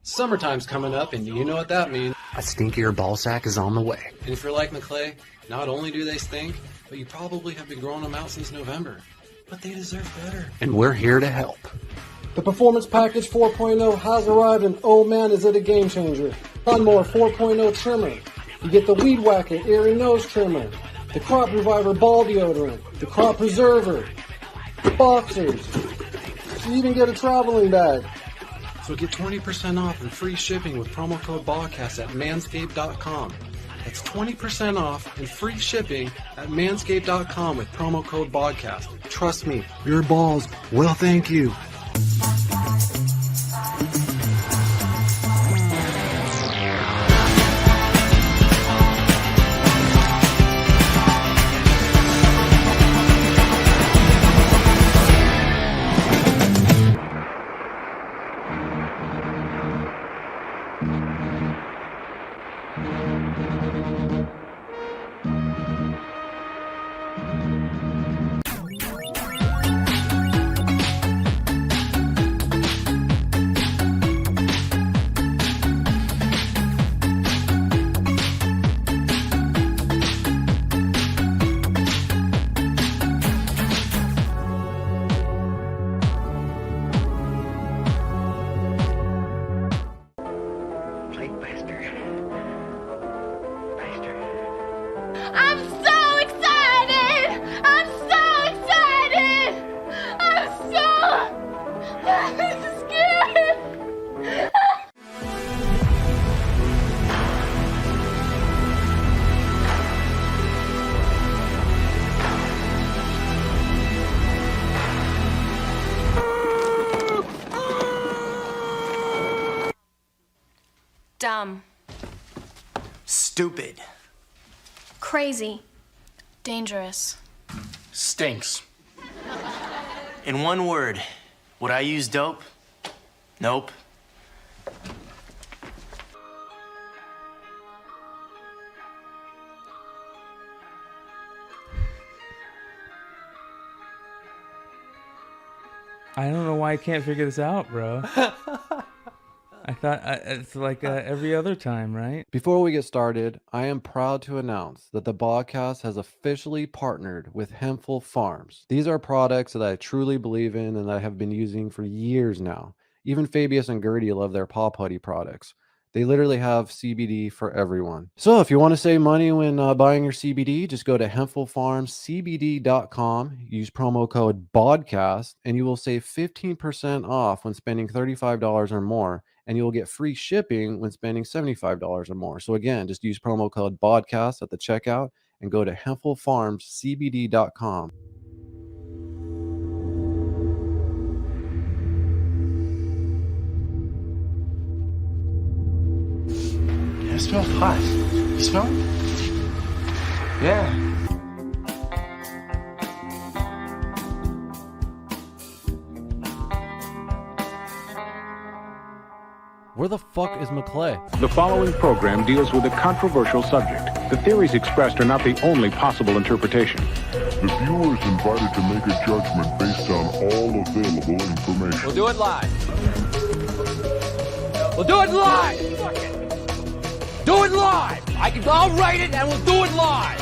Summertime's coming up, and you know what that means. A stinkier ball sack is on the way. And if you're like McClay, not only do they stink, but you probably have been growing them out since November. But they deserve better. And we're here to help. The Performance Package 4.0 has arrived, and oh man, is it a game changer. Lawnmower 4.0 trimmer. You get the Weed Whacker ear and nose trimmer, the Crop Reviver ball deodorant, the Crop Preserver, the boxers. You even get a traveling bag. So get 20% off and free shipping with promo code Bogcast at manscaped.com. That's 20% off and free shipping at manscaped.com with promo code Bogcast. Trust me, your balls will thank you. Dumb. Stupid. Crazy. Dangerous. Stinks. In one word, would I use dope? Nope. I don't know why I can't figure this out, bro. I thought it's like every other time, right? Before we get started, I am proud to announce that the Bogcast has officially partnered with Hempful Farms. These are products that I truly believe in and that I have been using for years now. Even Fabius and Gertie love their Paw Putty products. They literally have CBD for everyone. So if you want to save money when buying your CBD, just go to hempfulfarmscbd.com, use promo code BODCAST, and you will save 15% off when spending $35 or more, and you will get free shipping when spending $75 or more. So again, just use promo code BODCAST at the checkout and go to hempfulfarmscbd.com. It smells hot. You smell it? Yeah. Where the fuck is McClay? The following program deals with a controversial subject. The theories expressed are not the only possible interpretation. The viewer is invited to make a judgment based on all available information. We'll do it live. We'll do it live! Do it live! I'll write it and we'll do it live!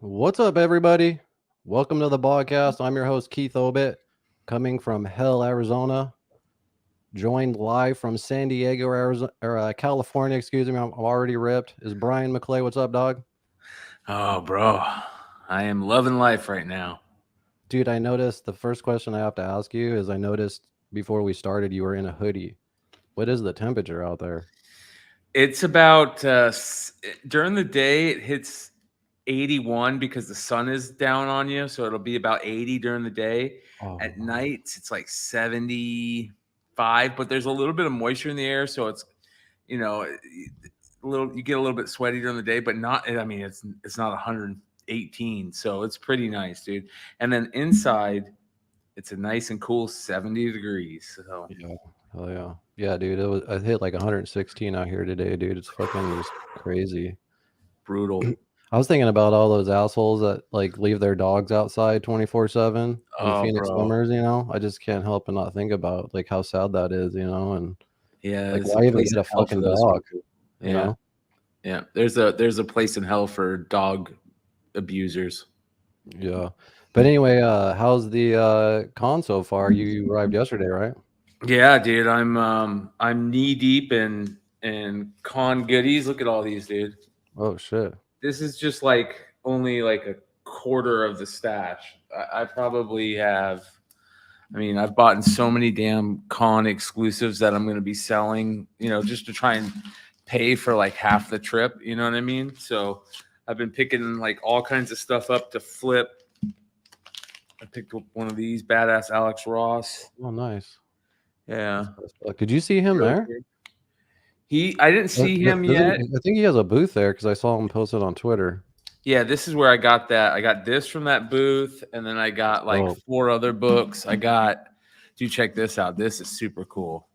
What's up, everybody? Welcome to the Bogcast. I'm your host, Keith Obit, coming from Hell, Arizona. Joined live from San Diego, Arizona, California. Excuse me, I'm already ripped. Is Bryan McClay? What's up, dog? Oh, bro, I am loving life right now, dude. I noticed the first question I have to ask you is: I noticed before we started you were in a hoodie. What is the temperature out there? It's about during the day it hits 81 because the sun is down on you, so it'll be about 80 during the day. At night it's like 75, but there's a little bit of moisture in the air, so it's, you know, you get a little bit sweaty during the day, but not, I mean, it's not 118, so it's pretty nice, dude. And then inside It's a nice and cool 70 degrees. So Yeah. Oh yeah. Yeah, dude. I hit like 116 out here today, dude. It's fucking just crazy. brutal. I was thinking about all those assholes that like leave their dogs outside 24/7 in the Oh, Phoenix bro. summers, you know? I just can't help but not think about like how sad that is, you know, and Yeah, like it's a why even place get a in hell for fucking those dog? people. You Yeah. know? Yeah. There's a place in hell for dog abusers. Yeah. But anyway, how's the con so far? You arrived yesterday, right? Yeah, dude. I'm knee deep in con goodies. Look at all these, dude. Oh shit. This is just like only like a quarter of the stash. I probably have. I mean, I've bought in so many damn con exclusives that I'm going to be selling, you know, just to try and pay for like half the trip. You know what I mean? So I've been picking like all kinds of stuff up to flip. I picked up one of these badass Alex Ross. Oh, nice. Yeah. Could you see him there? I didn't see him yet. I think he has a booth there because I saw him posted on Twitter. Yeah, this is where I got that. I got this from that booth, and then I got like 4 other books. Do check this out. This is super cool.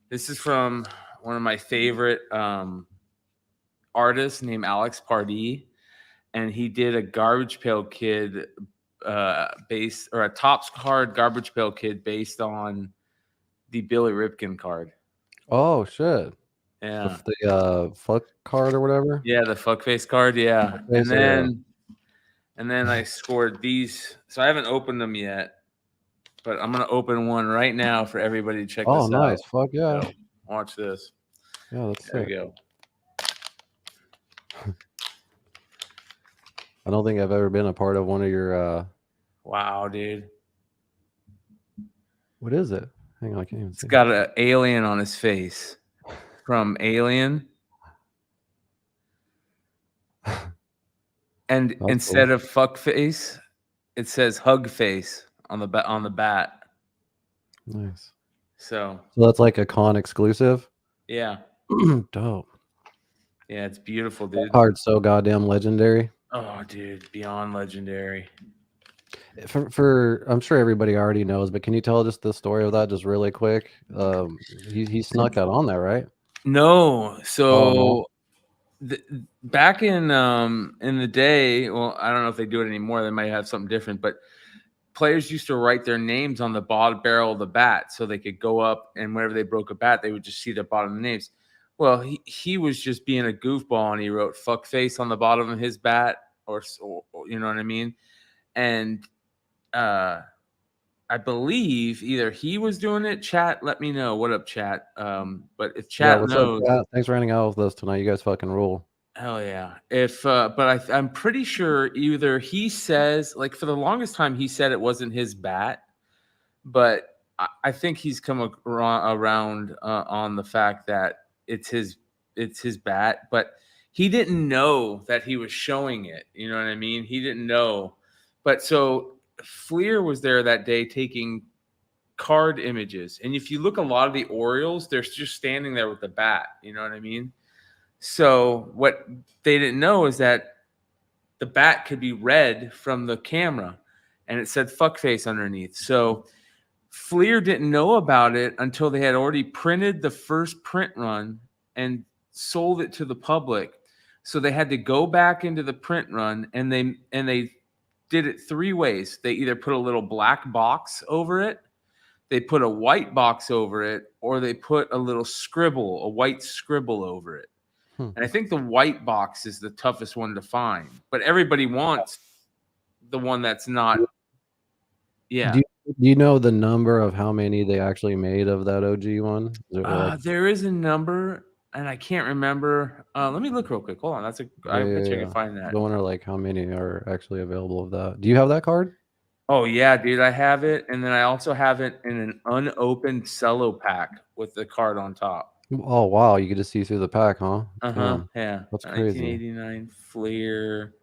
This is from one of my favorite artists named Alex Pardee, and he did a Garbage Pail Kid a Topps card Garbage Pail Kid based on the Billy Ripken card. Oh shit. Yeah. The fuck card or whatever. Yeah, the fuckface card. Yeah. And then I scored these. So I haven't opened them yet, but I'm gonna open one right now for everybody to check this out. Oh, nice. Fuck yeah. So, watch this. Yeah, that's there sick. we go. I don't think I've ever been a part of one of your Wow, dude. What is it? Hang on, I can't even see. It's got an alien on his face from Alien. And That's instead cool. of fuck face, it says hug face on the bat. Nice. So that's like a con exclusive. Yeah. Dope. Yeah, it's beautiful, dude. That card's so goddamn legendary. Oh, dude, beyond legendary. For I'm sure everybody already knows, but can you tell just the story of that just really quick? He snuck that on there, right? No. So Oh, no. back in the day, well, I don't know if they do it anymore. They might have something different, but players used to write their names on the bottom barrel of the bat so they could go up, and whenever they broke a bat, they would just see the bottom of the names. Well, he was just being a goofball, and he wrote "fuckface" on the bottom of his bat, or you know what I mean. And I believe either he was doing it. Chat, let me know. What up, chat? But if chat what's knows, up, chat? Thanks for hanging out with us tonight. You guys fucking rule. hell yeah. But I'm pretty sure either he says, like, for the longest time he said it wasn't his bat, but I think he's come around on the fact that it's his bat, but he didn't know that he was showing it. You know what I mean? He didn't know. But so Fleer was there that day taking card images, and if you look, a lot of the Orioles, they're just standing there with the bat. You know what I mean? So what they didn't know is that the bat could be read from the camera, and it said "fuckface" underneath. So Fleer didn't know about it until they had already printed the first print run and sold it to the public. So they had to go back into the print run, and they did it 3 ways. They either put a little black box over it, they put a white box over it, or they put a little scribble, a white scribble over it. And I think the white box is the toughest one to find, but everybody wants the one that's not. Yeah. Do you know the number of how many they actually made of that OG one? There is a number, and I can't remember. Let me look real quick. Hold on. I bet you I can find that. I wonder like how many are actually available of that. Do you have that card? Oh yeah, dude, I have it, and then I also have it in an unopened cello pack with the card on top. Oh wow, you get to see through the pack, huh? Yeah. That's crazy. 1989 Fleer,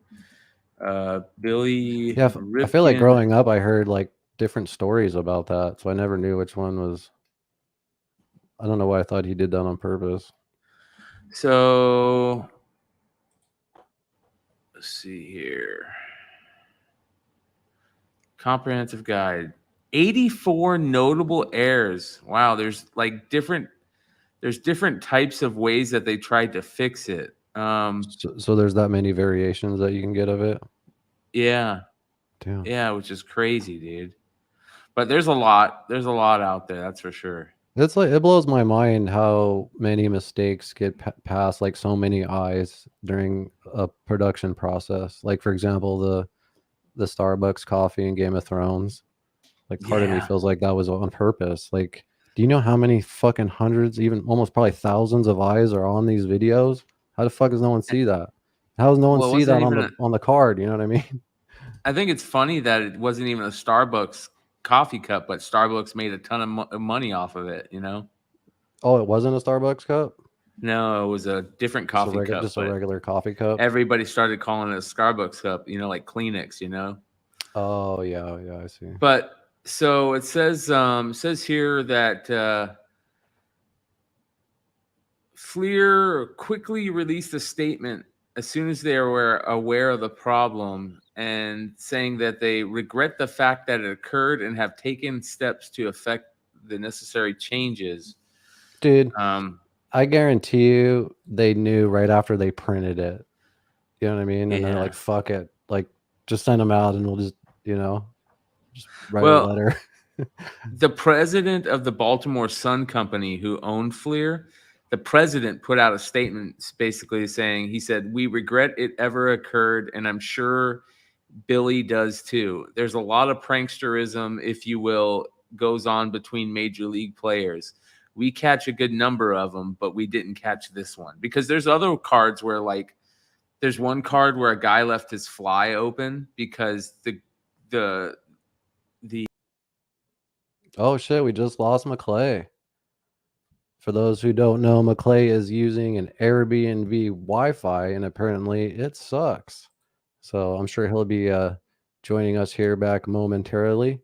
Billy. Yeah, I feel like Ripken. growing up, I heard like different stories about that, so I never knew which one was. I don't know why I thought he did that on purpose. So let's see here. Comprehensive guide. 84 notable errors. Wow, there's like different types of ways that they tried to fix it. So there's that many variations that you can get of it. Yeah. Damn. Yeah, which is crazy, dude. But there's a lot out there, that's for sure. It's like, it blows my mind how many mistakes get past like so many eyes during a production process. Like, for example, the Starbucks coffee in Game of Thrones. Like, part of me feels like that was on purpose. Like, do you know how many fucking hundreds, even almost probably thousands of eyes are on these videos? How the fuck does no one see that? How does no one see that on the card? You know what I mean? I think it's funny that it wasn't even a Starbucks coffee cup, but Starbucks made a ton of money off of it, you know? Oh, it wasn't a Starbucks cup? No, it was a different coffee cup. Just a regular coffee cup? Everybody started calling it a Starbucks cup, you know, like Kleenex, you know? Oh, yeah, I see. But so it says here that Fleer quickly released a statement as soon as they were aware of the problem, and saying that they regret the fact that it occurred and have taken steps to effect the necessary changes. Dude, I guarantee you they knew right after they printed it. You know what I mean? And they're like, fuck it. Like, just send them out and we'll just, you know, just write a letter. The president of the Baltimore Sun Company, who owned Fleer, the president put out a statement basically saying, he said, "We regret it ever occurred, and I'm sure Billy does too. There's a lot of pranksterism, if you will, goes on between major league players. We catch a good number of them, but we didn't catch this one." Because there's other cards where, like, there's one card where a guy left his fly open because the Oh shit, we just lost McClay. For those who don't know, McClay is using an Airbnb Wi-Fi, and apparently it sucks. So I'm sure he'll be joining us here back momentarily.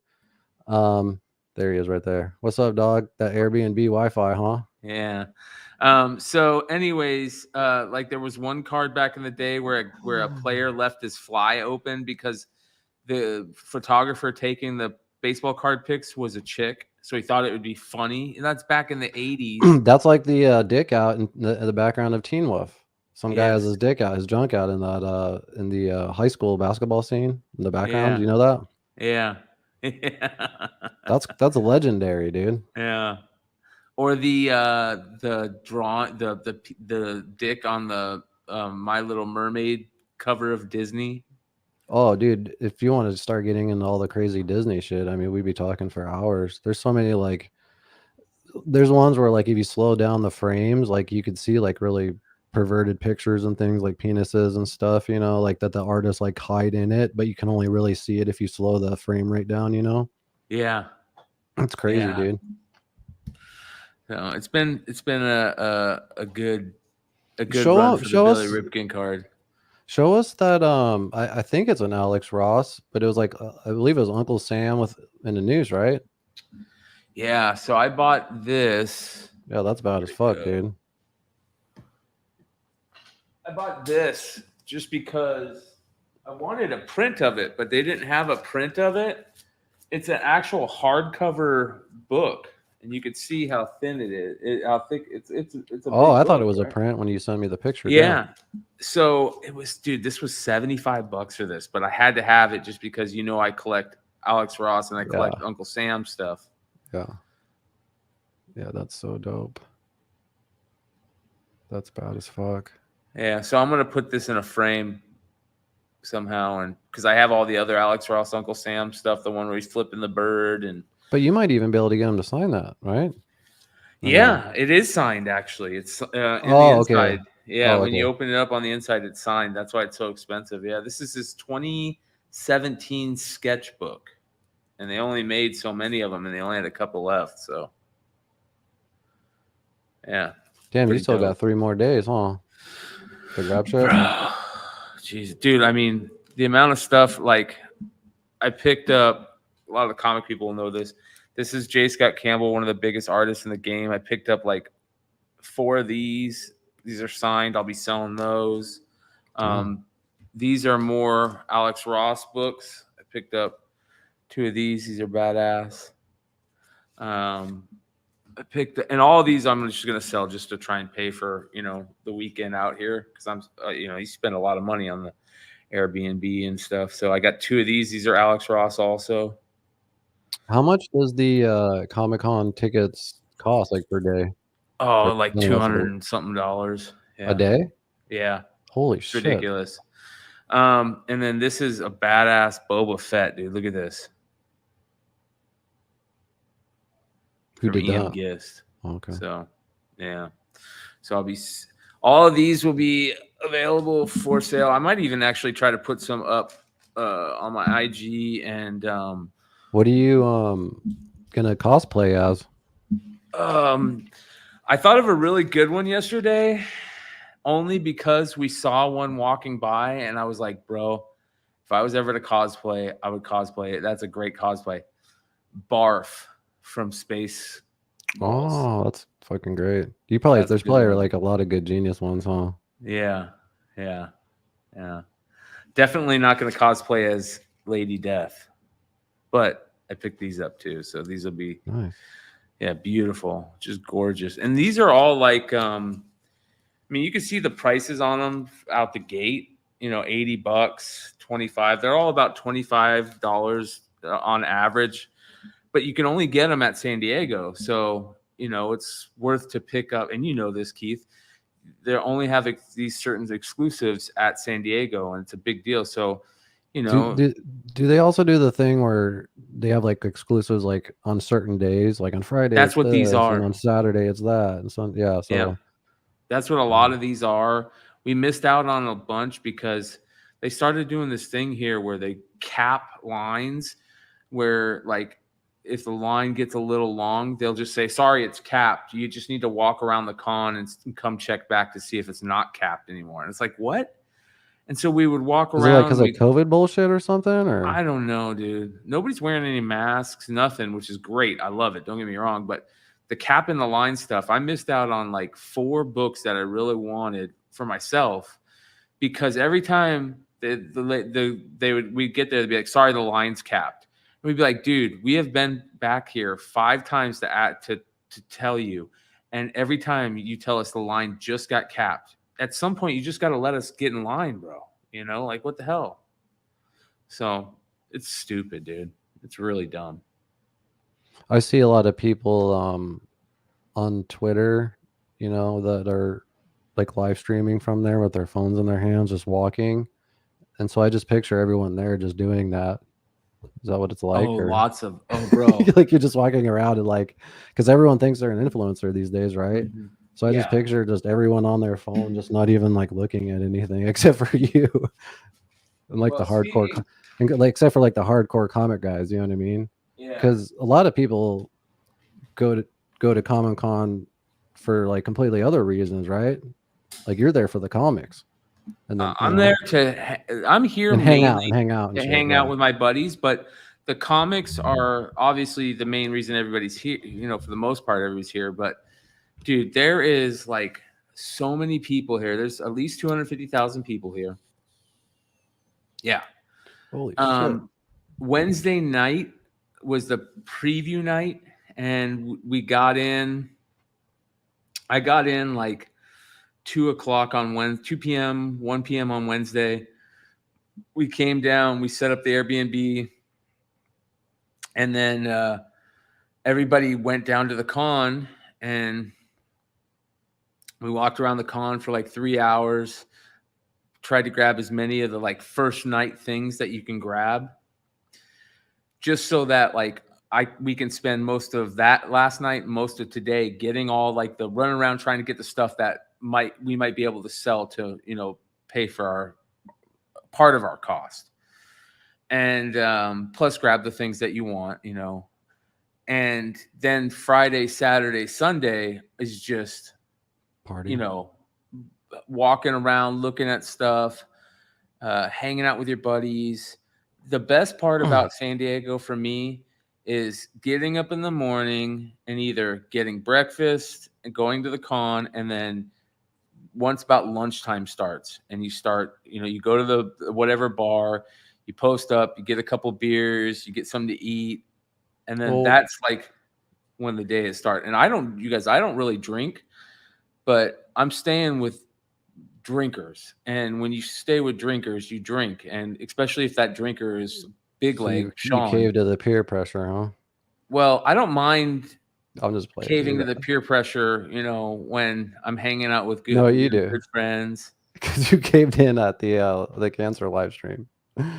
There he is right there. What's up, dog? That Airbnb Wi-Fi, huh? Yeah. So anyways, like there was one card back in the day where a player left his fly open because the photographer taking the baseball card pics was a chick. So he thought it would be funny. And that's back in the 80s. That's like the dick out in the background of Teen Wolf. Some guy has his dick out, his junk out in that in the high school basketball scene in the background. Do you know that? Yeah. That's legendary, dude. Yeah. Or the drawing, the dick on the My Little Mermaid cover of Disney. Oh, dude, if you want to start getting into all the crazy Disney shit, I mean, we'd be talking for hours. There's so many, like, there's ones where, like, if you slow down the frames, like, you could see, like, really perverted pictures and things like penises and stuff, you know, like that the artists like hide in it, but you can only really see it if you slow the frame rate down, you know? Yeah. That's crazy, dude. So it's been a good show run up, for show the Billy us, Ripken card. Show us that I think it's an Alex Ross, but it was like I believe it was Uncle Sam in the news, right? Yeah, so I bought this. Yeah, that's bad as fuck, dude. I bought this just because I wanted a print of it, but they didn't have a print of it. It's an actual hardcover book, and you could see how thin it is, how thick it's a Oh, I big thought book, it was a right? print when you sent me the picture. Yeah. So it was, dude, this was $75 for this, but I had to have it just because, you know, I collect Alex Ross and I collect Uncle Sam stuff. Yeah. Yeah, that's so dope. That's bad as fuck. Yeah, so I'm gonna put this in a frame somehow, and because I have all the other Alex Ross, Uncle Sam stuff, the one where he's flipping the bird, and but you might even be able to get him to sign that, right? Yeah, it is signed actually. It's in the inside. Okay. Yeah, Oh, when you okay. open it up on the inside, it's signed. That's why it's so expensive. Yeah, this is his 2017 sketchbook, and they only made so many of them, and they only had a couple left. So, yeah. Damn, you pretty still dope. got 3 more days, huh? To grab shit. Jeez, dude. I mean, the amount of stuff. Like, I picked up. A lot of the comic people will know this. This is J. Scott Campbell, one of the biggest artists in the game. I picked up like 4 of these. These are signed. I'll be selling those. These are more Alex Ross books. I picked up 2 of these. These are badass. I picked and all of these I'm just gonna sell just to try and pay for the weekend out here because I'm you spend a lot of money on the Airbnb and stuff. So I got 2 of these. These are Alex Ross also. How much does the Comic-Con tickets cost, like, per day? Oh, like $200 and something. Yeah. A day? Yeah. Holy it's shit! Ridiculous. And then this is a badass Boba Fett, dude. Look at this. Who From did Ian that? Gist. Okay. So, yeah. So all of these will be available for sale. I might even actually try to put some up on my IG and What are you gonna cosplay as? I thought of a really good one yesterday only because we saw one walking by and I was like, bro, if I was ever to cosplay, I would cosplay it. That's a great cosplay. Barf from Space Balls. Oh, that's fucking great. There's probably like a lot of good genius ones, huh? Yeah. Definitely not going to cosplay as Lady Death, but I picked these up too. So these will be nice. Yeah, beautiful, just gorgeous. And these are all like, you can see the prices on them out the gate. $80, $25. They're all about $25 on average, but you can only get them at San Diego. So it's worth to pick up. And this, Keith. They only have these certain exclusives at San Diego, and it's a big deal. So, do they also do the thing where they have like exclusives like on certain days, like on Friday? That's what these are. And on Saturday, it's that. And so yeah, that's what a lot of these are. We missed out on a bunch because they started doing this thing here where they cap lines, where like if the line gets a little long, they'll just say, sorry, it's capped. You just need to walk around the con and come check back to see if it's not capped anymore. And it's like, what? And so we would walk around. Is it like because of COVID bullshit or something? Or I don't know, dude. Nobody's wearing any masks, nothing, which is great. I love it. Don't get me wrong. But the cap in the line stuff, I missed out on like 4 books that I really wanted for myself because every time we'd get there, they'd be like, sorry, the line's capped. We'd be like, dude, we have been back here 5 times to tell you. And every time you tell us the line just got capped, at some point you just got to let us get in line, bro. Like what the hell? So it's stupid, dude. It's really dumb. I see a lot of people on Twitter, that are like live streaming from there with their phones in their hands, just walking. And so I just picture everyone there just doing that. Is that what it's like? Bro. Like you're just walking around and like, because everyone thinks they're an influencer these days, right? Mm-hmm. So I just picture just everyone on their phone, just not even like looking at anything except for you, and like the hardcore, except for like the hardcore comic guys. You know what I mean? Yeah. Because a lot of people go to Comic-Con for like completely other reasons, right? Like you're there for the comics. And then, I'm here and hang out to hang out with my buddies, but the comics are obviously the main reason everybody's here. For the most part, everybody's here. But dude, there is like so many people here. There's at least 250,000 people here. Yeah. Holy shit. Wednesday night was the preview night, and we got in. I got in like 2 o'clock on Wednesday, 2 p.m., 1 p.m. on Wednesday. We came down, we set up the Airbnb, and then everybody went down to the con, and we walked around the con for like 3 hours, tried to grab as many of the like first night things that you can grab, just so that like we can spend most of that last night, most of today, getting all like the run around trying to get the stuff that we might be able to sell to, pay for our part of our cost. And plus grab the things that you want, and then Friday, Saturday, Sunday is just party, walking around, looking at stuff, hanging out with your buddies. The best part about San Diego for me is getting up in the morning and either getting breakfast and going to the con, and then once about lunchtime starts and you start, you go to the whatever bar, You post up, you get a couple beers, you get something to eat, and then Well- that's like when the day is start. And I don't really drink, but I'm staying with drinkers. And when you stay with drinkers, you drink, and especially if that drinker is big So leg you Sean. cave to the peer pressure, huh? Well, I don't mind I'm just playing. caving to the peer pressure, when I'm hanging out with No, you do. good friends. Because you caved in at the cancer live stream.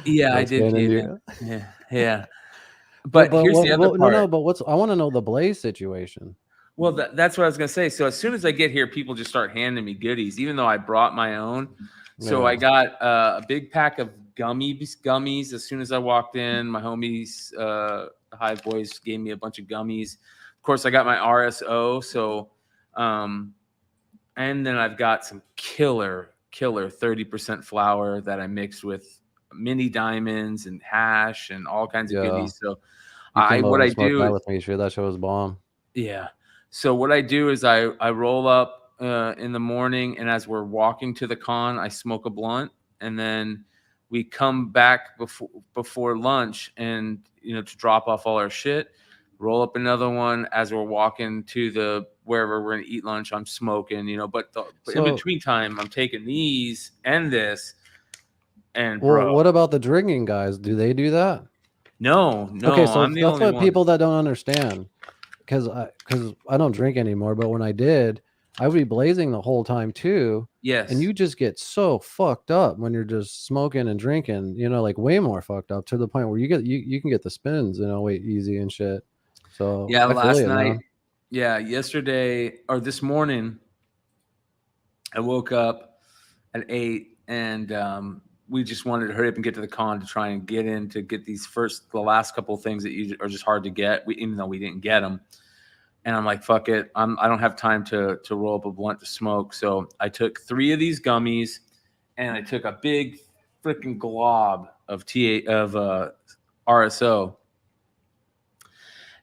Yeah, I did cave in. Yeah. But here's the other part. No, but I want to know the Blaze situation. Well, that's what I was gonna say. So as soon as I get here, people just start handing me goodies, even though I brought my own. So Yeah. I got a big pack of gummies. As soon as I walked in, my homies, the Hive Boys, gave me a bunch of gummies. Of course, I got my RSO. So, and then I've got some killer 30% flour that I mixed with mini diamonds and hash and all kinds of goodies. So, what I do that with me, sure, that show was bomb. Yeah. So what I do is I roll up in the morning, and as we're walking to the con, I smoke a blunt, and then we come back before lunch, and to drop off all our shit. Roll up another one as we're walking to wherever we're gonna eat lunch. I'm smoking, but in between time, I'm taking these and this. And Well, what about the drinking guys? Do they do that? No. Okay, so I'm the that's only what one. people that don't understand. Because I don't drink anymore, but when I did, I would be blazing the whole time too. Yes. And you just get so fucked up when you're just smoking and drinking, like way more fucked up to the point where you can get the spins, way easy and shit. So yeah, I feel last you, night, man. yesterday or this morning, I woke up at 8 and we just wanted to hurry up and get to the con to try and get in to get the last couple of things that are just hard to get, even though we didn't get them. And I'm like, fuck it. I don't have time to roll up a blunt to smoke. So I took 3 of these gummies, and I took a big freaking glob of RSO.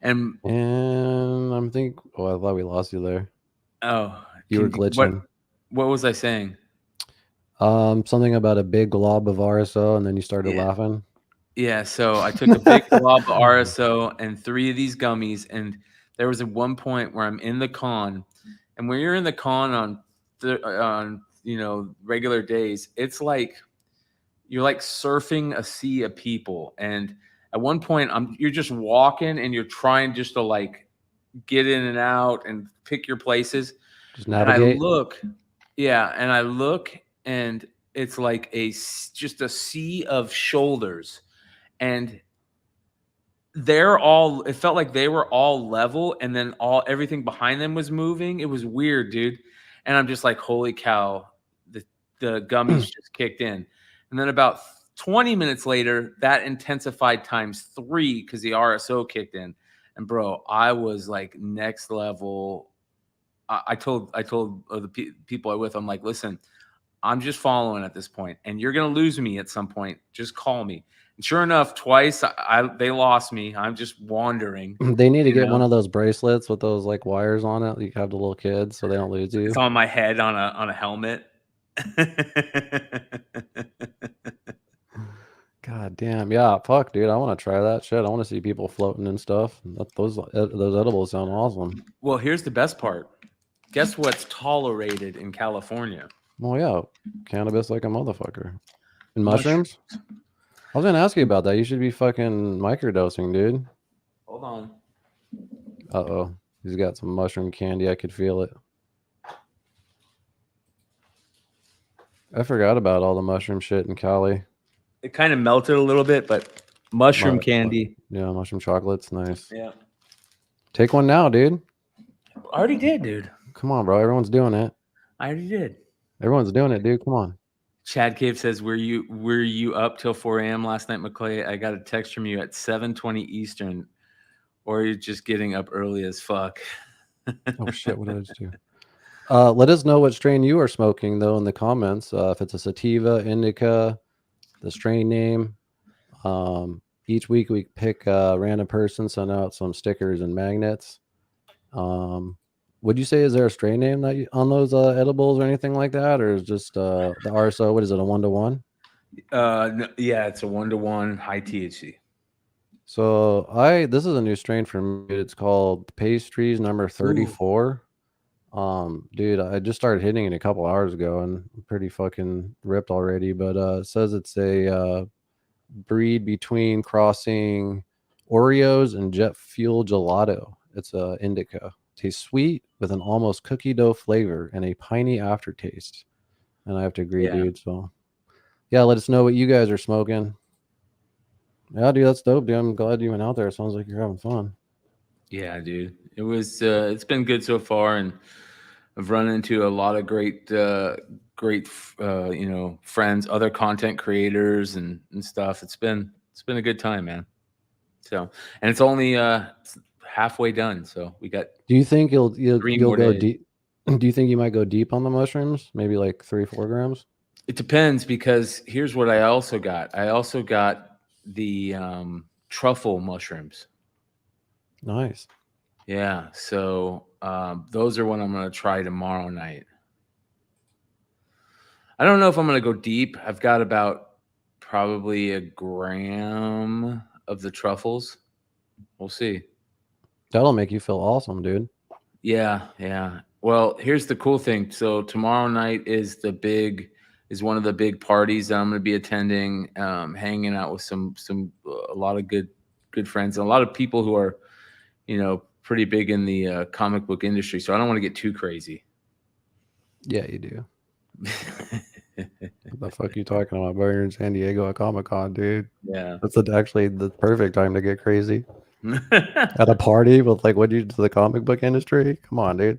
And I'm thinking, I thought we lost you there. Oh, you were glitching. What was I saying? Something about a big glob of RSO, and then you started laughing. Yeah, so I took a big glob of RSO and 3 of these gummies, and there was at one point where I'm in the con, and when you're in the con on regular days, it's like you're like surfing a sea of people, and at one point you're just walking and you're trying just to like get in and out and pick your places. Just navigate. And I look, and it's like just a sea of shoulders, and it felt like they were all level, and then everything behind them was moving. It was weird, dude. And I'm just like, holy cow, the gummies just kicked in. And then about 20 minutes later, that intensified times 3 because the RSO kicked in. And bro, I was like next level. I told the people I'm with, I'm like, listen, I'm just following at this point, and you're gonna lose me at some point. Just call me. And sure enough, twice they lost me. I'm just wandering. They need to get one of those bracelets with those like wires on it. You have the little kids so they don't lose you. It's on my head on a helmet. God damn, yeah, fuck, dude. I want to try that shit. I want to see people floating and stuff. Those edibles sound awesome. Well, here's the best part. Guess what's tolerated in California? Well, yeah, cannabis like a motherfucker. And mushrooms? I was gonna ask you about that. You should be fucking microdosing, dude. Hold on. Uh-oh. He's got some mushroom candy. I could feel it. I forgot about all the mushroom shit in Cali. It kind of melted a little bit, but mushroom candy. Yeah, mushroom chocolate's nice. Yeah. Take one now, dude. I already did, dude. Come on, bro. Everyone's doing it. I already did. Everyone's doing it, dude. Come on. Chad Cave says, were you up till 4 a.m. last night, McClay? I got a text from you at 7:20 Eastern, or you're just getting up early as fuck. Oh, shit. What did I just do? Let us know what strain you are smoking, though, in the comments. If it's a sativa, indica, the strain name. Each week we pick a random person, send out some stickers and magnets. Would you say, is there a strain name on those edibles or anything like that? Or is just the RSO, what is it, a 1-to-1? Yeah, it's a 1-to-1 high THC. So this is a new strain for me. It's called Pastries number 34. Dude, I just started hitting it a couple hours ago and I'm pretty fucking ripped already. But it says it's a breed between crossing Oreos and jet fuel gelato. It's a indica. Tastes sweet with an almost cookie dough flavor and a piney aftertaste. And I have to agree, dude. So yeah, let us know what you guys are smoking. Yeah, dude, that's dope, dude. I'm glad you went out there. It sounds like you're having fun. Yeah, dude. It was it's been good so far, and I've run into a lot of great friends, other content creators and stuff. It's been a good time, man. So, and it's only halfway done, so we got Do you think you'll go days. deep? Do you think you might go deep on the mushrooms? Maybe like 3-4 grams? It depends, because here's what I also got. I also got the truffle mushrooms. Nice. Yeah, so those are what I'm going to try tomorrow night. I don't know if I'm going to go deep. I've got about probably a gram of the truffles. We'll see. That'll make you feel awesome, dude. Yeah. Well, here's the cool thing. So tomorrow night is one of the big parties that I'm going to be attending, hanging out with a lot of good friends and a lot of people who are, pretty big in the comic book industry. So I don't want to get too crazy. Yeah, you do. What the fuck are you talking about? Bro, you're in San Diego at Comic-Con, dude. Yeah. That's actually the perfect time to get crazy. At a party with what you do to the comic book industry? Come on, dude.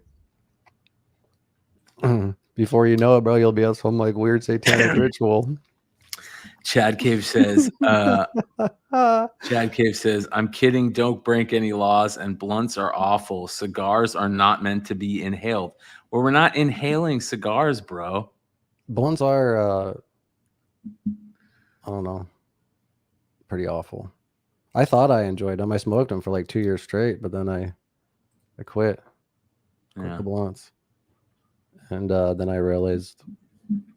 Before you know it, bro, you'll be at some weird satanic ritual. Chad Cave says, I'm kidding. Don't break any laws, and blunts are awful. Cigars are not meant to be inhaled. Well, we're not inhaling cigars, bro. Blunts are, I don't know, pretty awful. I thought I enjoyed them. I smoked them for 2 years straight, but then I quit. Quit the blunts. And then I realized,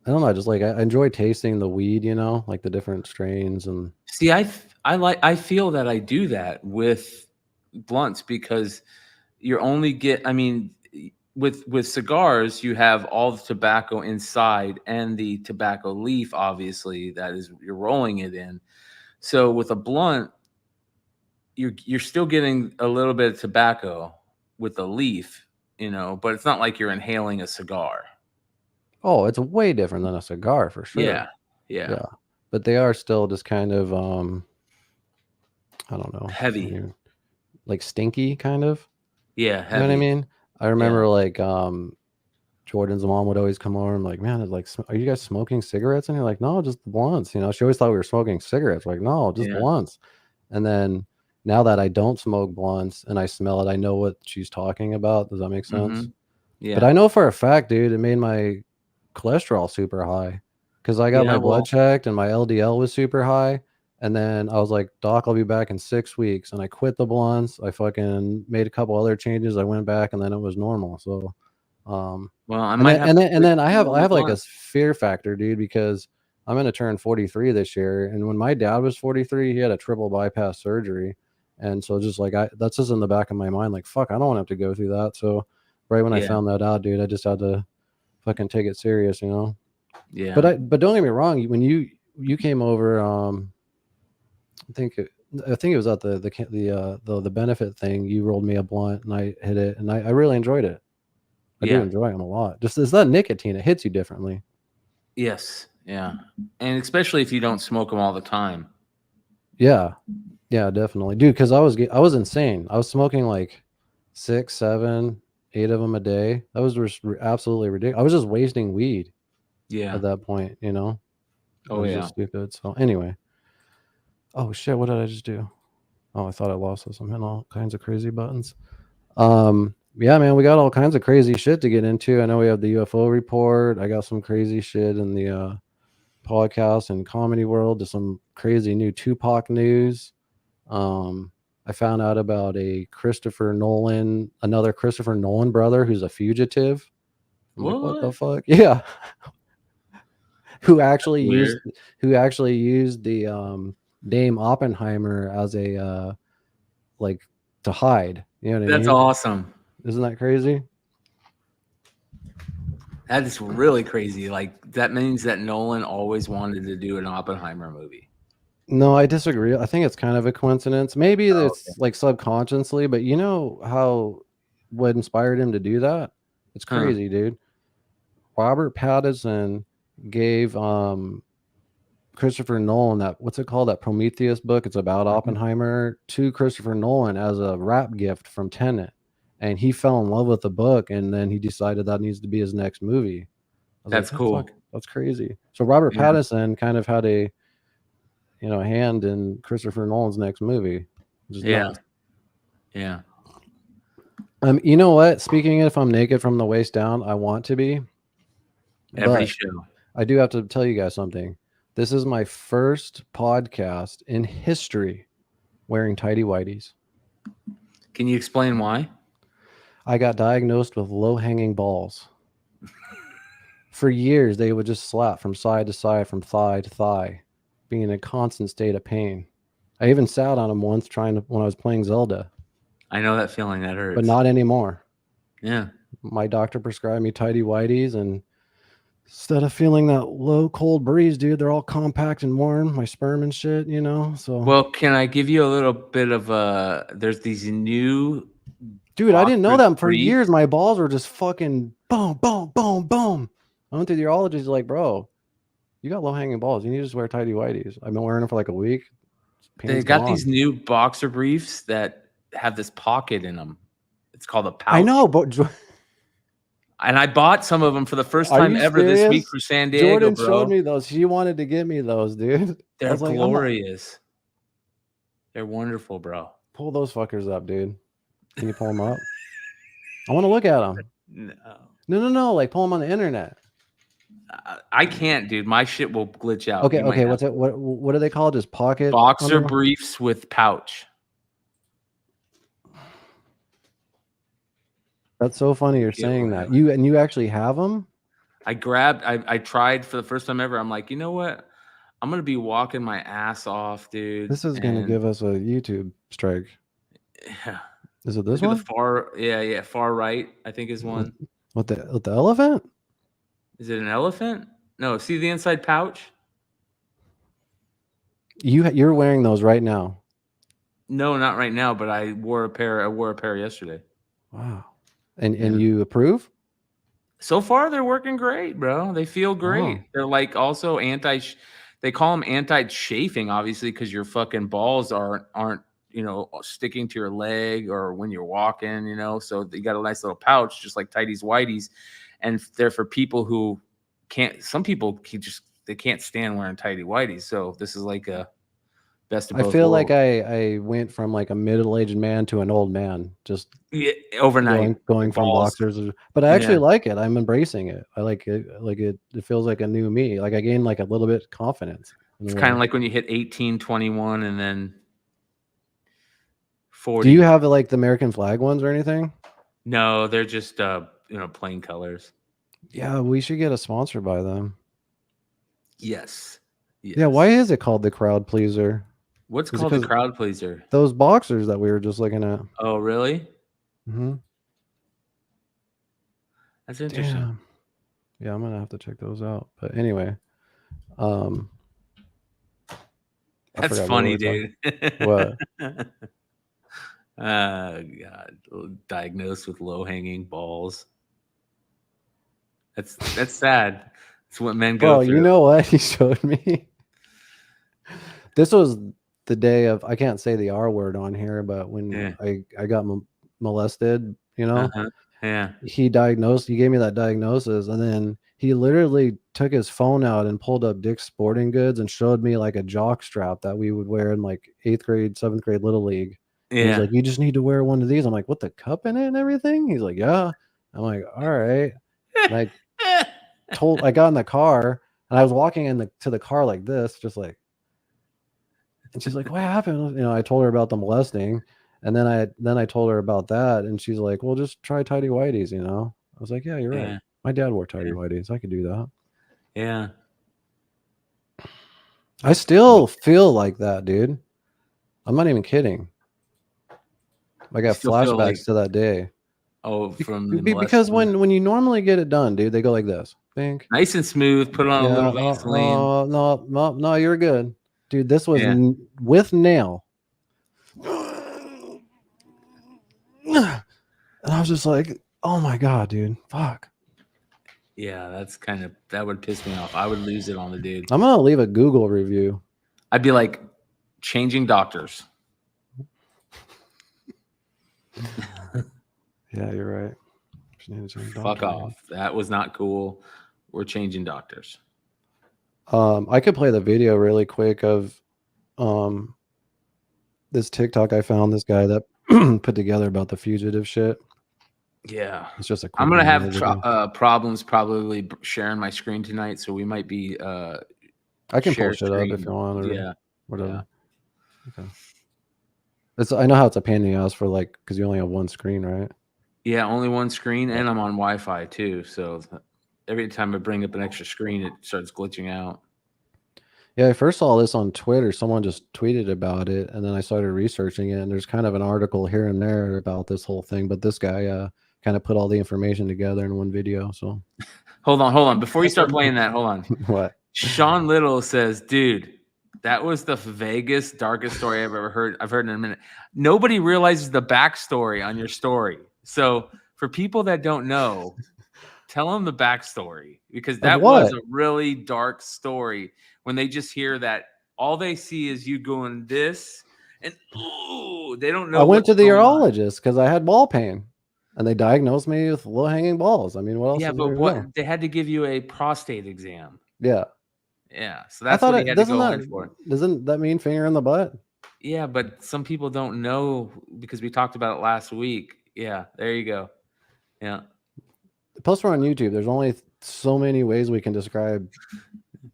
I don't know, I just I enjoy tasting the weed, the different strains. And see, I feel that I do that with blunts, because you're only with cigars, you have all the tobacco inside and the tobacco leaf, obviously, that is you're rolling it in. So with a blunt, you're still getting a little bit of tobacco with the leaf, but it's not like you're inhaling a cigar. Oh, it's way different than a cigar for sure. Yeah. But they are still just kind of I don't know, heavy, stinky kind of. Yeah, heavy. You know what I mean? I remember Jordan's mom would always come over and man, are you guys smoking cigarettes? And you're like, no, just the blunts. She always thought we were smoking cigarettes. Like, no, just blunts. And then now that I don't smoke blunts and I smell it, I know what she's talking about. Does that make sense? Yeah. But I know for a fact, dude, it made my cholesterol super high because I got my blood checked and my LDL was super high. And then I was like, Doc, I'll be back in 6 weeks. And I quit the blunts. I fucking made a couple other changes. I went back and then it was normal. So, then I have a fear factor, dude, because I'm going to turn 43 this year. And when my dad was 43, he had a triple bypass surgery. And so just that's just in the back of my mind. Fuck, I don't want to have to go through that. So right when I found that out, dude, I just had to fucking take it serious, Yeah. But don't get me wrong. When you came over, I think it was at the benefit thing. You rolled me a blunt and I hit it, and I really enjoyed it. I do enjoy them a lot. Just it's that nicotine, it hits you differently. Yes, yeah, and especially if you don't smoke them all the time. Yeah, definitely, dude. Because I was insane. I was smoking 6, 7, 8 of them a day. That was just absolutely ridiculous. I was just wasting weed. Yeah. At that point, It was yeah. just stupid. So anyway. Oh shit, what did I just do? Oh, I thought I lost this. I'm hitting all kinds of crazy buttons. Yeah, man, we got all kinds of crazy shit to get into. I know we have the UFO report. I got some crazy shit in the podcast and comedy world. There's some crazy new Tupac news. I found out about another Christopher Nolan brother who's a fugitive. I'm like, what the fuck? Yeah. who actually used the name Oppenheimer as a like to hide. You know what I mean? That's awesome. Isn't that crazy? That is really crazy. Like that means that Nolan always wanted to do an Oppenheimer movie. No, I disagree. I think it's kind of a coincidence. Maybe it's okay. like subconsciously, but you know how what inspired him to do that? It's crazy, dude. Robert Pattinson gave Christopher Nolan that what's it called? That Prometheus book. It's about Oppenheimer to Christopher Nolan as a wrap gift from Tenet. And he fell in love with the book, and then he decided that needs to be his next movie. That's cool. That's crazy. So Robert Pattinson kind of had a hand in Christopher Nolan's next movie. Yeah. You know what? Speaking of, if I'm naked from the waist down, I want to be. Every show. I do have to tell you guys something. This is my first podcast in history wearing tighty whities. Can you explain why? I got diagnosed with low-hanging balls. For years, they would just slap from side to side, from thigh to thigh, being in a constant state of pain. I even sat on them once when I was playing Zelda. I know that feeling. That hurts. But not anymore. Yeah. My doctor prescribed me tighty whities, and instead of feeling that low cold breeze, dude, they're all compact and warm. My sperm and shit, So well, can I give you a little bit of there's these new dude, I didn't know that for briefs. years. My balls were just fucking boom, boom, boom, boom. I went to the urologist, like, bro, you got low hanging balls. You need to just wear tighty whities. I've been wearing them for like a week. They got these new boxer briefs that have this pocket in them. It's called a pouch. I know, but and I bought some of them for the first time ever this week for San Diego. Jordan bro. showed me those. She wanted to get me those, dude. They're glorious. They're wonderful, bro. Pull those fuckers up, dude. Can you pull them up? I want to look at them. No. Like pull them on the internet. I can't, dude. My shit will glitch out. Okay. What's it? What do they call it? Just pocket boxer briefs with pouch. That's so funny you're saying that. You actually have them? I tried for the first time ever. I'm like, you know what? I'm gonna be walking my ass off, dude. This is gonna give us a YouTube strike. Yeah. Is it this one? The far right, I think is one. With the elephant? Is it an elephant? No, see the inside pouch? You're wearing those right now. No, not right now, but I wore a pair yesterday. Wow. And you approve? So far they're working great, bro. They feel great. Oh. They're like also they call them anti-chafing, obviously, because your fucking balls aren't sticking to your leg or when you're walking, so you got a nice little pouch, just like Tighty's Whiteys. And they're for people who some people they can't stand wearing tighty whities. So this is like a best of both I feel worlds. like I went from like a middle-aged man to an old man, just overnight going from boxers. But I actually like it. I'm embracing it. I like it. Like it feels like a new me. Like I gained like a little bit of confidence. It's kind of like when you hit 18, 21, and then 40. Do you have like the American flag ones or anything? No, they're just plain colors. Yeah, we should get a sponsor by them. Yes. Yeah, why is it called the crowd pleaser? What's called the crowd pleaser? Those boxers that we were just looking at. Oh, really? Mm-hmm. That's interesting. Damn. Yeah, I'm gonna have to check those out. But anyway, that's funny, dude. What? God, diagnosed with low-hanging balls. That's sad. It's what men go through. You know what he showed me? This was the day of, I can't say the R word on here, but when I got molested, Yeah. He gave me that diagnosis, and then he literally took his phone out and pulled up Dick's Sporting Goods and showed me like a jock strap that we would wear in like 8th grade, 7th grade Little League. Yeah. He's like, you just need to wear one of these. I'm like, what, the cup in it and everything? He's like, yeah. I'm like, all right. And I got in the car and I was walking to the car like this, just like, and she's like, what happened? I told her about the molesting, and then I told her about that, and she's like, well, just try tighty whities, I was like, yeah, you're right. My dad wore tighty whities. I could do that. Yeah. I still feel like that, dude. I'm not even kidding. I got Still feel flashbacks like- to that day. Oh, from the because molesting. when you normally get it done, dude, they go like this. Think. Nice and smooth. Put on a little Vaseline. No, you're good, dude. This was Yeah. with nail. And I was just like, oh my god, dude, fuck. Yeah, that would piss me off. I would lose it on the dude. I'm gonna leave a Google review. I'd be like, changing doctors. Yeah, you're right. Fuck off. That was not cool. We're changing doctors. I could play the video really quick of this TikTok I found. This guy that put together about the fugitive shit. Yeah, it's just a. I'm gonna have problems probably sharing my screen tonight, so we might be. I can pull shit up if you want, or yeah, whatever. Yeah. Okay. I know how it's a pain in the ass for because you only have one screen, right? Yeah, only one screen, and I'm on Wi-Fi too. So every time I bring up an extra screen, it starts glitching out. Yeah, I first saw this on Twitter. Someone just tweeted about it, and then I started researching it. And there's kind of an article here and there about this whole thing, but this guy kind of put all the information together in one video. So, hold on. Before you start playing that, hold on. What? Sean Little says, "Dude, that was the vaguest, darkest story I've ever heard. I've heard in a minute. Nobody realizes the backstory on your story. So for people that don't know, tell them the backstory, because that was a really dark story. When they just hear that, all they see is you going this, and ooh, they don't know. I went to the urologist because I had ball pain, and they diagnosed me with low-hanging balls. I mean, what else? Yeah, but what they had to give you a prostate exam. Yeah. Yeah, so that's what he had to go in for. Doesn't that mean finger in the butt? Yeah, but some people don't know because we talked about it last week. Yeah, there you go. Yeah. Plus, we're on YouTube. There's only so many ways we can describe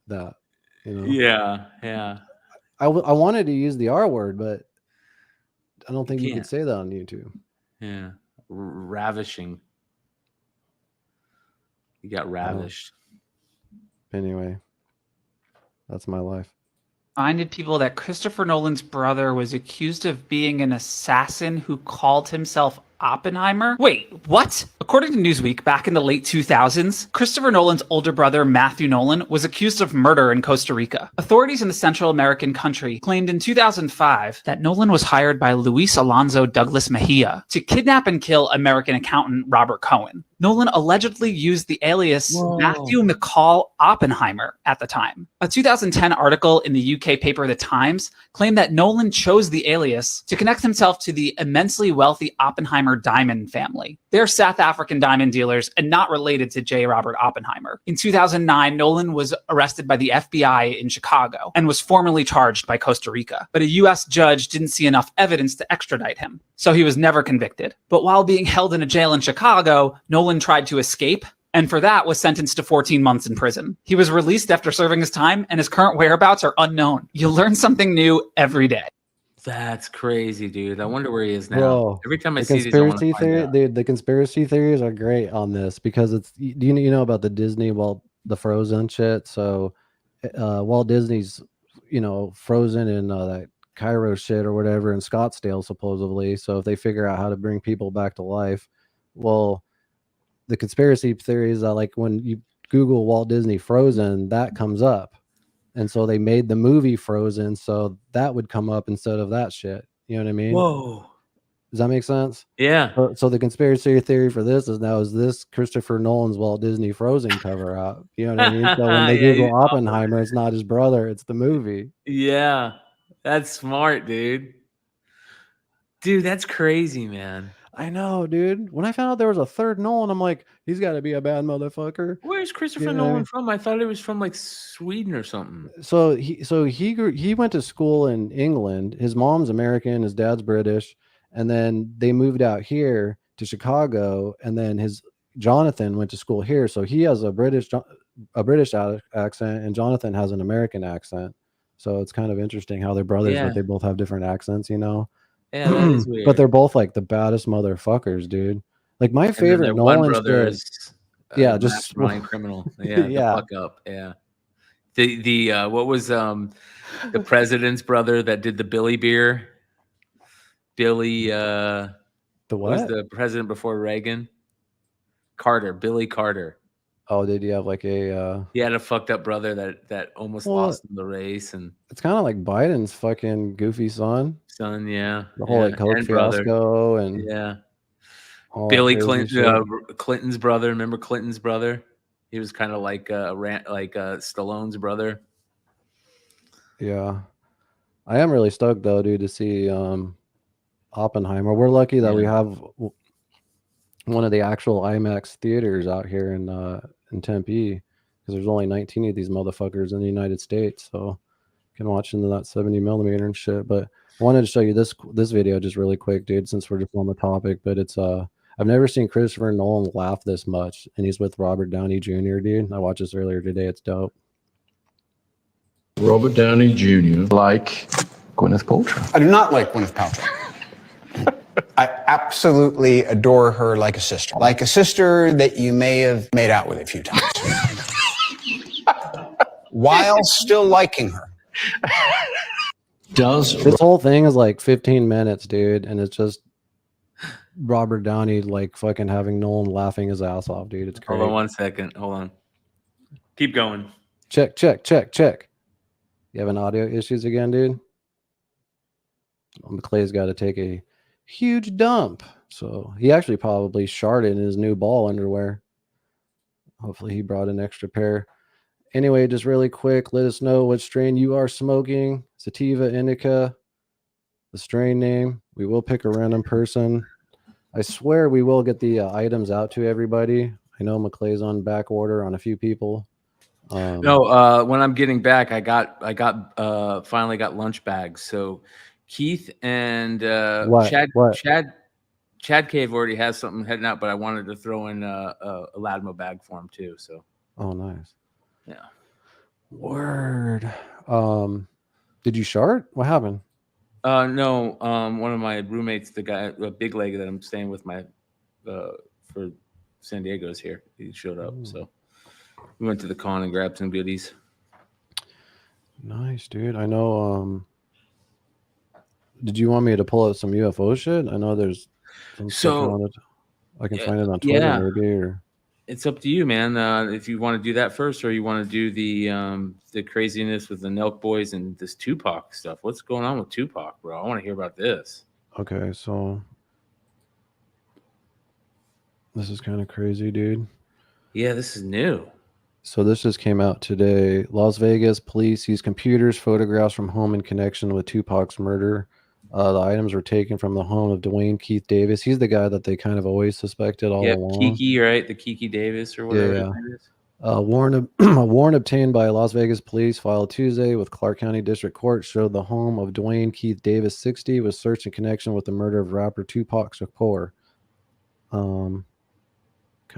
that. You know? Yeah. I wanted to use the R word, but I don't think you could say that on YouTube. Yeah. Ravishing. You got ravished. Anyway, that's my life. Reminded people that Christopher Nolan's brother was accused of being an assassin who called himself Oppenheimer? Wait, what? According to Newsweek, back in the late 2000s, Christopher Nolan's older brother, Matthew Nolan, was accused of murder in Costa Rica. Authorities in the Central American country claimed in 2005 that Nolan was hired by Luis Alonso Douglas Mejia to kidnap and kill American accountant Robert Cohen. Nolan allegedly used the alias Matthew McCall Oppenheimer at the time. A 2010 article in the UK paper The Times claimed that Nolan chose the alias to connect himself to the immensely wealthy Oppenheimer diamond family. They're South African diamond dealers and not related to J. Robert Oppenheimer. In 2009, Nolan was arrested by the FBI in Chicago and was formally charged by Costa Rica. But a U.S. judge didn't see enough evidence to extradite him, so he was never convicted. But while being held in a jail in Chicago, Nolan tried to escape, and for that was sentenced to 14 months in prison. He was released after serving his time, and his current whereabouts are unknown. You learn something new every day. That's crazy, dude. I wonder where he is now. Bro, Every time I see these, I want to find out. the conspiracy theories are great on this because it's you know about the Disney the Frozen shit. So Walt Disney's frozen in that Cairo shit or whatever in Scottsdale supposedly. So if they figure out how to bring people back to life, well, the conspiracy theories are like when you Google Walt Disney Frozen, that comes up. And so they made the movie Frozen, so that would come up instead of that shit. You know what I mean? Whoa. Does that make sense? Yeah. So the conspiracy theory for this is this Christopher Nolan's Walt Disney Frozen cover up? You know what I mean? So when they Google Oppenheimer, it's not his brother, it's the movie. Yeah. That's smart, dude. Dude, that's crazy, man. I know, dude. When I found out there was a third Nolan, I'm like, he's got to be a bad motherfucker. Where's Christopher Nolan from? I thought it was from like Sweden or something. So he went to school in England. His mom's American, his dad's British, and then they moved out here to Chicago. And then Jonathan went to school here, so he has a British accent, and Jonathan has an American accent. So it's kind of interesting how they're brothers, but they both have different accents, Yeah, that is weird. But they're both like the baddest motherfuckers, dude. Like my favorite Nolan brother is just running criminal. Yeah, yeah. Fuck up. Yeah. The what was the president's brother that did the Billy beer? Billy The was what? the president before Reagan? Carter, Billy Carter. Oh, did you have like a? He had a fucked up brother that almost lost in the race, and It's kind of like Biden's fucking goofy son. Yeah, The whole like Coke fiasco and Billy Clinton, Clinton's brother. Remember Clinton's brother? He was kind of like Stallone's brother. Yeah, I am really stoked though, dude, to see Oppenheimer. We're lucky that we have one of the actual IMAX theaters out here in Tempe, because there's only 19 of these motherfuckers in the United States, so you can watch into that 70 millimeter and shit. But I wanted to show you this video just really quick, dude, since we're just on the topic. But it's I've never seen Christopher Nolan laugh this much, and he's with Robert Downey Jr., dude. I watched this earlier today. It's dope. Robert Downey Jr. like Gwyneth Paltrow. I do not like Gwyneth Paltrow. I absolutely adore her like a sister. Like a sister that you may have made out with a few times. While still liking her. This whole thing is like 15 minutes, dude, and it's just Robert Downey like fucking having Nolan laughing his ass off, dude. It's great. Hold on 1 second. Hold on. Keep going. Check. You having audio issues again, dude? McClay's got to take a huge dump, so he actually probably sharted in his new ball underwear. Hopefully he brought an extra pair. Anyway, just really quick, let us know what strain you are smoking. Sativa, indica, the strain name. We will pick a random person. I swear we will get the items out to everybody. I know McClay's on back order on a few people. No, when I'm getting back, I finally got lunch bags. So Keith and Chad Cave already has something heading out, but I wanted to throw in a Latimo bag for him too. So nice. Yeah. Word. Did you shart? What happened? No. One of my roommates, the guy, a big leg that I'm staying with for San Diego's here. He showed up, so we went to the con and grabbed some goodies. Nice, dude. I know. Did you want me to pull out some UFO shit? I know there's some stuff on it. I can find it on Twitter, maybe. Or it's up to you, man. If you want to do that first, or you want to do the craziness with the Nelk boys and this Tupac stuff. What's going on with Tupac, bro? I want to hear about this. Okay, so this is kind of crazy, dude. Yeah, this is new. So this just came out today. Las Vegas police used computers, photographs from home in connection with Tupac's murder. The items were taken from the home of Dwayne Keith Davis. He's the guy that they kind of always suspected all along. Kiki, right? The Kiki Davis or whatever his name is. A warrant obtained by Las Vegas police filed Tuesday with Clark County District Court showed the home of Dwayne Keith Davis, 60, was searched in connection with the murder of rapper Tupac Shakur. Kind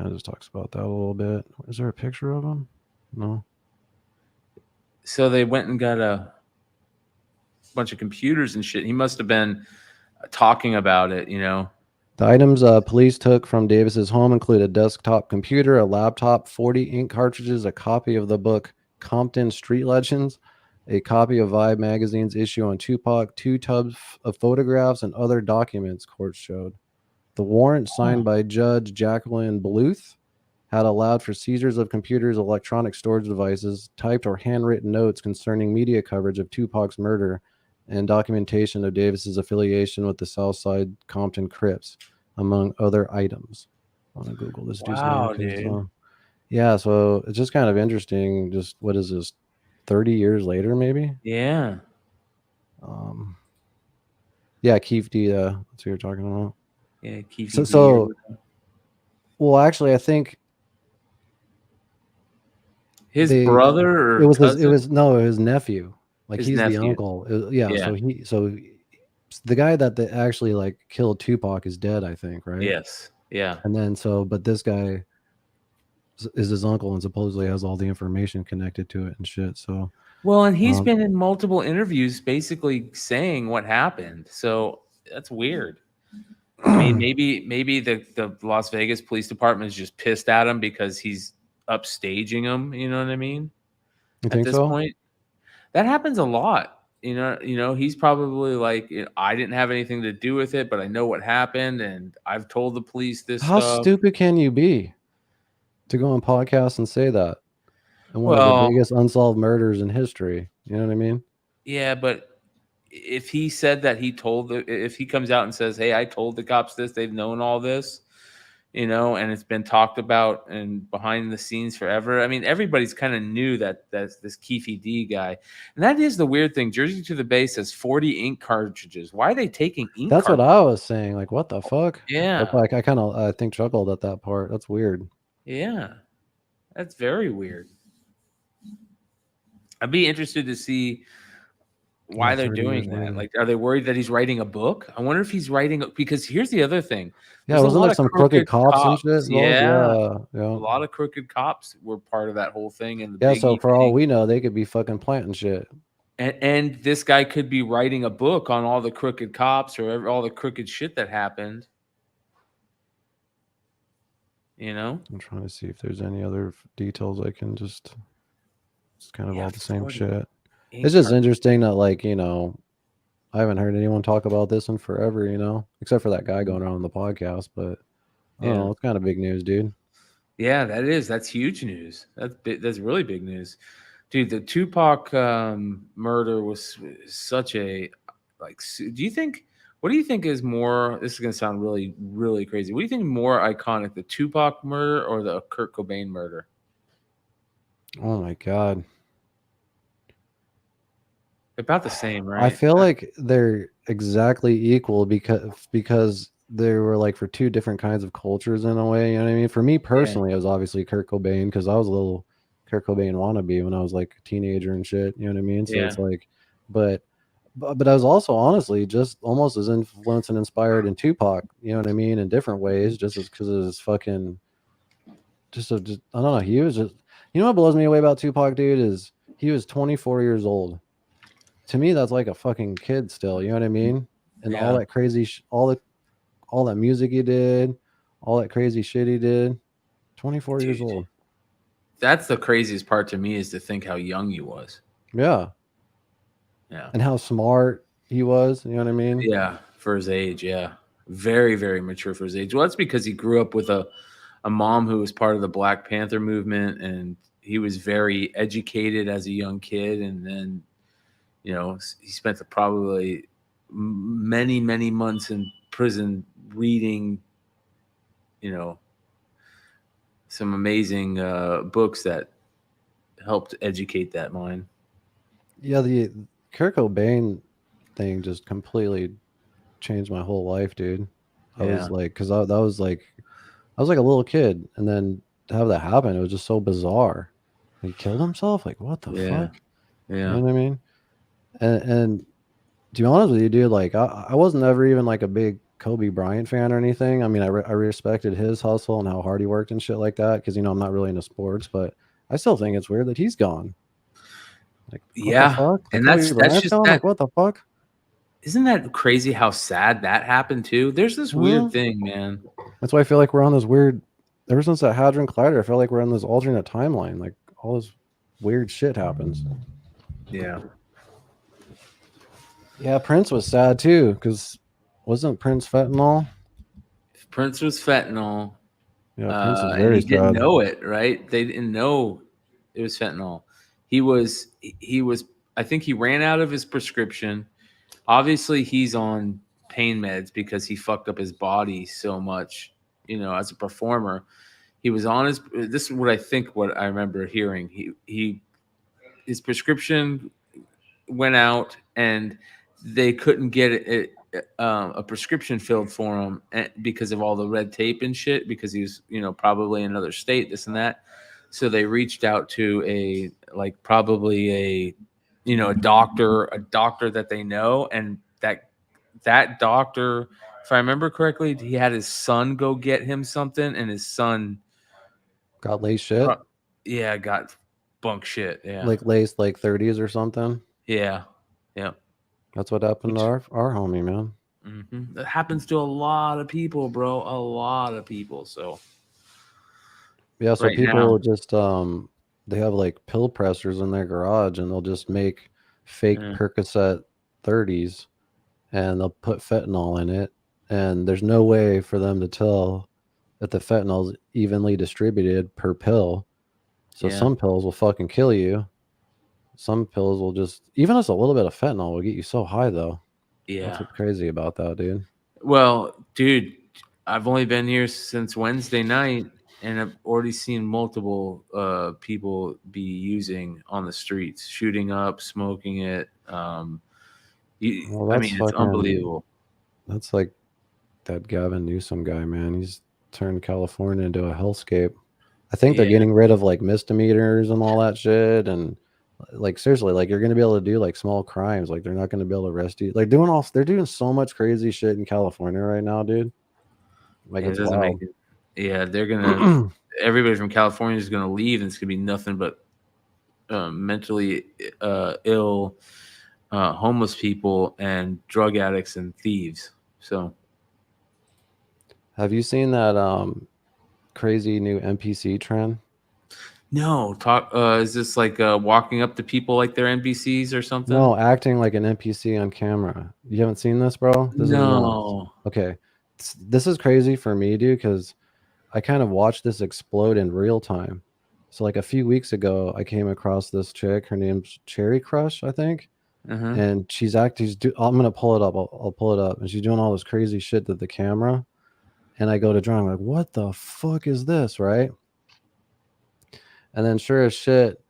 of just talks about that a little bit. Is there a picture of him? No. So they went and got a bunch of computers and shit. He must have been talking about it, you know. The items police took from Davis's home include a desktop computer, a laptop, 40 ink cartridges, a copy of the book Compton Street Legends, a copy of Vibe magazine's issue on Tupac, 2 tubs of photographs, and other documents, court showed. The warrant, signed by Judge Jacqueline Bluth, had allowed for seizures of computers, electronic storage devices, typed or handwritten notes concerning media coverage of Tupac's murder, and documentation of Davis's affiliation with the Southside Compton Crips, among other items. I want to Google this dude's name. Dude. Yeah, so it's just kind of interesting. Just what is this? 30 years later, maybe? Yeah. Yeah, Keith D. That's what you're talking about. Yeah, Keith. Well, actually, I think his brother or it was cousin? his nephew. Like His he's nephew. the uncle. So the guy that actually like killed Tupac is dead, I think, right? Yes. Yeah. And then but this guy is his uncle and supposedly has all the information connected to it and shit. So Well, and he's been in multiple interviews basically saying what happened. So that's weird. I mean, maybe the Las Vegas Police Department is just pissed at him because he's upstaging him. You know what I mean? You at think this so? point. That happens a lot. He's probably like, I didn't have anything to do with it, but I know what happened, and I've told the police this How stuff. stupid can you be to go on podcasts and say that? And one of the Well, biggest unsolved murders in history. You know what I mean? yeah, but if he said that if he comes out and says, "Hey, I told the cops this, they've known all this," and it's been talked about and behind the scenes forever. I mean, everybody's kind of knew that's this Keefe D guy. And that is the weird thing. Jersey to the Bay says 40 ink cartridges. Why are they taking ink That's what cartridges? I was saying. Like, what the fuck? Yeah. That's like, I think chuckled at that part. That's weird. Yeah. That's very weird. I'd be interested to see why they're 30 years doing that. later. Like, are they worried that he's writing a book? I wonder if he's writing, because here's the other thing. Yeah, There's a wasn't lot there of some crooked cops and shit involved? Yeah. Yeah. A lot of crooked cops were part of that whole thing. And Yeah, so for all we know, they could be fucking planting shit. And this guy could be writing a book on all the crooked cops or all the crooked shit that happened. I'm trying to see if there's any other details I can just. It's kind of all the same shit. It's just interesting that, like, I haven't heard anyone talk about this in forever, except for that guy going around the podcast. But I don't know, it's kind of big news, dude. Yeah, that's huge news. That's really big news, dude. The Tupac murder was such a what do you think is more? This is gonna sound really, really crazy. What do you think more iconic, the Tupac murder or the Kurt Cobain murder? Oh my god. About the same, right? I feel like they're exactly equal because they were like for two different kinds of cultures in a way. You know what I mean? For me personally, it was obviously Kurt Cobain because I was a little Kurt Cobain wannabe when I was like a teenager and shit. You know what I mean? So it's like, but I was also honestly just almost as influenced and inspired in Tupac. You know what I mean? In different ways, just as because of his fucking, just I don't know. He was just, what blows me away about Tupac, dude, is he was 24 years old. To me, that's like a fucking kid still. You know what I mean? And all that crazy, all that music he did, all that crazy shit he did. 24 years old. That's the craziest part to me, is to think how young he was. Yeah. Yeah. And how smart he was. You know what I mean? Yeah, for his age. Yeah, very, very mature for his age. Well, that's because he grew up with a mom who was part of the Black Panther movement, and he was very educated as a young kid, and then. He spent probably many, many months in prison reading, some amazing books that helped educate that mind. Yeah, the Kurt Cobain thing just completely changed my whole life, dude. I was like, because I was like a little kid, and then to have that happen, it was just so bizarre. He killed himself? Like, what the fuck? Yeah. You know what I mean? And to be honest with you, dude, like I wasn't ever even like a big Kobe Bryant fan or anything. I mean, I respected his hustle and how hard he worked and shit like that because I'm not really into sports, but I still think it's weird that he's gone. Like, yeah, fuck? And that's just that. Like, what the fuck? Isn't that crazy how sad that happened too? There's this weird thing, man. That's why I feel like we're on this weird. Ever since that Hadron Collider, I feel like we're on this alternate timeline. Like all this weird shit happens. Yeah. Yeah, Prince was sad too, because wasn't Prince fentanyl? Prince was fentanyl. Yeah, Prince was very and he didn't know it, right? They didn't know it was fentanyl. He was. I think he ran out of his prescription. Obviously, he's on pain meds because he fucked up his body so much. As a performer, he was on his. This is what I remember hearing. His prescription went out and they couldn't get a prescription filled for him because of all the red tape and shit, because he was, probably in another state, this and that. So they reached out to a doctor that they know. And that doctor, if I remember correctly, he had his son go get him something, and his son got laced shit. Yeah. Got bunk shit. Yeah. Like laced like 30s or something. Yeah. Yeah. That's what happened to our homie, man. Mm-hmm. That happens to a lot of people, bro. A lot of people. So yeah, so people just they have like pill pressers in their garage, and they'll just make fake Percocet 30s, and they'll put fentanyl in it, and there's no way for them to tell that the fentanyl is evenly distributed per pill. So some pills will fucking kill you. Some pills will just, even just a little bit of fentanyl will get you so high though. Yeah. That's what's crazy about that, dude. Well, dude, I've only been here since Wednesday night, and I've already seen multiple people be using on the streets, shooting up, smoking it. I mean, it's unbelievable. That's like that Gavin Newsom guy, man. He's turned California into a hellscape. I think they're getting rid of like misdemeanors and all that shit, and like seriously, like you're gonna be able to do like small crimes. Like they're not gonna be able to arrest you. Like they're doing so much crazy shit in California right now, dude. Like it's wild. They're gonna everybody from California is gonna leave, and it's gonna be nothing but mentally ill, homeless people and drug addicts and thieves. So, have you seen that crazy new NPC trend? No, is this like walking up to people like they're NPCs or something? No, acting like an NPC on camera. You haven't seen this, bro? No. Okay. This is crazy for me, dude, because I kind of watched this explode in real time. So like a few weeks ago, I came across this chick. Her name's Cherry Crush, I think. And she's acting. I'm gonna pull it up. I'll pull it up. And she's doing all this crazy shit to the camera. And I go to draw. I'm like, what the fuck is this, right? And then sure as shit,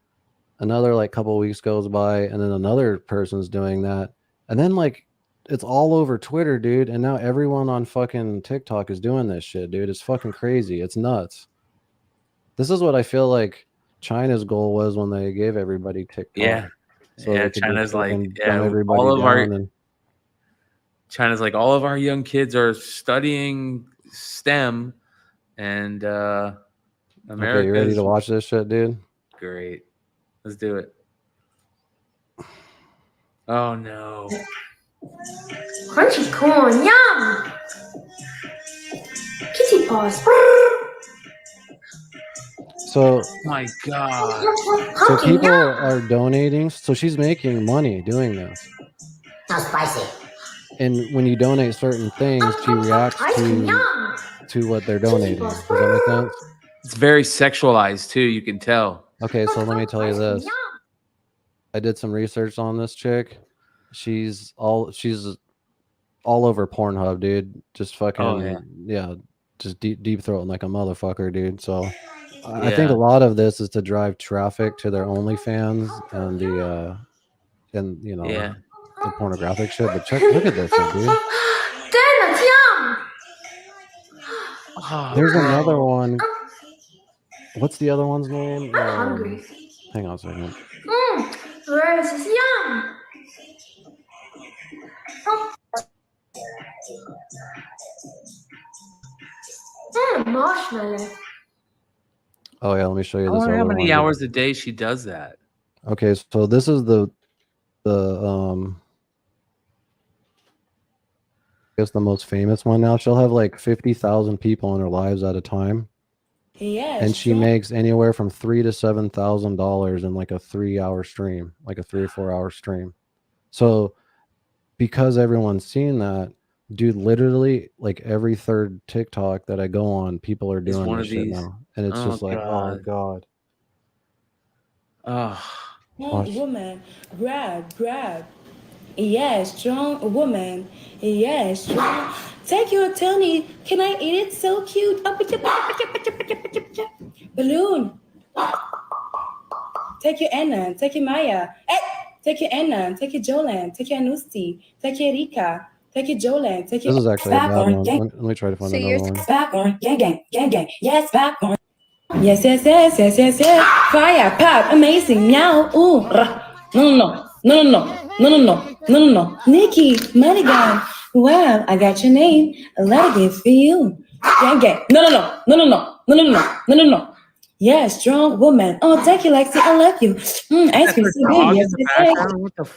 another like couple weeks goes by, and then another person's doing that. And then like it's all over Twitter, dude. And now everyone on fucking TikTok is doing this shit, dude. It's fucking crazy. It's nuts. This is what I feel like China's goal was when they gave everybody TikTok. Yeah. So China's like, China's like, all of our young kids are studying STEM, and America. Okay, you ready to watch this shit, dude? Great. Let's do it. Oh, no. Crunchy corn, yum! Kitty paws. So, my God. So people are donating. So she's making money doing this. How spicy. And when you donate certain things, she reacts to what they're donating. Does that make sense? It's very sexualized too, you can tell. Okay, so let me tell you this. I did some research on this chick. She's all over Pornhub, dude. Just fucking just deep throating like a motherfucker, dude. So I think a lot of this is to drive traffic to their OnlyFans and the the pornographic shit. But look at this shit, dude. There's another one. What's the other one's name? Hang on a second. Rose is yum. Marshmallow. Oh yeah, let me show you I this. wonder how many one. hours a day she does that. Okay, so this is the I guess the most famous one now. She'll have like 50,000 people in her lives at a time. Yes. And she makes anywhere from $3,000 to $7,000 in like a 3-hour stream, like a 3 or 4 hour stream. So because everyone's seen that, dude, literally like every third TikTok that I go on, people are doing this shit now. And it's just like, oh God. Woman, grab. Yes, strong woman. Yes, strong. Take your Tony. Can I eat it? So cute. Balloon. Take your Anna. Take your Maya. Hey! Take your Anna. Take your Jolan. Take your Anusti. Take your Rika. Take your Jolan. Take your. This is actually a bad one. Let me try to find another one. Popcorn. Gang. Yes, popcorn. Yes. Fire, pop, amazing. Meow. Ooh. No. Nikki, Mulligan. Wow, I got your name. A lot of it for you. Gang. No. Yeah, strong woman. Oh, thank you, Lexi. I love you. Ice cream so good. Yes.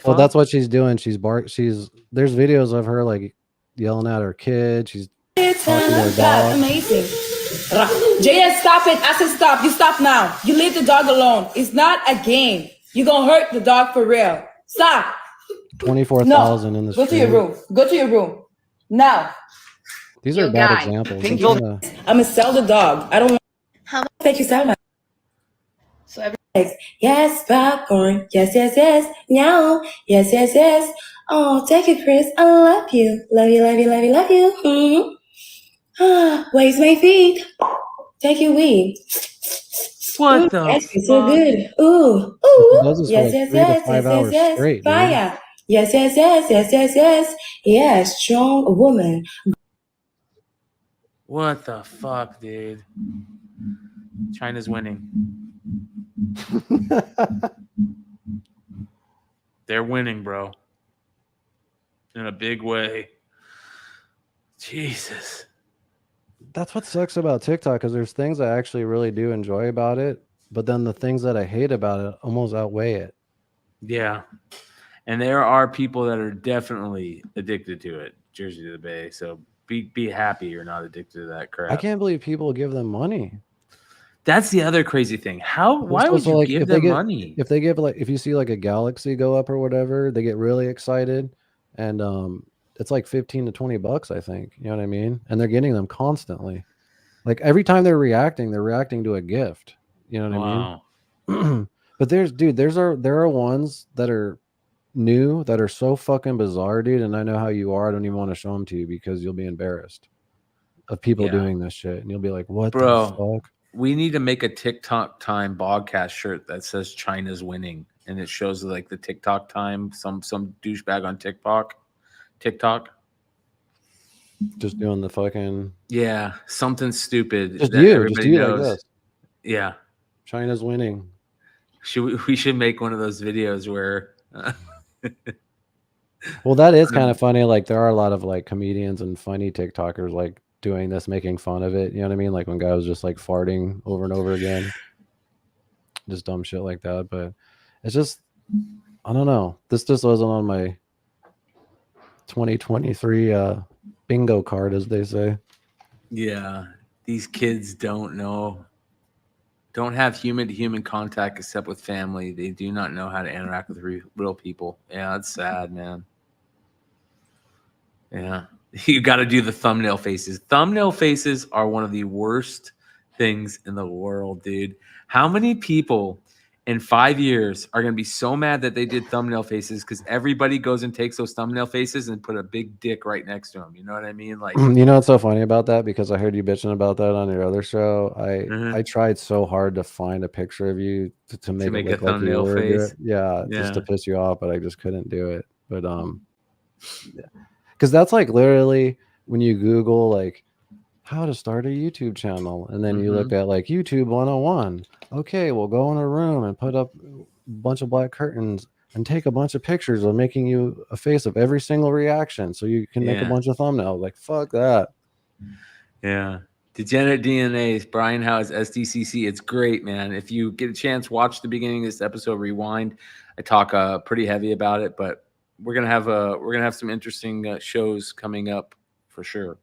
Well, that's what she's doing. There's videos of her like yelling at her kid. She's talking to her dog. Amazing. Jada, stop it. I said stop. You stop now. You leave the dog alone. It's not a game. You're going to hurt the dog for real. Stop. 24,000 in the Go to your room. Go to your room. Now. These are bad examples. I'm going to sell the dog. I don't want to. Thank you so much. So everybody's, yes, popcorn. Yes, yes, yes. No. Yes, yes, yes. Oh, take it, Chris. I love you. Love you, love you, love you, love you. Waste my feet. Take your weed. What the It's so good. Ooh, ooh. Yes, yes, yes, yes, yes, yes. Straight, Fire. Yes, yes, yes, yes, yes, yes. Yes, strong woman. What the fuck, dude? China's winning. They're winning, bro. In a big way. Jesus. That's what sucks about TikTok, because there's things I actually really do enjoy about it, but then the things that I hate about it almost outweigh it. Yeah. And there are people that are definitely addicted to it. Jersey to the Bay. So be happy you're not addicted to that crap. I can't believe people give them money. That's the other crazy thing. Why would you give them money? If they give, like, if you see like a galaxy go up or whatever, they get really excited, and it's like $15 to $20, I think. You know what I mean? And they're getting them constantly. Like every time they're reacting to a gift. You know what I mean? But there are ones that are new that are so fucking bizarre, dude. And I know how you are. I don't even want to show them to you because you'll be embarrassed of people doing this shit, and you'll be like, "What the fuck?" We need to make a TikTok time Bogcast shirt that says China's winning, and it shows like the TikTok time. Some douchebag on TikTok. Just doing the fucking something stupid. Just that you everybody knows. like this. Yeah, China's winning. We should make one of those videos where. Well, that is kind of funny. Like there are a lot of like comedians and funny TikTokers like doing this, making fun of it. You know what I mean? Like when guy was just like farting over and over again, just dumb shit like that. But it's just, I don't know. This just wasn't on my 2023 bingo card, as they say. Yeah, these kids don't have human-to-human contact except with family. They do not know how to interact with real people. Yeah, that's sad, man. Yeah, you got to do the thumbnail faces. Thumbnail faces are one of the worst things in the world, dude. How many people in 5 years are going to be so mad that they did thumbnail faces because everybody goes and takes those thumbnail faces and put a big dick right next to them? You know what I mean? Like, you know what's so funny about that? Because I heard you bitching about that on your other show. I tried so hard to find a picture of you to make it look a thumbnail like face. Yeah, just to piss you off, but I just couldn't do it. But because that's like literally when you Google like how to start a YouTube channel, and then you look at like YouTube 101. Okay, we'll go in a room and put up a bunch of black curtains and take a bunch of pictures of making you a face of every single reaction so you can make a bunch of thumbnails. Like, fuck that. Yeah. Degenerate DNAs, Brian Howe's SDCC. It's great, man. If you get a chance, watch the beginning of this episode, rewind. I talk pretty heavy about it, but we're gonna have some interesting shows coming up for sure.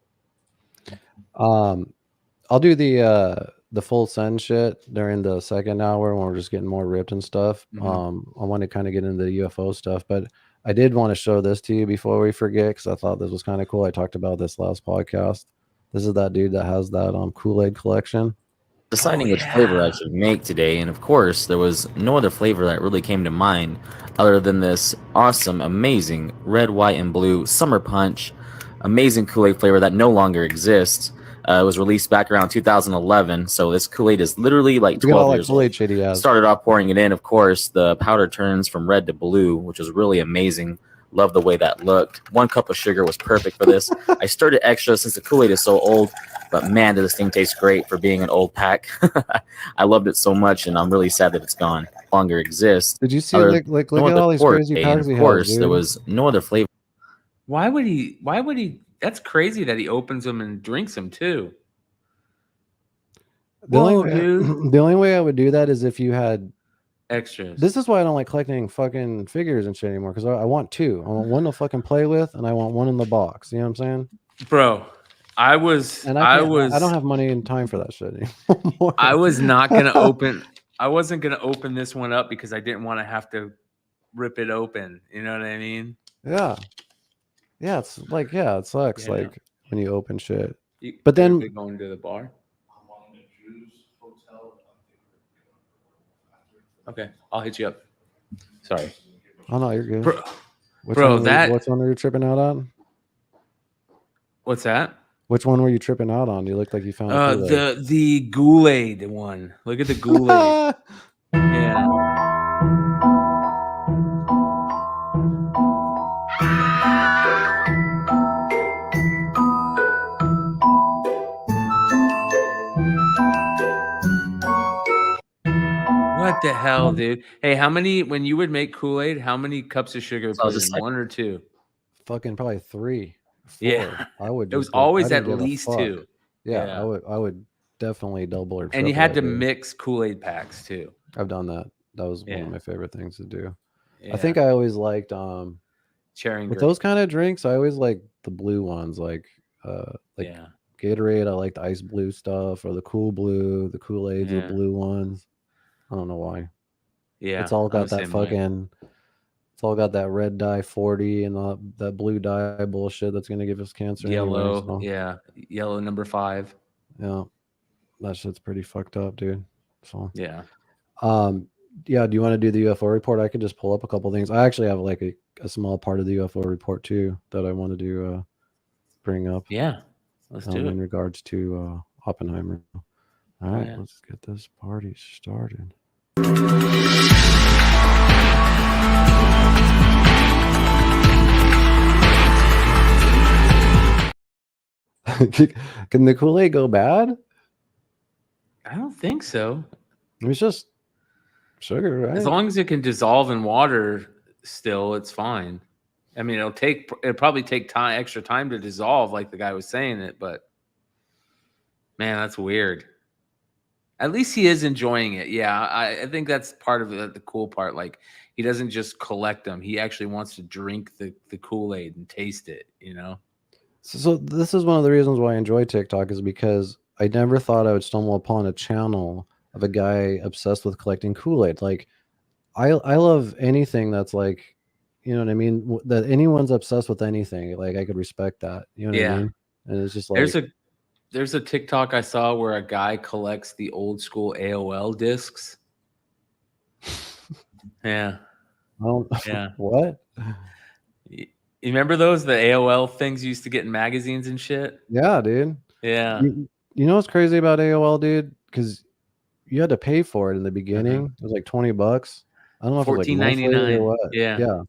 I'll do the full send shit during the second hour when we're just getting more ripped and stuff. I want to kind of get into the UFO stuff, but I did want to show this to you before we forget, because I thought this was kind of cool. I talked about this last podcast. This is that dude that has that Kool-Aid collection. Deciding which flavor I should make today, and of course there was no other flavor that really came to mind other than this awesome, amazing red, white, and blue summer punch, amazing Kool-Aid flavor that no longer exists. It was released back around 2011, so this Kool-Aid is literally like 12 years old. Started off pouring it in, of course, the powder turns from red to blue, which was really amazing. Love the way that looked. 1 cup of sugar was perfect for this. I stirred it extra since the Kool-Aid is so old, but man, does this thing taste great for being an old pack. I loved it so much, and I'm really sad that it's gone. No longer exists. Did you see look at all these crazy packs he has, of course, dude. there was no other flavor. Why would he? That's crazy that he opens them and drinks them too. The only way I would do that is if you had extras. This is why I don't like collecting fucking figures and shit anymore, because I want two. I want one to fucking play with, and I want one in the box. You know what I'm saying? Bro, I was. And I I don't have money and time for that shit anymore. I was not gonna open. I wasn't gonna open this one up because I didn't want to have to rip it open. You know what I mean? Yeah. Yeah, it sucks Yeah. like when you open shit. You- But then you're going to the bar. Okay, I'll hit you up. Sorry. oh no, you're good. Bro, Which bro, one that- which one were you tripping out on? What's that? Which one were you tripping out on? You look like you found a Kool-Aid. The Kool-Aid one. Look at the Kool-Aid. Yeah. What the hell, dude? Hey, how many when you would make Kool-Aid? How many cups of sugar So I was put in? just like- 1 or 2? Fucking probably 3, 4. Yeah. I would It was just I always didn't at give a least fuck. 2. Yeah, Yeah. I would definitely double or triple. And you had it, to dude. mix Kool-Aid packs too. I've done that. That was one Yeah. of my favorite things to do. Yeah. I think I always liked Cherry and with grape. those kind of drinks, I always like the blue ones, like Yeah. Gatorade. I like the ice blue stuff or the cool blue, the Kool-Aids, Yeah. the blue ones. I don't know why. Yeah. It's all I'm got the that same way. fucking. It's all got that red dye 40 and that blue dye bullshit that's gonna give us cancer. Yellow. Anyway, so, Yeah. Yellow number 5. yeah, that shit's pretty fucked up, dude. So Yeah. yeah. Do you want to do the UFO report? I could just pull up a couple things. I actually have like a small part of the UFO report too that I wanted to bring up. Yeah. Let's do in it. regards to Oppenheimer. All right, Yeah. let's get this party started. Can the Kool-Aid go bad? I don't think so. It's just sugar, right? As long as it can dissolve in water still, it's fine. I mean, it'll probably take extra time to dissolve, like the guy was saying it, but man, that's weird. At least he is enjoying it. Yeah, I think that's part of the cool part. Like, he doesn't just collect them. He actually wants to drink the Kool-Aid and taste it, you know? So this is one of the reasons why I enjoy TikTok, is because I never thought I would stumble upon a channel of a guy obsessed with collecting Kool-Aid. Like, I love anything that's like, you know what I mean? That anyone's obsessed with anything. Like, I could respect that. You know what I mean? And it's just like There's a TikTok I saw where a guy collects the old school AOL discs. Yeah. Yeah. What? You remember those? The AOL things you used to get in magazines and shit? Yeah, dude. Yeah. You know what's crazy about AOL, dude? Because you had to pay for it in the beginning. It was like $20. I don't know if it was like monthly $14.99. or what. Yeah. Yeah.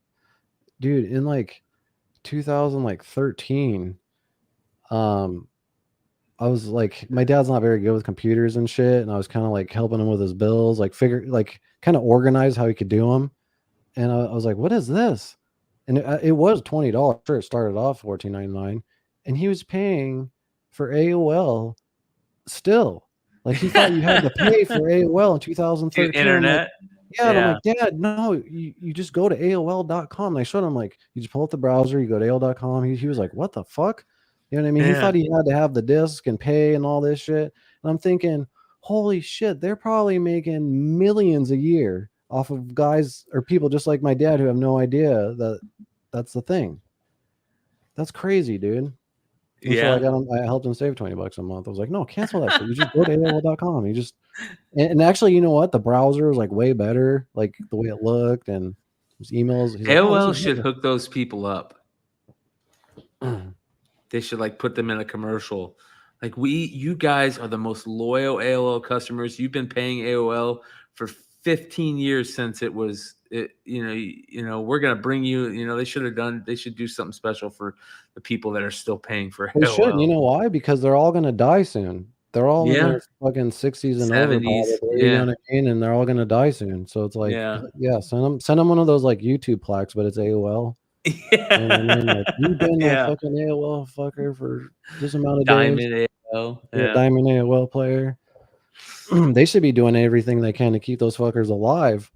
Dude, in like 2013, I was like, my dad's not very good with computers and shit, and I was kind of like helping him with his bills, like kind of organize how he could do them. And I was like, what is this? And it was $20. Sure, it started off $14.99, and he was paying for AOL still. Like, he thought you had to pay for AOL in 2013. Internet? Yeah, and I'm like, Dad, no, you just go to AOL.com. And I showed him, like, you just pull up the browser, you go to AOL.com. He was like, what the fuck? You know what I mean? He thought he had to have the disc and pay and all this shit. And I'm thinking, holy shit, they're probably making millions a year off of guys or people just like my dad who have no idea that that's the thing. That's crazy, dude. And so I helped him save $20 a month. I was like, no, cancel that shit. You just go to AOL.com. You just and actually, you know what? The browser was like way better, like the way it looked and his emails. He's like, AOL should hook those people up. They should like put them in a commercial. Like, you guys are the most loyal AOL customers. You've been paying AOL for 15 years since it was, we're going to bring you, they should do something special for the people that are still paying for They AOL. should. You know why? Because they're all going to die soon. They're all in their fucking 60s and 70s, over, probably, you know what I mean? And they're all going to die soon. So it's like, send them one of those like YouTube plaques, but it's AOL. Yeah. You know what I mean? Like, you've been a fucking AOL fucker for this amount of Diamond days. AOL. Yeah, Diamond AOL player. They should be doing everything they can to keep those fuckers alive.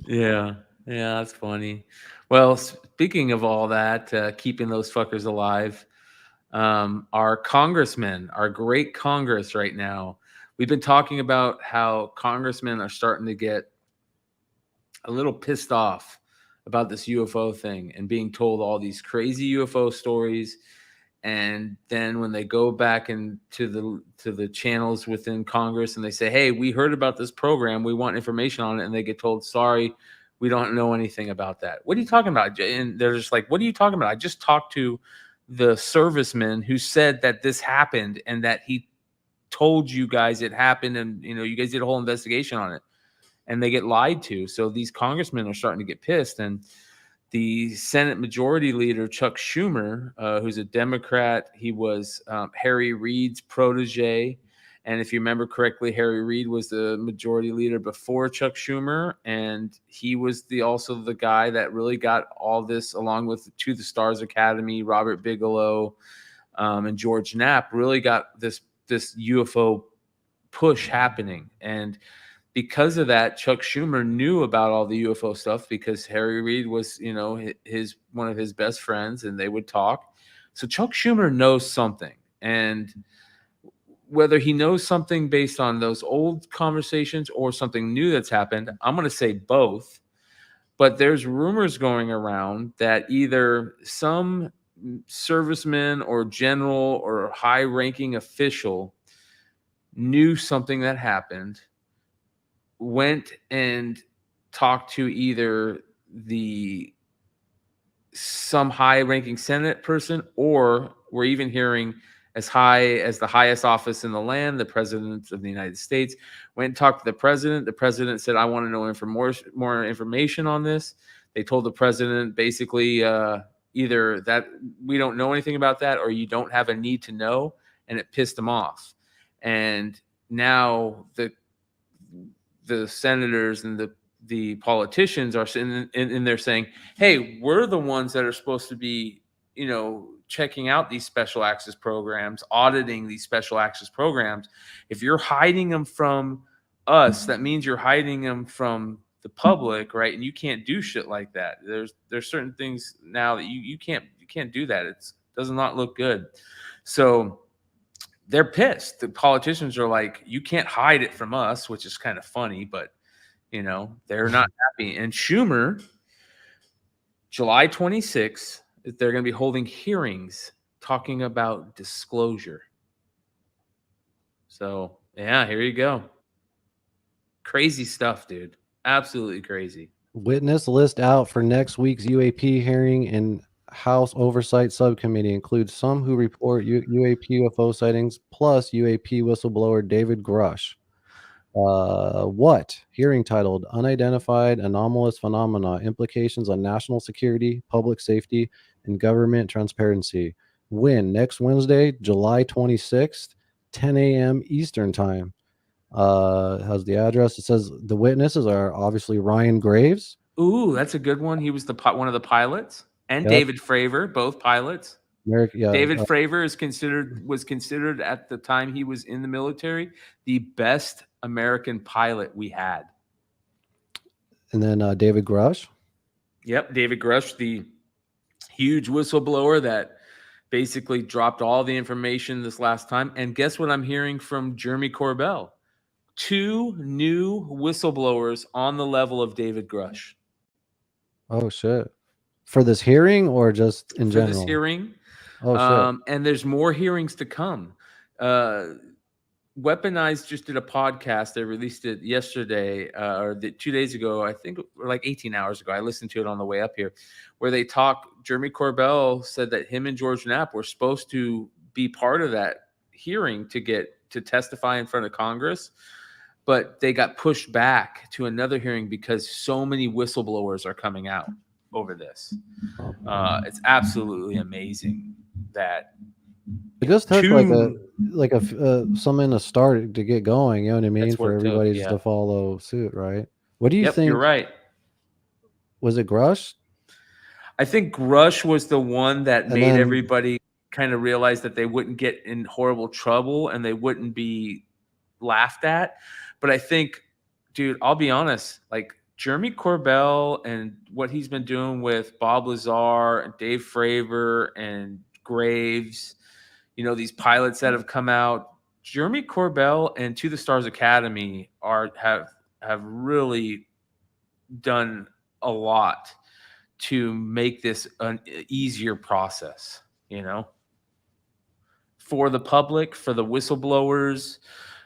Yeah, that's funny. Well, speaking of all that, keeping those fuckers alive, Our congressmen, our great Congress right now, we've been talking about how congressmen are starting to get a little pissed off about this UFO thing and being told all these crazy UFO stories. And then when they go back into the channels within Congress and they say, hey, we heard about this program, we want information on it, and they get told, sorry, we don't know anything about that. What are you talking about? And they're just like, what are you talking about? I just talked to the serviceman who said that this happened and that he told you guys it happened, and you guys did a whole investigation on it. And they get lied to. So these congressmen are starting to get pissed. And the Senate Majority Leader, Chuck Schumer, who's a Democrat, he was Harry Reid's protege. And if you remember correctly, Harry Reid was the Majority Leader before Chuck Schumer. And he was also the guy that really got all this, along with To the Stars Academy, Robert Bigelow, and George Knapp, really got this UFO push happening. And because of that, Chuck Schumer knew about all the UFO stuff because Harry Reid was, one of his best friends, and they would talk. So Chuck Schumer knows something. And whether he knows something based on those old conversations or something new that's happened, I'm going to say both. But there's rumors going around that either some serviceman or general or high-ranking official knew something that happened, went and talked to either some high-ranking Senate person, or we're even hearing as high as the highest office in the land, the President of the United States, went and talked to the President. The President said, I want to know more information on this. They told the President basically either that we don't know anything about that, or you don't have a need to know, and it pissed him off. And now the senators and the politicians are sitting in there saying, hey, we're the ones that are supposed to be, checking out these special access programs, auditing these special access programs. If you're hiding them from us, that means you're hiding them from the public, right? And you can't do shit like that. There's certain things now that you can't do that. It does not look good. So they're pissed. The politicians are like, you can't hide it from us, which is kind of funny, but they're not happy. And Schumer, July 26th, they're going to be holding hearings talking about disclosure. So, yeah, here you go. Crazy stuff, dude. Absolutely crazy. Witness list out for next week's UAP hearing in House Oversight Subcommittee includes some who report UAP UFO sightings, plus UAP whistleblower David Grush. Hearing titled Unidentified Anomalous Phenomena, Implications on National Security, Public Safety, and Government Transparency. When? Next Wednesday, July 26th, 10 a.m. Eastern Time. Has the address. It says the witnesses are obviously Ryan Graves. Ooh, that's a good one. He was one of the pilots. And Yep. David Fravor, both pilots. David Fravor Fravor was considered at the time he was in the military the best American pilot we had. And then David Grush. Yep, David Grush, the huge whistleblower that basically dropped all the information this last time. And guess what I'm hearing from Jeremy Corbell? 2 new whistleblowers on the level of David Grush. Oh shit! For this hearing or just in general? For this hearing. Oh shit! And there's more hearings to come. Weaponized just did a podcast. They released it yesterday or 2 days ago, I think, or like 18 hours ago. I listened to it on the way up here, where they talk. Jeremy Corbell said that him and George Knapp were supposed to be part of that hearing to get to testify in front of Congress, but they got pushed back to another hearing because so many whistleblowers are coming out over this. It's absolutely amazing that it just took something to start to get going. You know what I mean? For everybody just to follow suit, right? What do you think? You're right. Was it Grush? I think Grush was the one that made everybody kind of realize that they wouldn't get in horrible trouble and they wouldn't be laughed at. But I think, dude, I'll be honest, like Jeremy Corbell and what he's been doing with Bob Lazar and Dave Fravor and Graves these pilots that have come out. Jeremy Corbell and To the Stars Academy have really done a lot to make this an easier process, for the public, for the whistleblowers,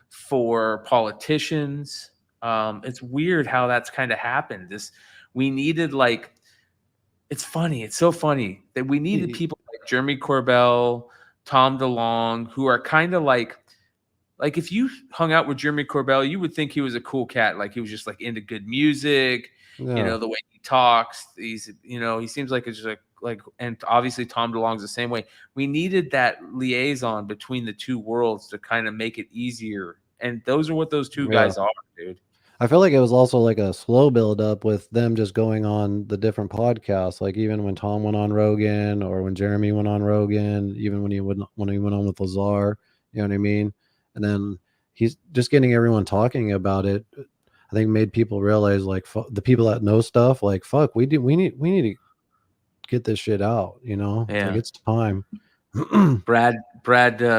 for politicians. It's weird how that's kind of happened. We needed it's funny. It's so funny that we needed people like Jeremy Corbell, Tom DeLonge, who are kind of like if you hung out with Jeremy Corbell, you would think he was a cool cat. Like he was just into good music, the way he talks. He seems like it's just and obviously Tom DeLonge's the same way. We needed that liaison between the two worlds to kind of make it easier. And those are what those two guys are, dude. I feel like it was also like a slow build up with them just going on the different podcasts. Like even when Tom went on Rogan or when Jeremy went on Rogan, even when he went on with Lazar, you know what I mean? And then he's just getting everyone talking about it. I think made people realize the people that know stuff, fuck, we need to get this shit out, it's time. Brad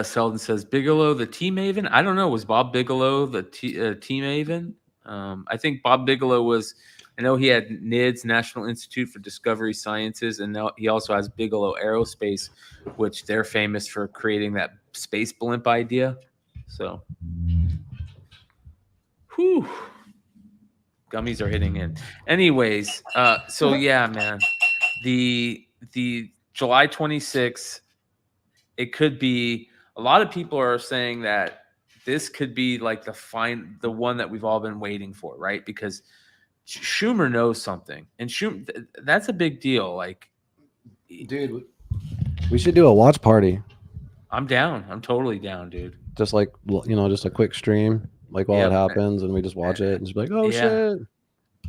Selden says Bigelow the T Maven. I don't know. Was Bob Bigelow the T Maven? I think Bob Bigelow was. I know he had NIDS, National Institute for Discovery Sciences, and now he also has Bigelow Aerospace, which they're famous for creating that space blimp idea. So, whew, gummies are hitting in. Anyways, so yeah, man, the July 26th, it could be. A lot of people are saying that this could be the one that we've all been waiting for, right? Because Schumer knows something, and that's a big deal. Dude, we should do a watch party. I'm down. I'm totally down, dude. Just just a quick stream, while it happens, and we just watch it and just be like, oh shit.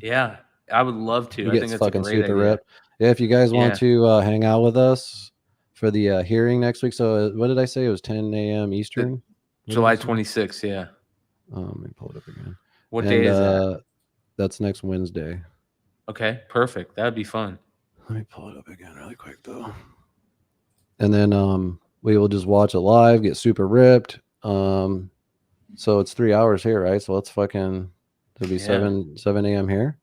Yeah, I would love to. I think it's fucking super rip. Yeah, if you guys want to hang out with us for the hearing next week. So what did I say? It was 10 a.m. Eastern? July 26th, yeah. Let me pull it up again. What day is that? That's next Wednesday. Okay, perfect. That'd be fun. Let me pull it up again really quick, though. And then we will just watch it live, get super ripped. So it's 3 hours here, right? So let's it'll be 7 a.m. here.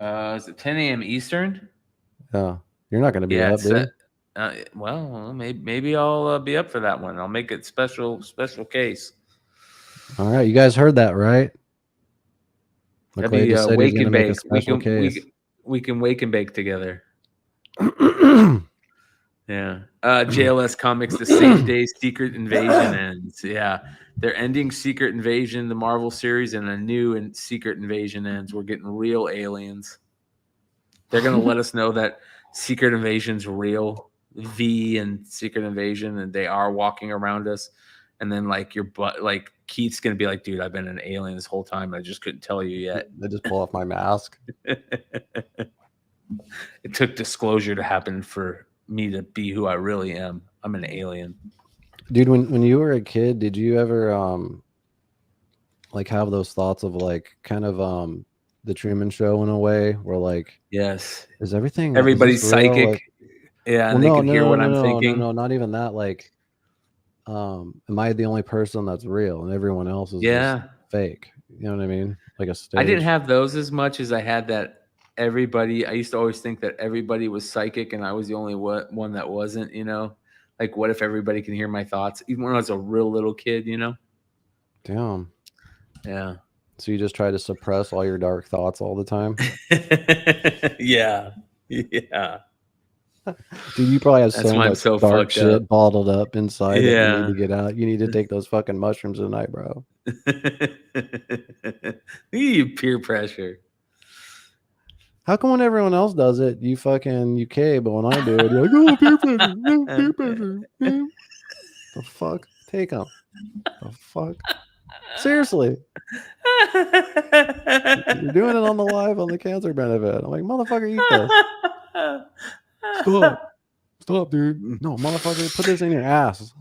Is it 10 a.m. Eastern? Yeah. You're not going to be up, dude. Well, maybe I'll be up for that one. I'll make it special case. All right, you guys heard that, right? That'd be wake and bake. We can wake and bake together. Yeah. JLS Comics, the same day Secret Invasion ends. Yeah. They're ending Secret Invasion, the Marvel series, and a new Secret Invasion ends. We're getting real aliens. They're going to let us know that Secret Invasion's real. V and Secret Invasion, and they are walking around us. And then Keith's going to be like, dude, I've been an alien this whole time. I just couldn't tell you yet. They just pull off my mask. It took disclosure to happen for me to be who I really am. I'm an alien. Dude, when you were a kid, did you ever have those thoughts of the Truman Show in a way where yes, is everything everybody's psychic? Yeah, and they can hear what I'm thinking. No, not even that. Am I the only person that's real and everyone else is just fake? You know what I mean? Like a stage. I didn't have those as much as I had that everybody. I used to always think that everybody was psychic and I was the only one that wasn't. What if everybody can hear my thoughts, even when I was a real little kid? Damn. Yeah. So you just try to suppress all your dark thoughts all the time? Yeah. Dude, you probably have so much dark shit bottled up inside that you need to get out. You need to take those fucking mushrooms tonight, bro. Peer pressure. How come when everyone else does it, you fucking UK, but when I do it, you're like, oh, peer pressure, peer pressure. The fuck? Take them. The fuck? Seriously. You're doing it on the live on the cancer benefit. I'm like, motherfucker, eat this. Stop, dude. No, motherfucker, put this in your ass.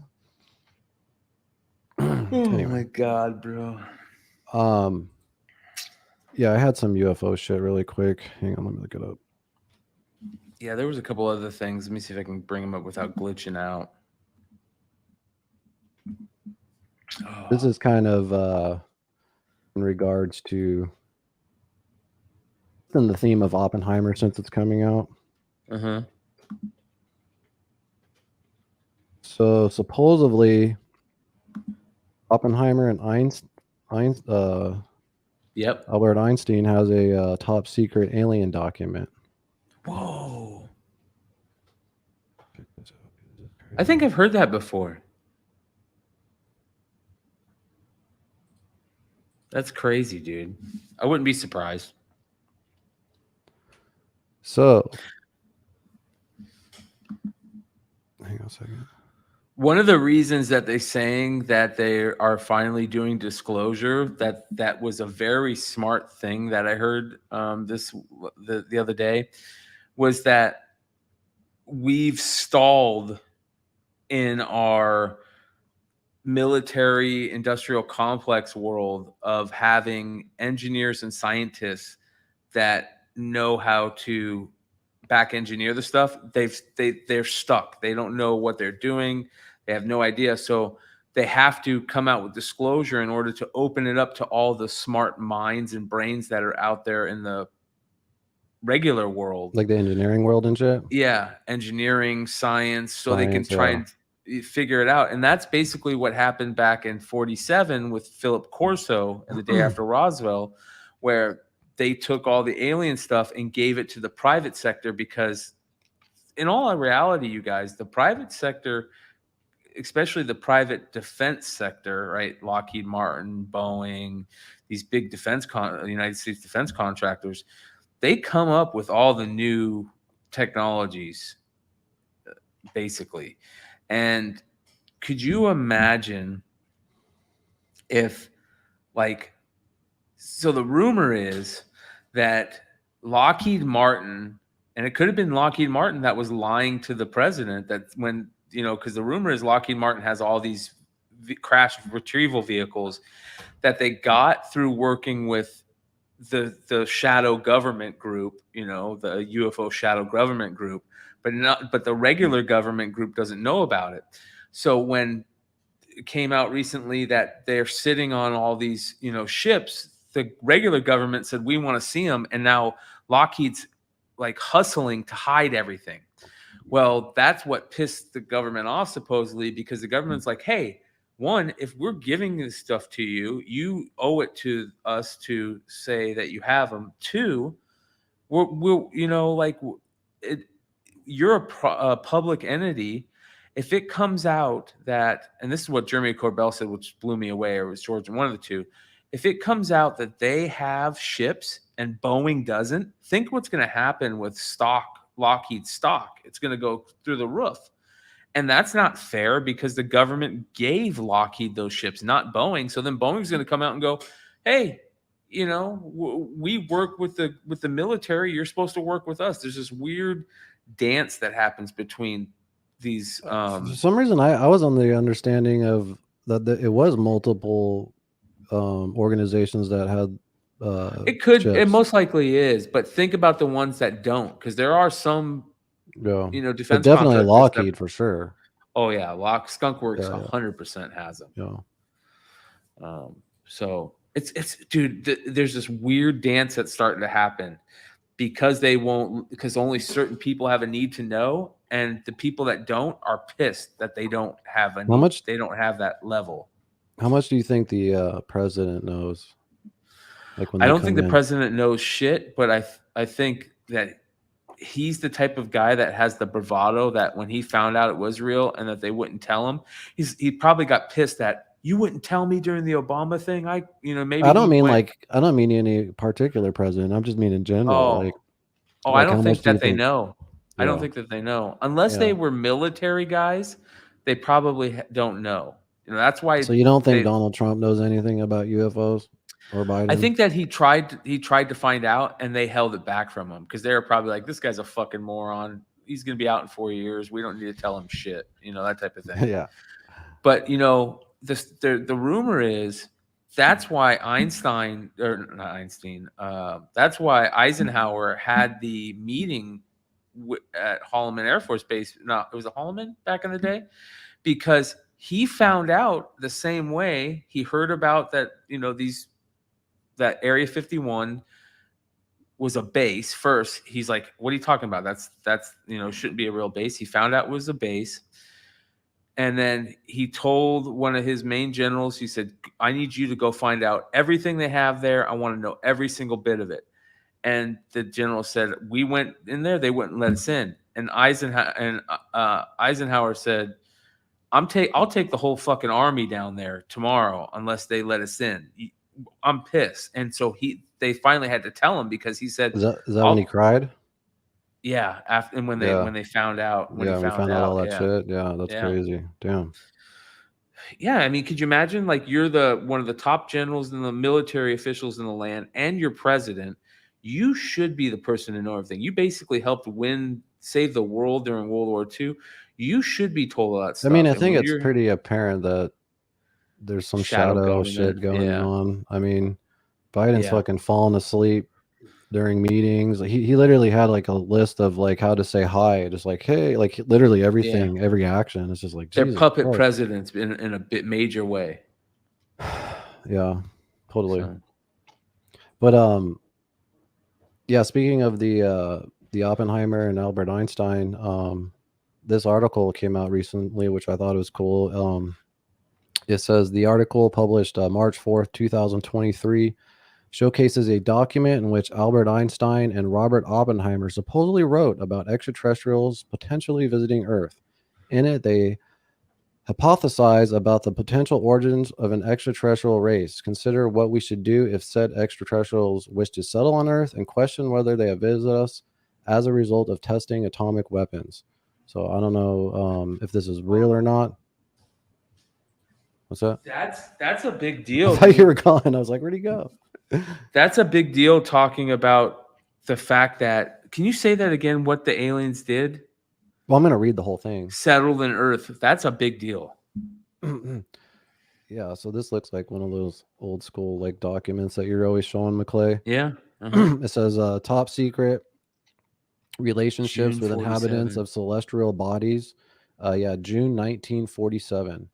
Anyway. Oh my god, bro. Yeah, I had some UFO shit really quick. Hang on, let me look it up. Yeah, there was a couple other things. Let me see if I can bring them up without glitching out. This is kind of in regards to in the theme of Oppenheimer since it's coming out. Uh-huh. So supposedly Oppenheimer and Yep. Albert Einstein has a top secret alien document. Whoa. I think I've heard that before. That's crazy, dude. I wouldn't be surprised. So, hang on a second. One of the reasons that they're saying that they are finally doing disclosure, that was a very smart thing that I heard the other day, was that we've stalled in our military industrial complex world of having engineers and scientists that know how to back engineer the stuff. They're stuck. They don't know what they're doing. They have no idea. So they have to come out with disclosure in order to open it up to all the smart minds and brains that are out there in the regular world, Like the engineering world and shit. Yeah, engineering, science, so they can try and figure it out. And that's basically what happened back in 47 with Philip Corso and the day after Roswell, where they took all the alien stuff and gave it to the private sector, because in all reality, you guys, the private sector, especially the private defense sector, right? Lockheed Martin, Boeing, these big United States defense contractors, they come up with all the new technologies, basically. And could you imagine if, like, so the rumor is that Lockheed Martin, and it could have been Lockheed Martin that was lying to the president, that when, because the rumor is Lockheed Martin has all these crash retrieval vehicles that they got through working with the shadow government group, the UFO shadow government group, but the regular government group doesn't know about it. So when it came out recently that they're sitting on all these, ships, the regular government said, we want to see them. And now Lockheed's like hustling to hide everything. Well, that's what pissed the government off, supposedly, because the government's like, hey, one, if we're giving this stuff to you, you owe it to us to say that you have them. Two, you're a public entity. If it comes out that, and this is what Jeremy Corbell said, which blew me away, or it was George, one of the two. If it comes out that they have ships and Boeing doesn't, think what's going to happen with Lockheed stock. It's going to go through the roof. And that's not fair, because the government gave Lockheed those ships, not Boeing. So then Boeing's going to come out and go, hey, we work with the military. You're supposed to work with us. There's this weird dance that happens between these. For some reason, I was on the understanding of that it was multiple organizations that had. It most likely is, but think about the ones that don't, because there are some. Yeah, defense. But definitely Lockheed for sure. Oh yeah, Skunk Works 100% has them. Yeah. So it's dude. There's this weird dance that's starting to happen because only certain people have a need to know, and the people that don't are pissed that they don't have they don't have that level. How much do you think the president knows? Like when I don't think the president knows shit, but I think that he's the type of guy that has the bravado that when he found out it was real and that they wouldn't tell him, he probably got pissed that you wouldn't tell me during the Obama thing. Maybe I don't mean any particular president. I'm just mean in general. I don't think that they know. I don't think that they know, unless they were military guys. They probably don't know. That's why. So you don't think Donald Trump knows anything about UFOs? Or Biden? I think that he tried to find out, and they held it back from him, because they were probably like, this guy's a fucking moron. He's going to be out in 4 years. We don't need to tell him shit, that type of thing. Yeah. But, the rumor is that's why that's why Eisenhower had the meeting at Holloman Air Force Base. No, it was a Holloman back in the day, because He found out the same way. He heard about that, that Area 51 was a base first. He's like, what are you talking about? That's shouldn't be a real base. He found out it was a base. And then he told one of his main generals, he said, I need you to go find out everything they have there. I want to know every single bit of it. And the general said, we went in there, they wouldn't let us in. And Eisenhower said, I'll take the whole fucking army down there tomorrow unless they let us in. I'm pissed. And so they finally had to tell him, because he said, Is that when he cried? Yeah, when they found out, we found out all that shit. Yeah, that's crazy. Damn. Yeah, I mean, could you imagine? Like, you're one of the top generals and the military officials in the land, and you're president. You should be the person to know everything. You basically helped save the world during World War II. You should be told all that stuff. I mean, I think it's pretty apparent that there's some shadow shit going on. I mean, Biden's fucking falling asleep during meetings. He literally had like a list of like how to say hi, just like, hey, like literally everything, every action. It's just like, they're puppet presidents in a bit major way. Yeah, totally. So. But yeah, speaking of the Oppenheimer and Albert Einstein, this article came out recently, which I thought was cool. It says the article published March 4th, 2023 showcases a document in which Albert Einstein and Robert Oppenheimer supposedly wrote about extraterrestrials potentially visiting Earth. In it, they hypothesize about the potential origins of an extraterrestrial race, consider what we should do if said extraterrestrials wish to settle on Earth, and question whether they have visited us as a result of testing atomic weapons. So I don't know if this is real or not. What's that? That's a big deal. I thought you were gone. I was like, where'd he go? That's a big deal, talking about the fact that, can you say that again, what the aliens did? Well, I'm going to read the whole thing. Settled in Earth. That's a big deal. Yeah, so this looks like one of those old school like documents that you're always showing, McClay. Yeah. It says top secret relationships June with 47. inhabitants of celestial bodies. June 1947.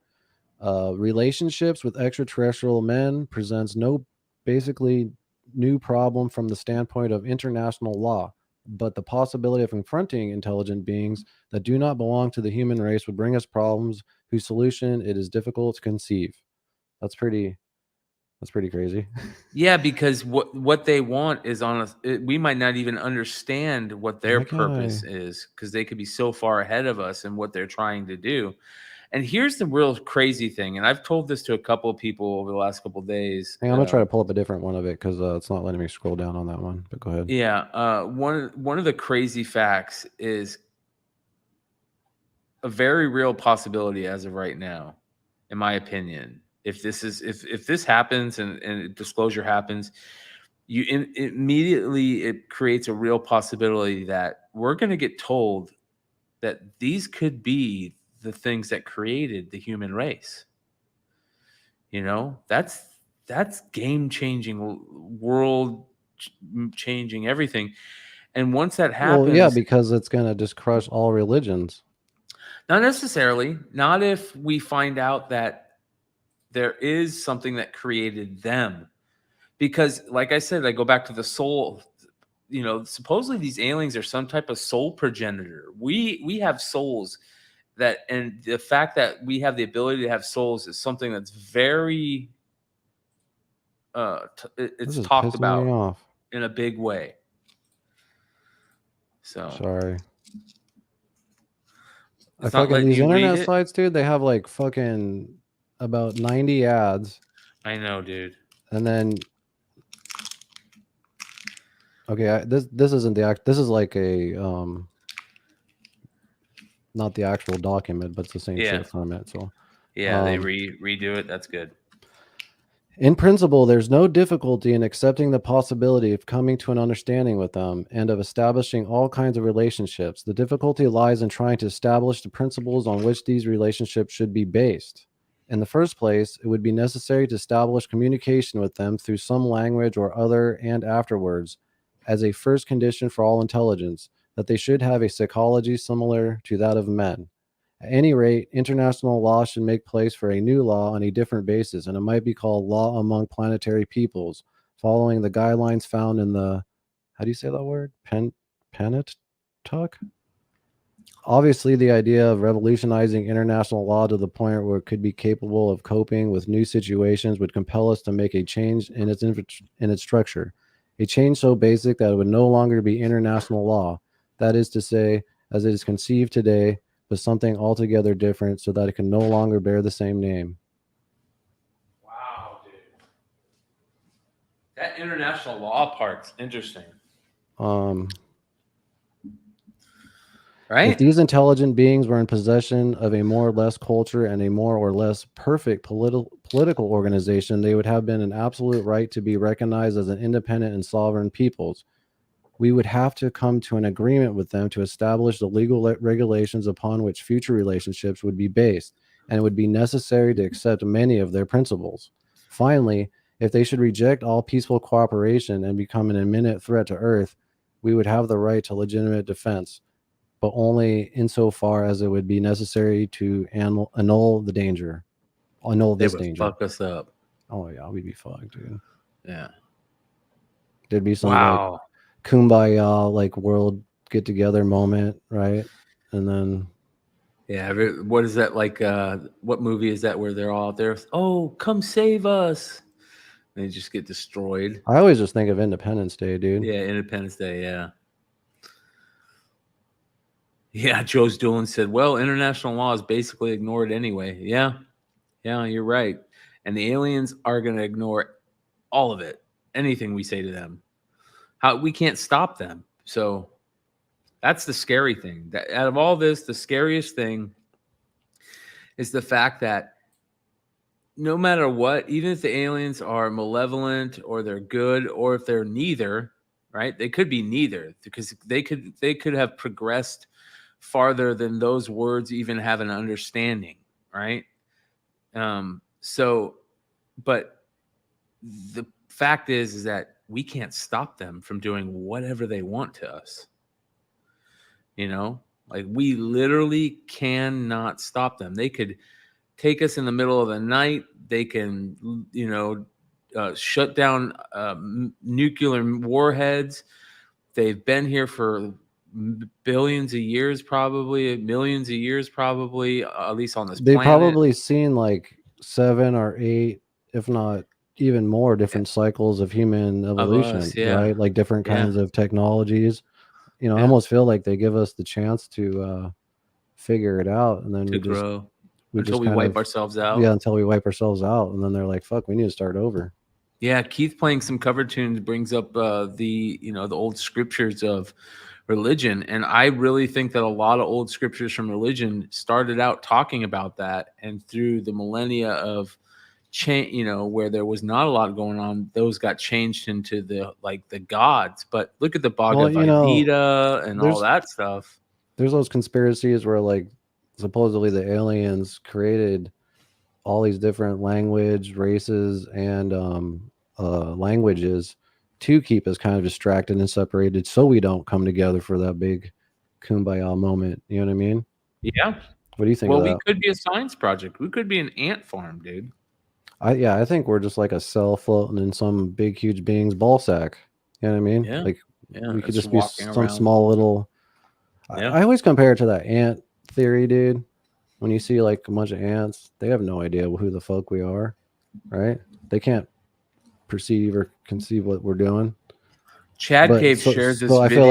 Relationships with extraterrestrial men presents no basically new problem from the standpoint of international law, but the possibility of confronting intelligent beings that do not belong to the human race would bring us problems whose solution it is difficult to conceive. That's pretty crazy. Yeah, because what they want is we might not even understand what their purpose is, because they could be so far ahead of us in what they're trying to do. And here's the real crazy thing, and I've told this to a couple of people over the last couple of days. Hey, I'm gonna try to pull up a different one of it because it's not letting me scroll down on that one. But go ahead. Yeah, one of the crazy facts is a very real possibility as of right now, in my opinion. If this happens and disclosure happens, immediately it creates a real possibility that we're going to get told that these could be the things that created the human race. That's game changing, world changing, everything. And once that happens, well, yeah, because it's gonna just crush all religions. Not necessarily. Not if we find out that there is something that created them. Because, like I said, I go back to the soul. Supposedly these aliens are some type of soul progenitor. We have souls. And the fact that we have the ability to have souls is something that's very it's talked about in a big way. So sorry. I fucking these internet sites, dude, they have like fucking about 90 ads. I know, dude. And then okay, this isn't the act. This is like a not the actual document, but it's the same shit from it. So yeah, they redo it. That's good. In principle, there's no difficulty in accepting the possibility of coming to an understanding with them and of establishing all kinds of relationships. The difficulty lies in trying to establish the principles on which these relationships should be based. In the first place, it would be necessary to establish communication with them through some language or other, and afterwards, as a first condition for all intelligence, that they should have a psychology similar to that of men. At any rate, international law should make place for a new law on a different basis, and it might be called Law Among Planetary Peoples, following the guidelines found in the, how do you say that word? Pentateuch? Obviously, the idea of revolutionizing international law to the point where it could be capable of coping with new situations would compel us to make a change in its structure, a change so basic that it would no longer be international law. That is to say, as it is conceived today, but something altogether different, so that it can no longer bear the same name. Wow, dude. That international law part's interesting. Right? If these intelligent beings were in possession of a more or less culture and a more or less perfect political organization, they would have been an absolute right to be recognized as an independent and sovereign peoples. We would have to come to an agreement with them to establish the legal regulations upon which future relationships would be based, and it would be necessary to accept many of their principles. Finally, if they should reject all peaceful cooperation and become an imminent threat to Earth, we would have the right to legitimate defense, but only insofar as it would be necessary to annul the danger. Annul this danger. Fuck us up. Oh yeah, we'd be fucked, dude. Yeah. There'd be some like kumbaya, like world get together moment, right? And then yeah, what is that like? What movie is that where they're all out there? Oh, come save us! And they just get destroyed. I always just think of Independence Day, dude. Yeah, Independence Day. Yeah. Yeah, Joe's Doolin said, well, international law is basically ignored anyway. Yeah, you're right. And the aliens are going to ignore all of it, anything we say to them. We can't stop them. So that's the scary thing. That out of all this, the scariest thing is the fact that no matter what, even if the aliens are malevolent or they're good or if they're neither, right? They could be neither because they could have progressed farther than those words even have an understanding, right? But the fact is that we can't stop them from doing whatever they want to us. You know, like we literally cannot stop them. They could take us in the middle of the night. They can, shut down nuclear warheads. They've been here for billions of years, probably millions of years, probably at least on this They've planet. probably seen like 7 or 8, if not even more, different cycles of human evolution, right? Like different kinds of technologies. I almost feel like they give us the chance to figure it out, and then until we wipe ourselves out. Yeah, until we wipe ourselves out, and then they're like, "Fuck, we need to start over." Yeah, Keith playing some cover tunes brings up the old scriptures of religion, and I really think that a lot of old scriptures from religion started out talking about that, and through the millennia of change, where there was not a lot going on, those got changed into the gods. But look at the Bhagavad Gita and all that stuff. There's those conspiracies where like supposedly the aliens created all these different races and languages to keep us kind of distracted and separated, so we don't come together for that big kumbaya moment. You know what I mean? Yeah. What do you think of that? We could be a science project. We could be an ant farm, dude. I think we're just like a cell floating in some big, huge being's ball sack. You know what I mean? Yeah. Like we could just be some around. small little. Yeah. I always compare it to that ant theory, dude. When you see like a bunch of ants, they have no idea who the fuck we are, right? They can't perceive or conceive what we're doing. Chad Cave shares this I video.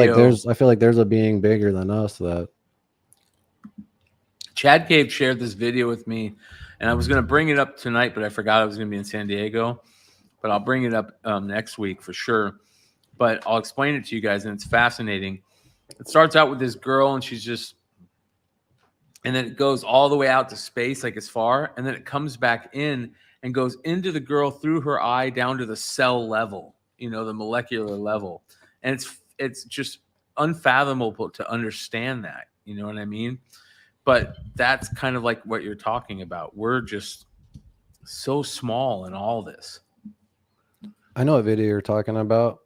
feel like there's a being bigger than us that. Chad Cave shared this video with me, and I was going to bring it up tonight, but I forgot I was going to be in San Diego. But I'll bring it up next week for sure. But I'll explain it to you guys, and it's fascinating. It starts out with this girl, and she's just, and then it goes all the way out to space, like as far, and then it comes back in and goes into the girl through her eye down to the cell level, the molecular level. And it's just unfathomable to understand that, you know what I mean? But that's kind of like what you're talking about. We're just so small in all this. I know what video you're talking about.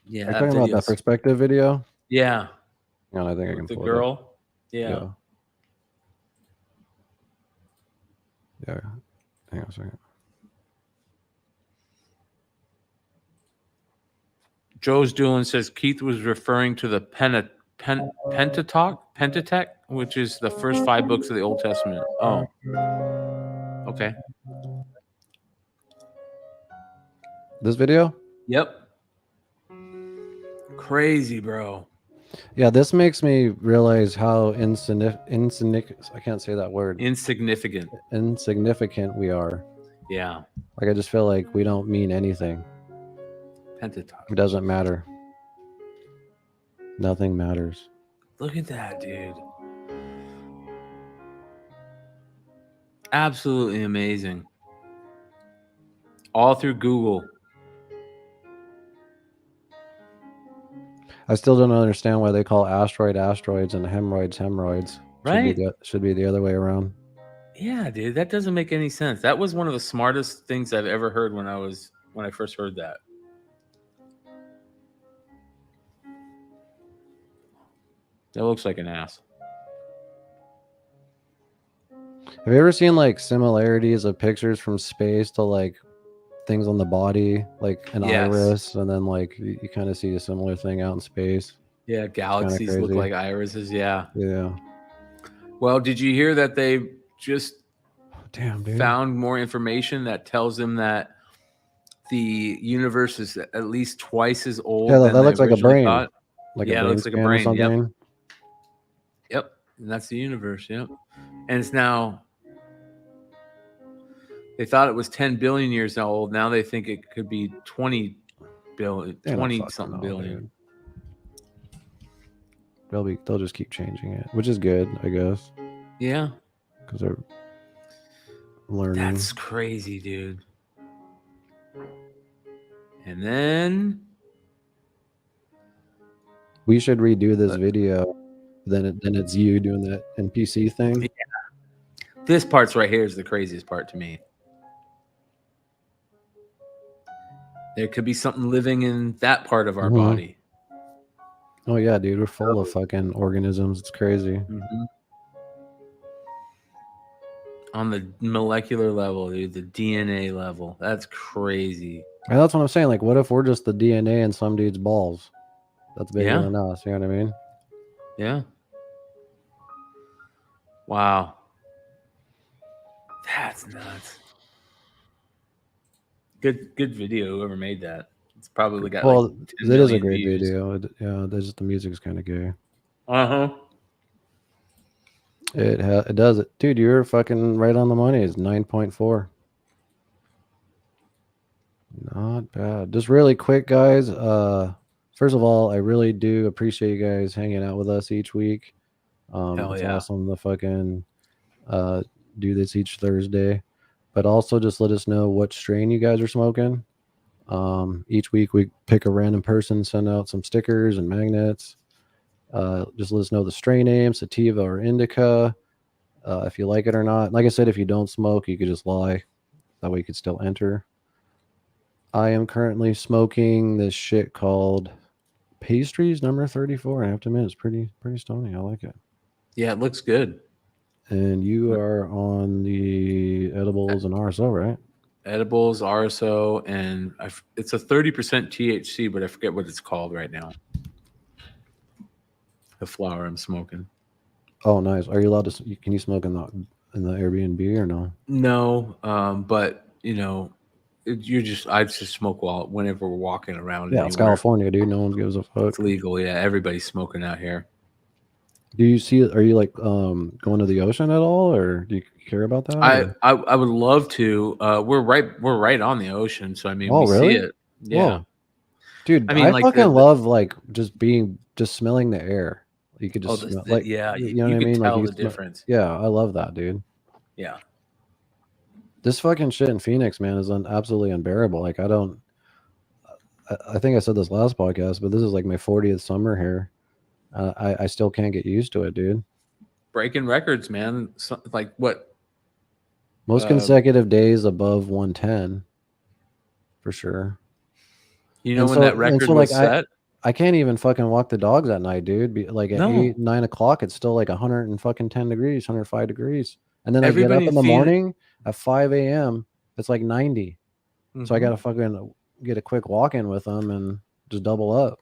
Yeah. Are you talking about that perspective video? Yeah. No, I think I can the pull girl. it up. Yeah. Yeah. Hang on a second. Joe's Doolin says Keith was referring to the Pentateuch, which is the first 5 books of the Old Testament. Oh, okay. This video? Yep. Crazy, bro. Yeah, this makes me realize how insignificant. I can't say that word. Insignificant we are. Yeah. Like I just feel like we don't mean anything. Pentateuch. It doesn't matter. Nothing matters. Look at that, dude. Absolutely amazing. All through Google. I still don't understand why they call asteroids and hemorrhoids. Right? Should be the other way around. Yeah, dude, that doesn't make any sense. That was one of the smartest things I've ever heard when I first heard that. That looks like an ass. Have you ever seen like similarities of pictures from space to like things on the body, like an iris, and then like you kind of see a similar thing out in space? Yeah, galaxies look like irises. Yeah. Yeah. Well, did you hear that they just dude. found more information that tells them that the universe is at least twice as old? Yeah, than that looks they like a originally brain. thought? Like yeah, a it looks like a scan or brain. Yep. something. Yep. And that's the universe. Yep. And it's now, they thought it was 10 billion years old. Now they think it could be 20 billion, They don't 20 fucking something know, billion. dude. They'll just keep changing it, which is good, I guess. Yeah. Because they're learning. That's crazy, dude. And then We should redo this video. Then it's you doing that NPC thing. Yeah. This part's right here is the craziest part to me. There could be something living in that part of our body. Oh yeah, dude, we're full of fucking organisms. It's crazy. On the molecular level, dude, the DNA level. That's crazy. And that's what I'm saying. Like, what if we're just the DNA in some dude's balls? That's bigger Yeah. than us. You know what I mean? Yeah. Wow. That's nuts. Good video. Whoever made that. It's probably got Well, like 10 it is a million great views. video. Yeah, there's just the music's kind of gay. Uh-huh. It does it, dude. You're fucking right on the money. It's 9.4. Not bad. Just really quick, guys. First of all, I really do appreciate you guys hanging out with us each week. It's yeah. awesome to fucking do this each Thursday. But also just let us know what strain you guys are smoking. Each week we pick a random person, send out some stickers and magnets. Just let us know the strain name, sativa or indica, if you like it or not. Like I said, if you don't smoke, you could just lie. That way you could still enter. I am currently smoking this shit called Pastries number 34. I have to admit, it's pretty stony. I like it. Yeah, it looks good. And you are on the edibles and RSO, right? Edibles, RSO, and it's a 30% THC, but I forget what it's called right now. The flower I'm smoking. Oh, nice. Are you allowed to? Can you smoke in the Airbnb or no? No, but you know, I just smoke whenever we're walking around. Yeah, it's anywhere. California, dude. No one gives a fuck. It's legal. Yeah, everybody's smoking out here. Do you see it? Are you like going to the ocean at all, or do you care about that? I would love to. We're right on the ocean, so I mean, we really? see it. Yeah, whoa. Dude, I mean, like fucking love like just smelling the air. You could just smell, like, yeah, you know what I could mean? tell Like the smell, difference. yeah, I love that, dude. Yeah, this fucking shit in Phoenix, man, is absolutely unbearable. Like, I think I said this last podcast, but this is like my 40th summer here. I still can't get used to it, dude. breaking records, man. Like what? Most consecutive days above 110, for sure. You know, when that record was set? I can't even fucking walk the dogs at night, dude. Like at 8, 9 o'clock, it's still like 110 degrees, 105 degrees. And then I get Everybody up in in the Phoenix- morning at 5 a.m. It's like 90. So I Mhm. got to fucking get a quick walk in with them and just double up.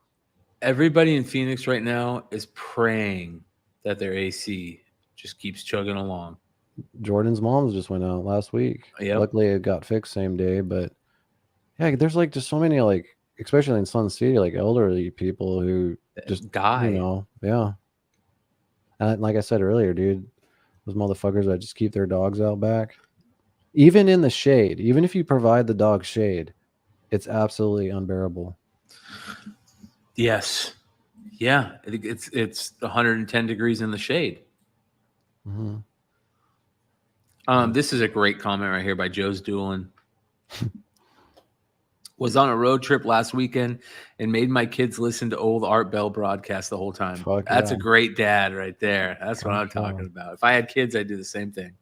Everybody in Phoenix right now is praying that their AC just keeps chugging along. Jordan's mom's just went out last week. Yep. Luckily it got fixed same day, but yeah, there's like just so many, like, especially in Sun City, like elderly people who just die. Yeah. And like I said earlier, dude, those motherfuckers that just keep their dogs out back, even in the shade, even if you provide the dog shade, it's absolutely unbearable. Yes. Yeah. It's 110 degrees in the shade. Mm-hmm. This is a great comment right here by Joe's Doolin. Was on a road trip last weekend and made my kids listen to old Art Bell broadcast the whole time. That's a great dad right there. That's what I'm talking about. If I had kids, I'd do the same thing.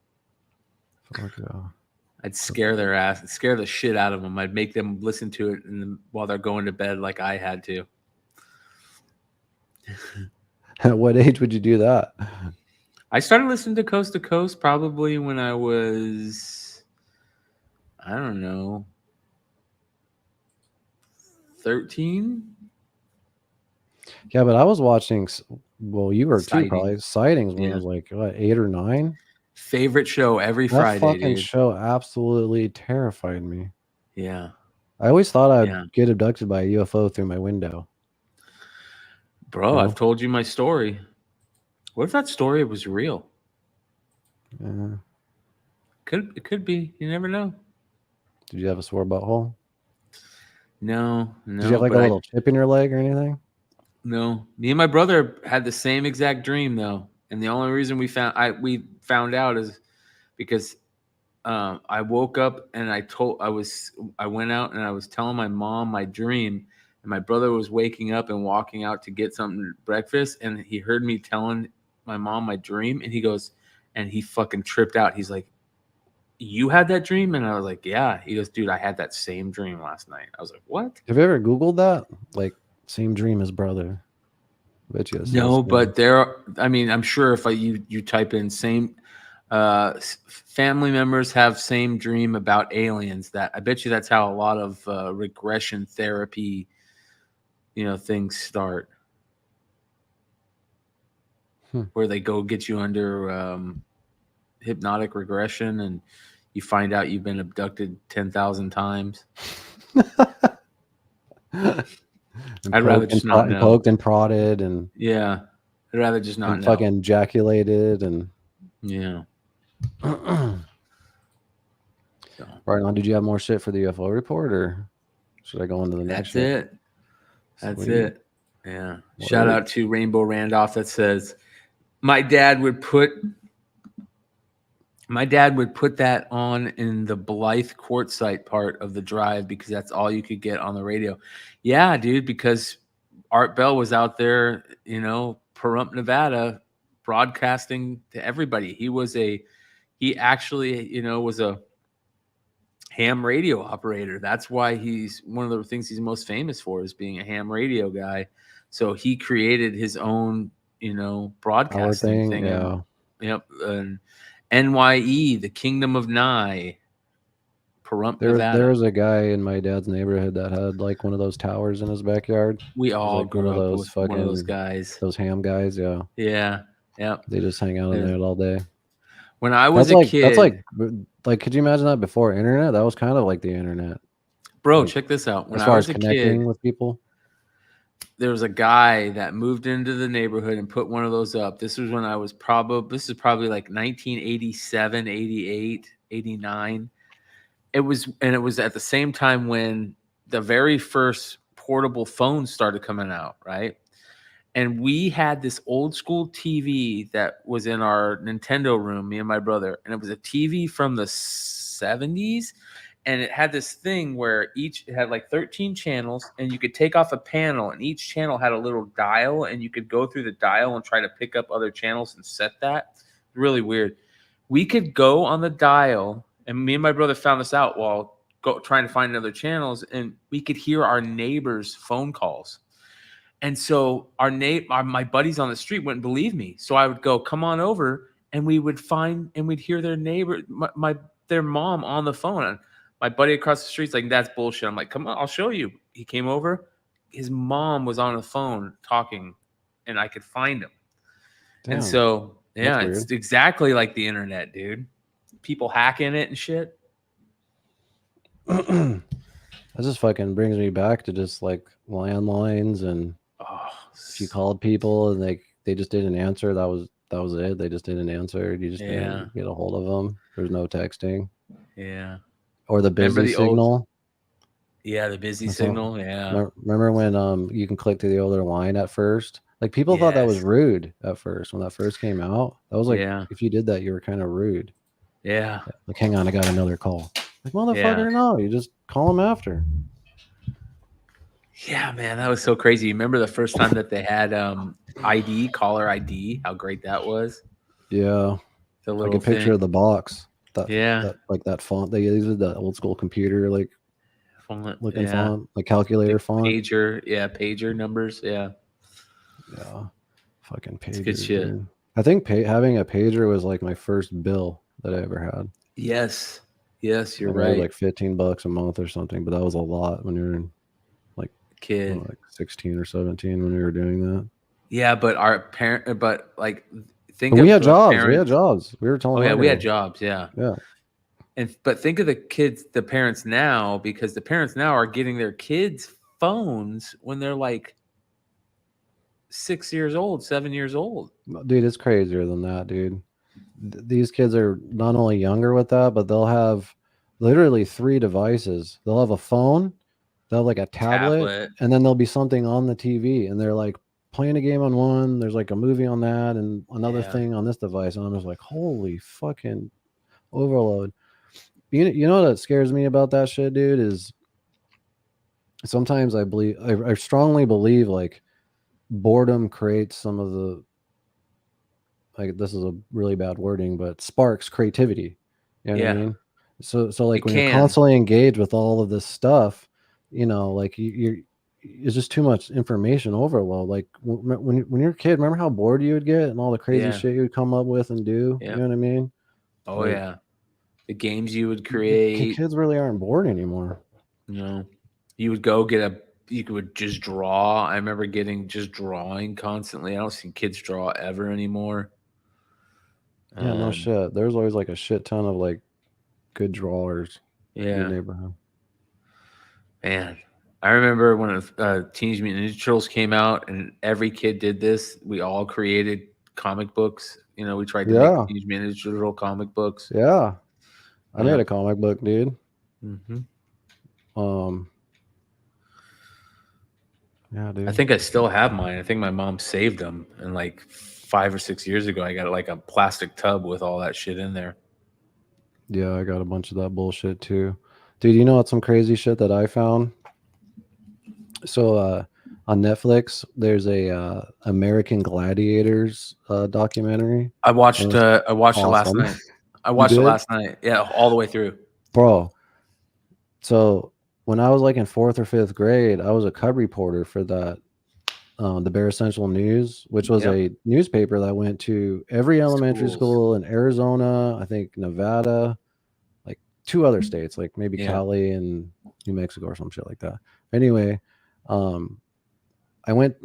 I'd scare their ass, scare the shit out of them. I'd make them listen to it while they're going to bed like I had to. At what age would you do that? I started listening to Coast probably when I was, I don't know, 13. Yeah, but I was watching, well, you were too, probably Sightings when Yeah. I was like, what, 8 or 9. Favorite show every That Friday, fucking dude. show absolutely terrified me. Yeah. I always thought I'd get abducted by a UFO through my window. Bro, No? I've told you my story. What if that story was real? Yeah. It could be. You never know. Did you have a sore butthole? No. Did you have like a but little chip in your leg or anything? No. Me and my brother had the same exact dream though, and the only reason we found out is because I woke up and I went out and I was telling my mom my dream, and my brother was waking up and walking out to get something to breakfast, and he heard me telling my mom my dream, and he goes, and he fucking tripped out. He's like, "You had that dream?" And I was like, "Yeah." He goes, "Dude, I had that same dream last night." I was like, "What?" Have you ever Googled that? Like, same dream as brother. Bet you. No, but I'm sure if you type in same family members have same dream about aliens, that I bet you that's how a lot of regression therapy, things start. Where they go get you under hypnotic regression and you find out you've been abducted 10,000 times. I'd rather just not know. Poked and prodded and I'd rather just not know. Fucking ejaculated and Right on. Did you have more shit for the UFO report, or should I go into the next? That's it. Yeah. Shout out to Rainbow Randolph that says, my dad would put that on in the Blythe quartzite part of the drive because that's all you could get on the radio. Yeah, dude, because Art Bell was out there, Pahrump, Nevada, broadcasting to everybody. He actually, was a ham radio operator. That's why he's one of the things he's most famous for is being a ham radio guy. So he created his own, broadcasting thing. Yeah. Yep. And NYE, the Kingdom of Nye, Pahrump, Nevada. There was a guy in my dad's neighborhood that had like one of those towers in his backyard. We all like one of those fucking one of those guys. Those ham guys, yeah. Yeah. Yep. They just hang out in there all day. When I was a kid, that's like, could you imagine that before internet? That was kind of like the internet. Bro, like, check this out. When as far I was as a connecting kid with people, there was a guy that moved into the neighborhood and put one of those up. This was when I was this is probably like 1987, 88, 89. It was at the same time when the very first portable phones started coming out, right? And we had this old school TV that was in our Nintendo room, me and my brother. And it was a TV from the 70s. And it had this thing where it had like 13 channels and you could take off a panel and each channel had a little dial and you could go through the dial and try to pick up other channels and set that. Really weird. We could go on the dial, and me and my brother found this out while trying to find other channels, and we could hear our neighbors' phone calls. And so my buddies on the street wouldn't believe me. So I would go, come on over. and we'd hear their neighbor, their mom on the phone. And my buddy across the street's like, that's bullshit. I'm like, come on, I'll show you. He came over. His mom was on the phone talking, and I could find him. Damn. And so, yeah, That's it's exactly like the internet, dude. People hacking it and shit. That just fucking brings me back to just like landlines, and if you called people and they just didn't answer, that was it. They just didn't answer. You just didn't get a hold of them. There's no texting. Yeah. Or the busy signal. Yeah, the busy signal. Yeah. Remember when you can click to the other line at first? Like people thought that was rude at first when that first came out. That was like, if you did that, you were kind of rude. Yeah. Like, hang on, I got another call. Like, motherfucker, no, you just call them after. Yeah, man, that was so crazy. You remember the first time that they had ID, caller ID? How great that was. Yeah. The little like a picture thing. of the box. That, like that font they used, the old school computer, like font, looking font, like calculator font. Pager numbers. Yeah. Fucking pager. It's good shit. Dude. I think having a pager was like my first bill that I ever had. Yes, you're right. right. Like $15 a month or something, but that was a lot when you were like kid, like 16 or 17 when we were doing that. Yeah, but our parent, but like, we had jobs. We had jobs. We were telling. Oh yeah, we had jobs. Yeah. But think of the parents now, because the parents now are getting their kids phones when they're like 6 years old, 7 years old. Dude, it's crazier than that, dude. These kids are not only younger with that, but they'll have literally 3 devices. They'll have a phone, they'll have like a tablet, and then there'll be something on the TV, and they're like playing a game on one, there's like a movie on that, and another thing on this device, and I'm just like, holy fucking overload. You know what scares me about that shit, dude, is sometimes I strongly believe like boredom creates some of the, like, this is a really bad wording, but sparks creativity. You know what I mean? So like when you're constantly engaged with all of this stuff, you know, like it's just too much information overload. Like when you're a kid, remember how bored you would get and all the crazy shit you would come up with and do? You know what I mean? Oh, like, yeah. The games you would create. Kids really aren't bored anymore. No. You would go you would just draw. I remember just drawing constantly. I don't see kids draw ever anymore. Yeah, no shit. There's always like a shit ton of like good drawers in the neighborhood. Man, I remember when Teenage Mutant Ninja Turtles came out and every kid did this. We all created comic books. You know, we tried to make Teenage Mutant Ninja Turtle comic books. Yeah. I made a comic book, dude. Mm-hmm. Yeah, dude. I think I still have mine. I think my mom saved them, and like 5 or 6 years ago, I got like a plastic tub with all that shit in there. Yeah, I got a bunch of that bullshit too. Dude, you know what? Some crazy shit that I found. So on Netflix, there's a American Gladiators documentary. I watched it last night. I watched it last night. Yeah, all the way through. Bro. So when I was like in 4th or 5th grade, I was a cub reporter for that, the Bare Essential News, which was a newspaper that went to every elementary school in Arizona, I think Nevada, like 2 other states, like maybe Cali and New Mexico or some shit like that. Anyway, I went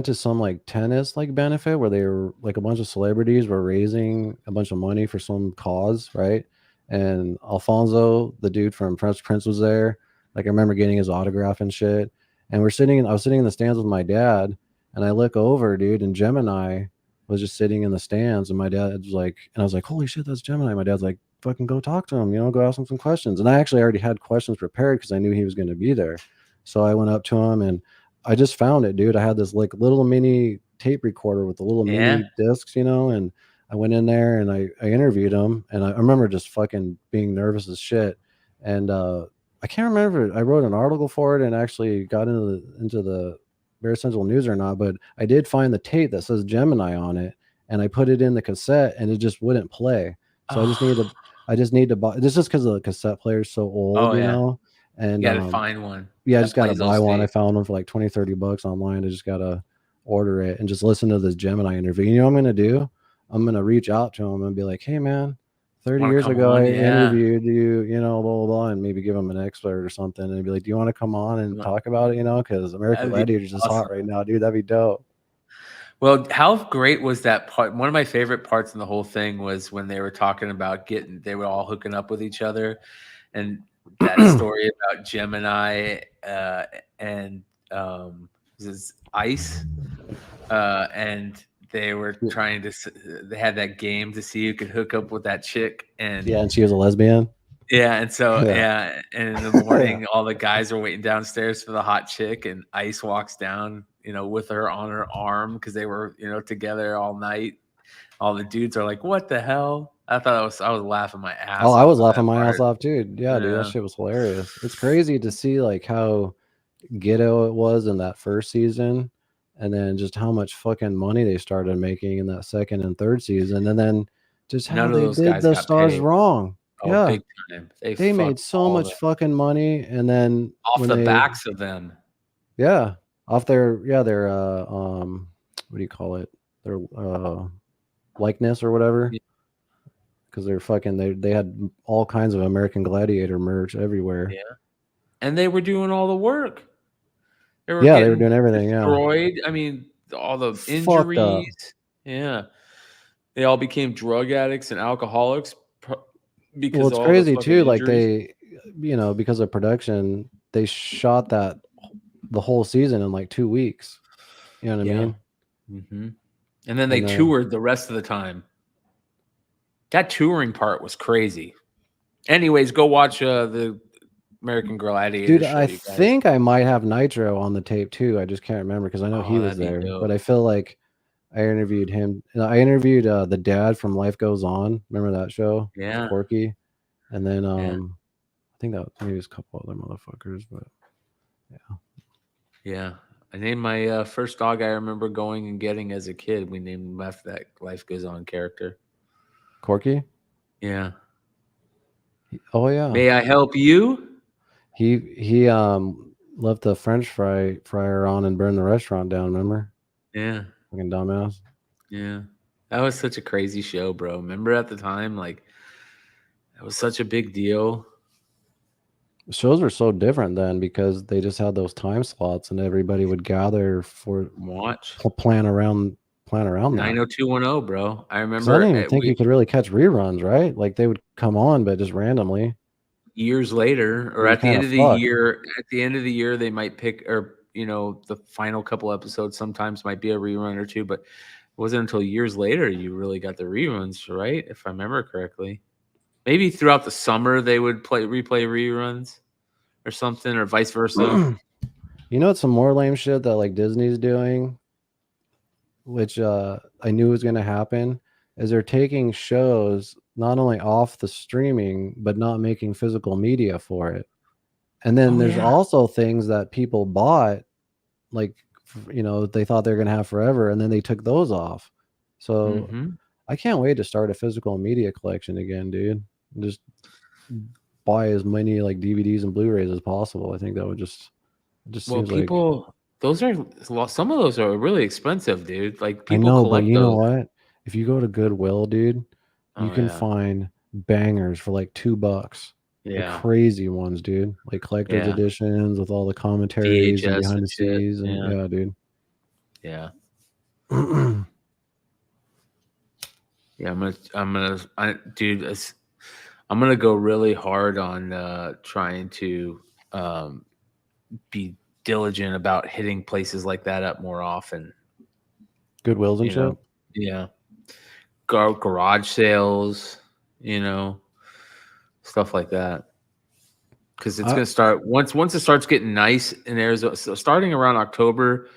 to some like tennis like benefit where they were like a bunch of celebrities were raising a bunch of money for some cause, right? And Alfonso, the dude from Fresh Prince, was there. Like I remember getting his autograph and shit. And I was sitting in the stands with my dad, and I look over, dude, and Gemini was just sitting in the stands, and my dad was like, and I was like, holy shit, that's Gemini. My dad's like, fucking go talk to him, you know, go ask him some questions. And I actually already had questions prepared because I knew he was going to be there. So I went up to him and I just found it, dude. I had this like little mini tape recorder with the little mini discs, you know, and I went in there and I interviewed him, and I remember just fucking being nervous as shit. And I can't remember if I wrote an article for it and actually got into the Bare Essential News or not, but I did find the tape that says Gemini on it, and I put it in the cassette and it just wouldn't play. So I just need to buy. This is because the cassette player is so old, you know. And you gotta find one. Yeah, I just gotta buy one. I found one for like $20-$30 online. I just gotta order it and just listen to this Gemini interview. You know what I'm gonna do? I'm gonna reach out to him and be like, hey man, 30 Wanna years come ago on? I Yeah. interviewed you, you know, blah blah blah, and maybe give him an excerpt or something, and be like, do you want to come on and talk about it? You know, because American That'd be Gladiators is awesome. hot right now, dude. That'd be dope. Well, how great was that part? One of my favorite parts in the whole thing was when they were talking about they were all hooking up with each other, and that story about Gemini and this is Ice, and they were trying to. They had that game to see who could hook up with that chick, and Yeah, and she was a lesbian. yeah, and so Yeah. and in the morning, all the guys are waiting downstairs for the hot chick, and Ice walks down, you know, with her on her arm because they were, you know, together all night. All the dudes are like, "What the hell?" I was laughing my ass. Oh, I off was at laughing that my ass part. off too. Yeah, dude, that Yeah. shit was hilarious. It's crazy to see like how ghetto it was in that first season, and then just how much fucking money they started making in that second and third season, and then just how None of they those did guys the got stars paid. wrong. Oh, Yeah, big time. they made fucked so all much fucking money, and then off when the they backs of them. yeah, off their what do you call it, their likeness or whatever, because they're fucking they had all kinds of American Gladiator merch everywhere. Yeah, and they were doing all the work. They were Yeah, they were getting doing everything. Yeah, destroyed. I mean, all the fucked up. injuries. Yeah, they all became drug addicts and alcoholics because Well, of it's all the crazy fucking too. Like injuries. they, you know, because of production, they shot that the whole season in like 2 weeks. You know what I mean? Mm-hmm. And then they And then- toured the rest of the time. That touring part was crazy. Anyways, go watch the American Gladiator Dude, show. I You guys. think I might have Nitro on the tape too. I just can't remember because I know Oh, he was that'd be there. dope. But I feel like I interviewed him. I interviewed the dad from Life Goes On. Remember that show? Yeah. Corky. And then Yeah. I think that maybe was a couple other motherfuckers, but yeah. Yeah. I named my first dog I remember going and getting as a kid. We named him after that Life Goes On character. Corky? Yeah. Oh yeah. May I help you? He left the French fryer on and burned the restaurant down, remember? Yeah. Fucking dumbass. Yeah. That was such a crazy show, bro. Remember at the time, like, that was such a big deal. Shows were so different then because they just had those time slots and everybody would gather for watch plan around that. 90210, bro. I 'Cause remember I didn't even think you could really catch reruns, right? Like they would come on, but just randomly. years later, or You're at the end kinda of the fucked. year, they might pick, or the final couple episodes sometimes might be a rerun or two, but it wasn't until years later you really got the reruns, right? If I remember correctly. Maybe throughout the summer they would replay reruns or something, or vice versa. You know, it's some more lame shit that like Disney's doing, which I knew was going to happen, is they're taking shows not only off the streaming but not making physical media for it. And then there's also things that people bought, like, you know, they thought they were going to have forever, and then they took those off. So I can't wait to start a physical media collection again, dude. Just buy as many like DVDs and Blu-rays as possible. I think that would just Well, seems like some of those are really expensive, dude. Like I people know, but collect you know those. what? If you go to Goodwill, dude, you Oh, can yeah. find bangers for like $2. Yeah. Like crazy ones, dude. Like collector's Yeah. editions with all the commentaries and VHS behind and the shit. scenes, and Yeah. yeah, dude. Yeah. Yeah, I'm gonna go really hard on trying to be diligent about hitting places like that up more often. Goodwills and You know? shit. Yeah. Garage sales, stuff like that. Because it's gonna start once it starts getting nice in Arizona. So starting around October,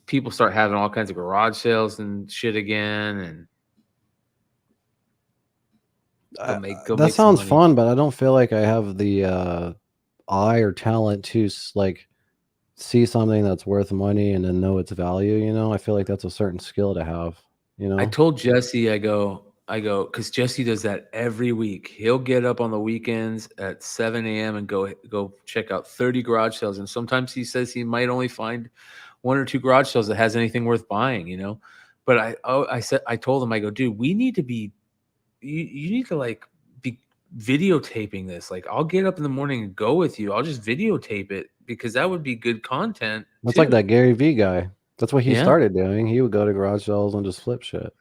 people start having all kinds of garage sales and shit again, and That sounds fun, but I don't feel like I have the eye or talent to like see something that's worth money and then know its value. You know, I feel like that's a certain skill to have. You know, I told Jesse, I go, because Jesse does that every week. He'll get up on the weekends at 7 a.m. and go check out 30 garage sales. And sometimes he says he might only find 1 or 2 garage sales that has anything worth buying, But But I told him, I go, dude, we need to be, you need to like be videotaping this. Like, I'll get up in the morning and go with you. I'll just videotape it because that would be good content. That's like that Gary Vee guy. That's what he Yeah. started doing. He would go to garage sales and just flip shit.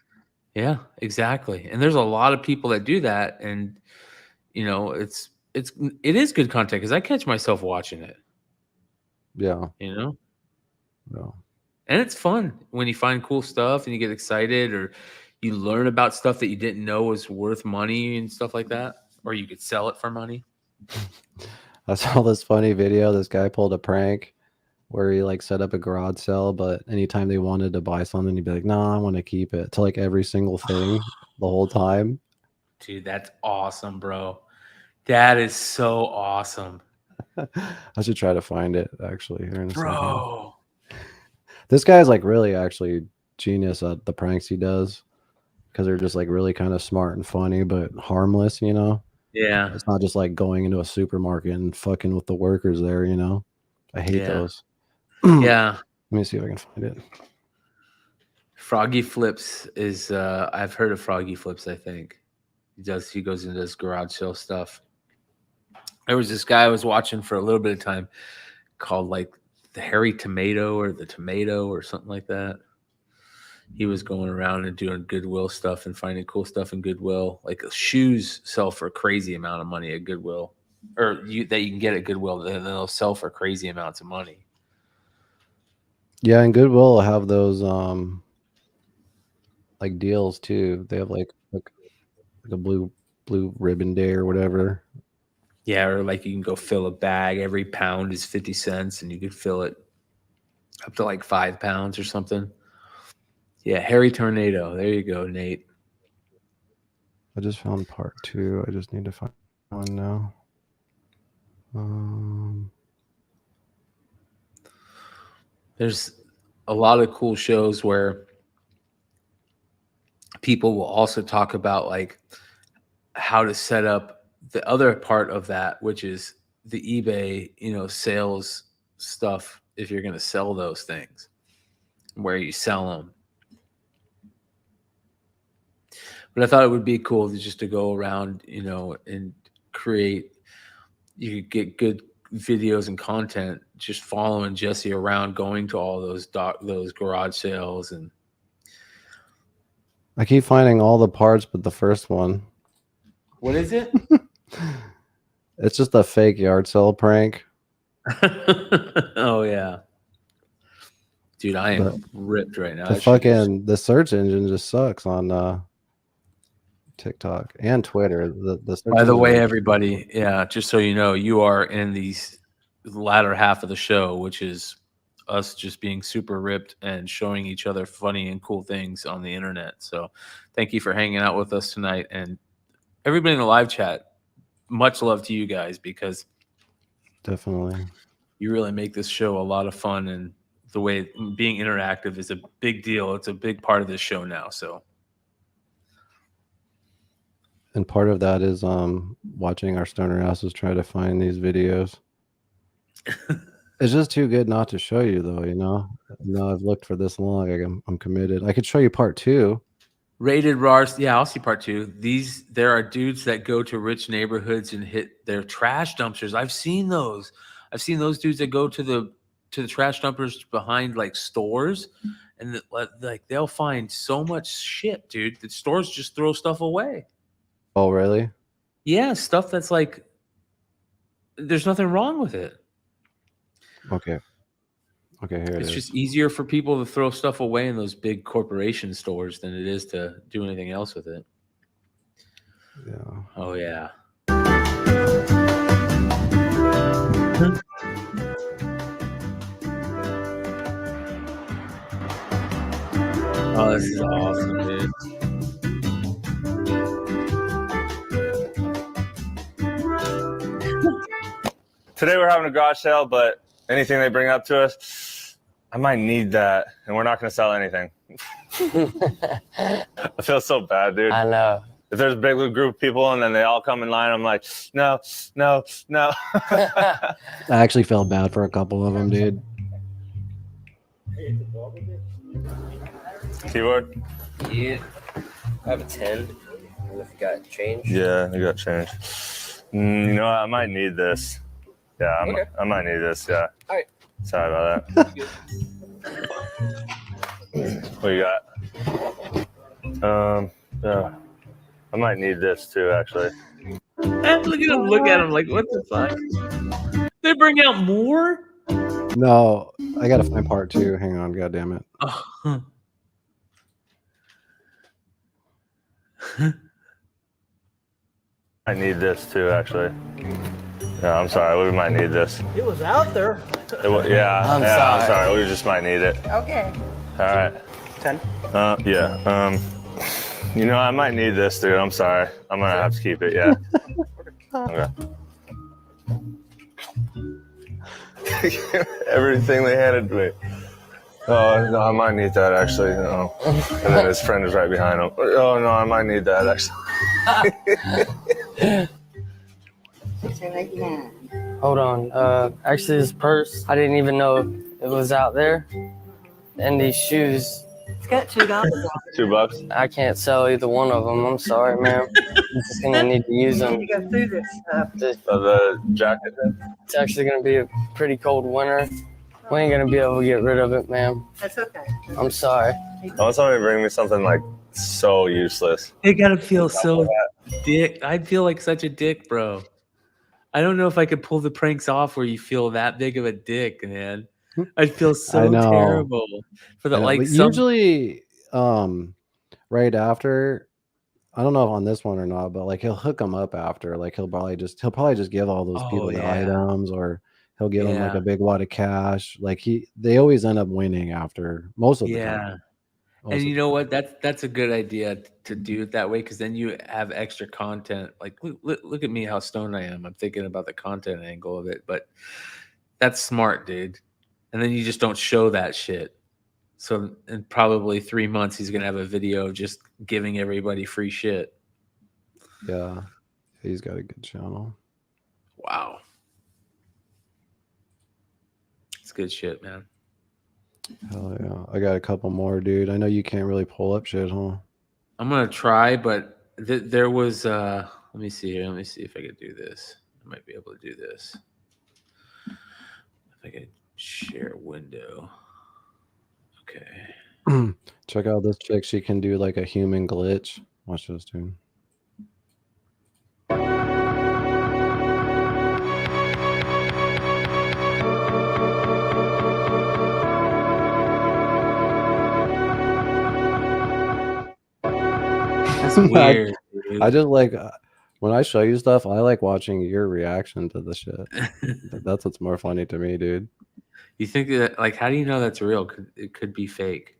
Yeah, exactly. And there's a lot of people that do that, and you know, it is good content because I catch myself watching it. Yeah. You know? Yeah. And it's fun when you find cool stuff and you get excited, or you learn about stuff that you didn't know was worth money and stuff like that, or you could sell it for money. I saw this funny video. This guy pulled a prank where he like set up a garage sale, but anytime they wanted to buy something, he'd be like, "No, I want to keep it," to like every single thing the whole time. Dude, that's awesome, bro. That is so awesome. I should try to find it actually here in a Bro. second. This guy is like really actually genius at the pranks he does, because they're just like really kind of smart and funny, but harmless, you know? Yeah. It's not just like going into a supermarket and fucking with the workers there, you know? I hate those. Yeah. Let me see if I can find it. Froggy Flips is I've heard of Froggy Flips, I think. He goes into this garage sale stuff. There was this guy I was watching for a little bit of time called like the Hairy Tomato or the Tomato or something like that. He was going around and doing Goodwill stuff and finding cool stuff in Goodwill. Like shoes sell for a crazy amount of money at Goodwill, or that you can get at Goodwill, and they'll sell for crazy amounts of money. Yeah, and Goodwill will have those like deals too. They have like a blue ribbon day or whatever. Yeah, or like you can go fill a bag. Every pound is 50 cents, and you could fill it up to like 5 pounds or something. Yeah, Hairy Tornado. There you go, Nate. I just found part 2. I just need to find one now. There's a lot of cool shows where people will also talk about like how to set up the other part of that, which is the eBay, sales stuff. If you're going to sell those things, where you sell them. But I thought it would be cool to go around, and create. You could get good videos and content just following Jesse around, going to all those garage sales. And I keep finding all the parts but the first one. What is it? It's just a fake yard sale prank. Oh yeah, dude, I am ripped right now. The search engine just sucks on TikTok and Twitter. By the way, everybody, just so you know, you are in the latter half of the show, which is us just being super ripped and showing each other funny and cool things on the internet. So thank you for hanging out with us tonight. And everybody in the live chat, much love to you guys, because definitely you really make this show a lot of fun, and the way being interactive is a big deal. It's a big part of this show now. So, and part of that is watching our stoner asses try to find these videos. It's just too good not to show you, though. I've looked for this long. I'm committed. I could show you part 2. Rated Rars. Yeah, I'll see part 2. There are dudes that go to rich neighborhoods and hit their trash dumpsters. I've seen those. I've seen those dudes that go to the trash dumpsters behind like stores, and they'll find so much shit, dude. The stores just throw stuff away. Oh, really? Yeah, stuff that's like there's nothing wrong with it. Okay, here it is. It's just easier for people to throw stuff away in those big corporation stores than it is to do anything else with it. Yeah. Oh, yeah. Oh, this is awesome, dude. Today we're having a garage sale, but anything they bring up to us, I might need that, and we're not going to sell anything. I feel so bad, dude. I know. If there's a big group of people and then they all come in line, I'm like, no. I actually felt bad for a couple of them, dude. Keyboard? Yeah. I have a 10. If you got change. Yeah, I got change. You know what? I might need this. Yeah, Okay. I might need this. Yeah. All right. Sorry about that. What you got? Yeah. I might need this too, actually. Look at him like, what the fuck? They bring out more? No, I gotta find part 2. Hang on, god damn it. Oh. I need this too, actually. Yeah, I'm sorry. We might need this. It was out there. I'm sorry. We just might need it. Okay. All right. 10. Yeah. You know, I might need this, dude. I'm sorry. I'm gonna have to keep it. Yeah. Okay. Everything they handed to me. Oh no, I might need that actually. No. And then his friend is right behind him. Oh no, I might need that actually. Hold on. Actually, this purse, I didn't even know it was out there. And these shoes. It's got $2. $2. I can't sell either one of them. I'm sorry, man. I'm just gonna need to use them. You go through this stuff. The jacket. It's actually gonna be a pretty cold winter. We ain't gonna be able to get rid of it, ma'am. That's okay. I'm sorry. I want somebody to bring me something like so useless. It gotta feel so dick. I'd feel like such a dick, bro. I don't know if I could pull the pranks off where you feel that big of a dick, man. I'd feel so terrible for the like. Usually, right after, I don't know if on this one or not, but like he'll hook them up after. Like he'll probably just give all those people the items, or he'll give them like a big wad of cash. Like they always end up winning after most of the time. And you know what? That's a good idea to do it that way, because then you have extra content. Like look at me, how stoned I am. I'm thinking about the content angle of it, but that's smart, dude. And then you just don't show that shit. So in probably 3 months, he's gonna have a video of just giving everybody free shit. Yeah, he's got a good channel. Wow, it's good shit, man. Hell yeah. I got a couple more, dude. I know you can't really pull up shit, huh? I'm gonna try, but there was let me see here. Let me see if I could do this. I might be able to do this. If I could share window. Okay. Check out this chick. She can do like a human glitch. Watch this, dude. That's weird. I just like when I show you stuff, I like watching your reaction to the shit. That's what's more funny to me, dude. You think that, like, how do you know that's real? It could be fake.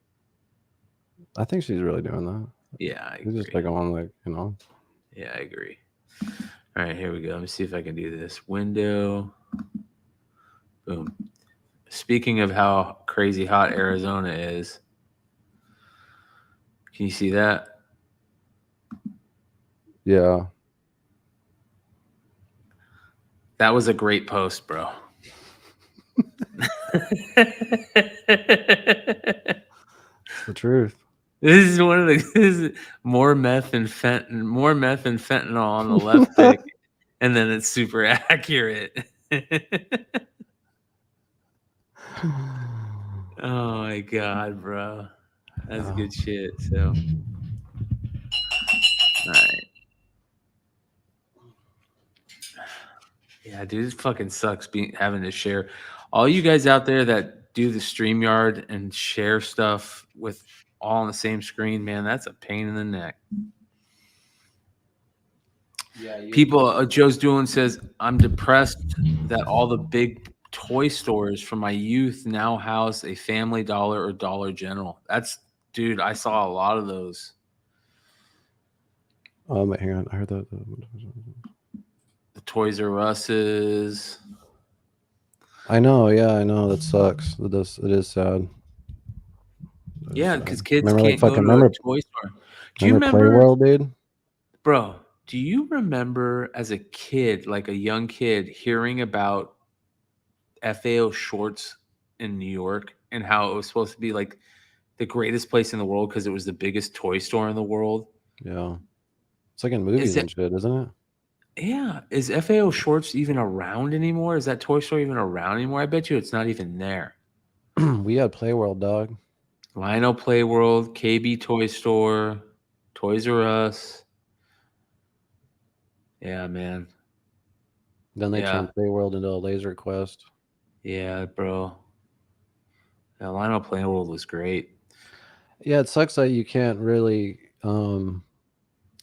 I think she's really doing that. Yeah, I It's just like on, like, you know. Yeah, I agree. All right, here we go. Let me see if I can do this. Window. Boom. Speaking of how crazy hot Arizona is, can you see that? Yeah. That was a great post, bro. It's the truth. This is one of the this is more meth and fentanyl on the left pick, and then it's super accurate. Oh my god, bro. That's good shit. So all right. Yeah, dude, it fucking sucks having to share. All you guys out there that do the StreamYard and share stuff with all on the same screen, man, that's a pain in the neck. Yeah, people, Joe's Doing says, I'm depressed that all the big toy stores from my youth now house a Family Dollar or Dollar General. Dude, I saw a lot of those. Hang on. I heard that. The Toys R Us's. I know. Yeah, I know. That sucks. It is sad. Yeah, because kids Remember, can't like, go to a toy store. Do you remember, Playworld, dude? bro? Do you remember as a kid, like a young kid, hearing about FAO shorts in New York and how it was supposed to be like the greatest place in the world because it was the biggest toy store in the world. Yeah. It's like in movies and shit, isn't it? Yeah. Is FAO Schwartz even around anymore? Is that toy store even around anymore? I bet you it's not even there. We had Playworld, dog. Lionel Playworld, KB Toy Store, Toys R Us. Yeah, man. Then they turned Playworld into a Laser Quest. Yeah, bro. Yeah, Lionel Playworld was great. Yeah, it sucks that you can't really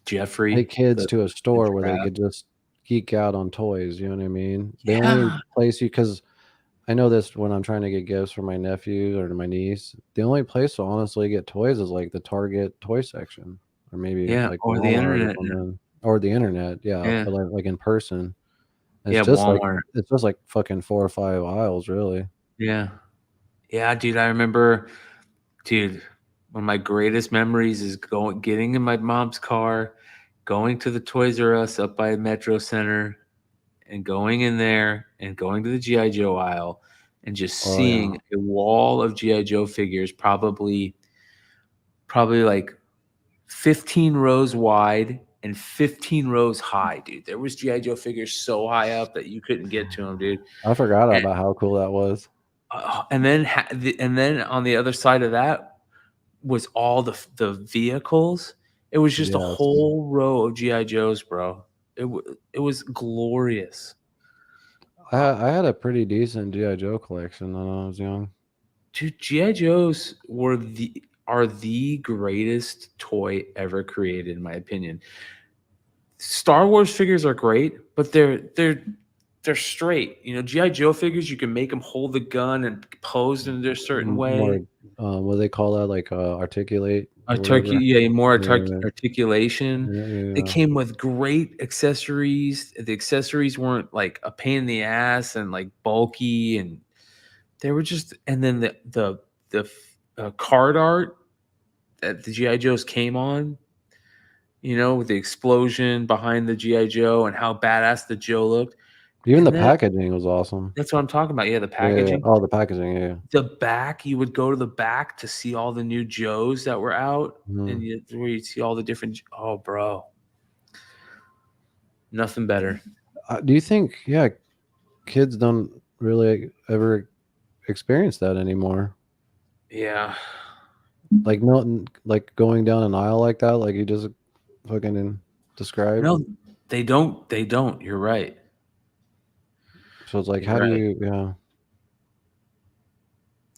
Jeffrey take kids the- to a store the where they trap. could just geek out on toys. You know what I mean? They Yeah. only place you because I know this when I'm trying to get gifts for my nephew or to my niece. The only place to honestly get toys is like the Target toy section, or maybe Yeah, like or the Walmart internet. or the internet. Yeah, Yeah. but like in person. It's Yeah, just Walmart. it's just like fucking 4 or 5 aisles, really. Yeah. Yeah, dude, I remember, dude, one of my greatest memories is getting in my mom's car, going to the Toys R Us up by Metro Center, and going in there and going to the G.I. Joe aisle and just seeing a wall of G.I. Joe figures, probably like 15 rows wide and 15 rows high, dude. There was G.I. Joe figures so high up that you couldn't get to them, dude. I forgot about how cool that was. And then on the other side of that was all the vehicles. It was just a Yes. whole row of GI Joes, bro. It was glorious. I had a pretty decent G.I. Joe collection when I was young. Dude, GI Joes are the greatest toy ever created, in my opinion. Star Wars figures are great, but they're straight. You know, GI Joe figures, you can make them hold the gun and pose in a certain way. More, what do they call that? Like articulate. or More whatever. articulation. Yeah. They came with great accessories. The accessories weren't like a pain in the ass and like bulky, and they were just. And then the card art that the GI Joes came on, you know, with the explosion behind the GI Joe and how badass the Joe looked. Even And the then- packaging was awesome. That's what I'm talking about. Yeah, the packaging. Oh, the packaging. Yeah. The back, you would go to the back to see all the new Joes that were out, and where you'd see all the different. Oh, bro, nothing better. Do you think? Yeah, kids don't really ever experience that anymore. Yeah, like like going down an aisle like that, like you just fucking described. No, they don't. They don't. You're right. So it's like, You're how right. do you? Yeah,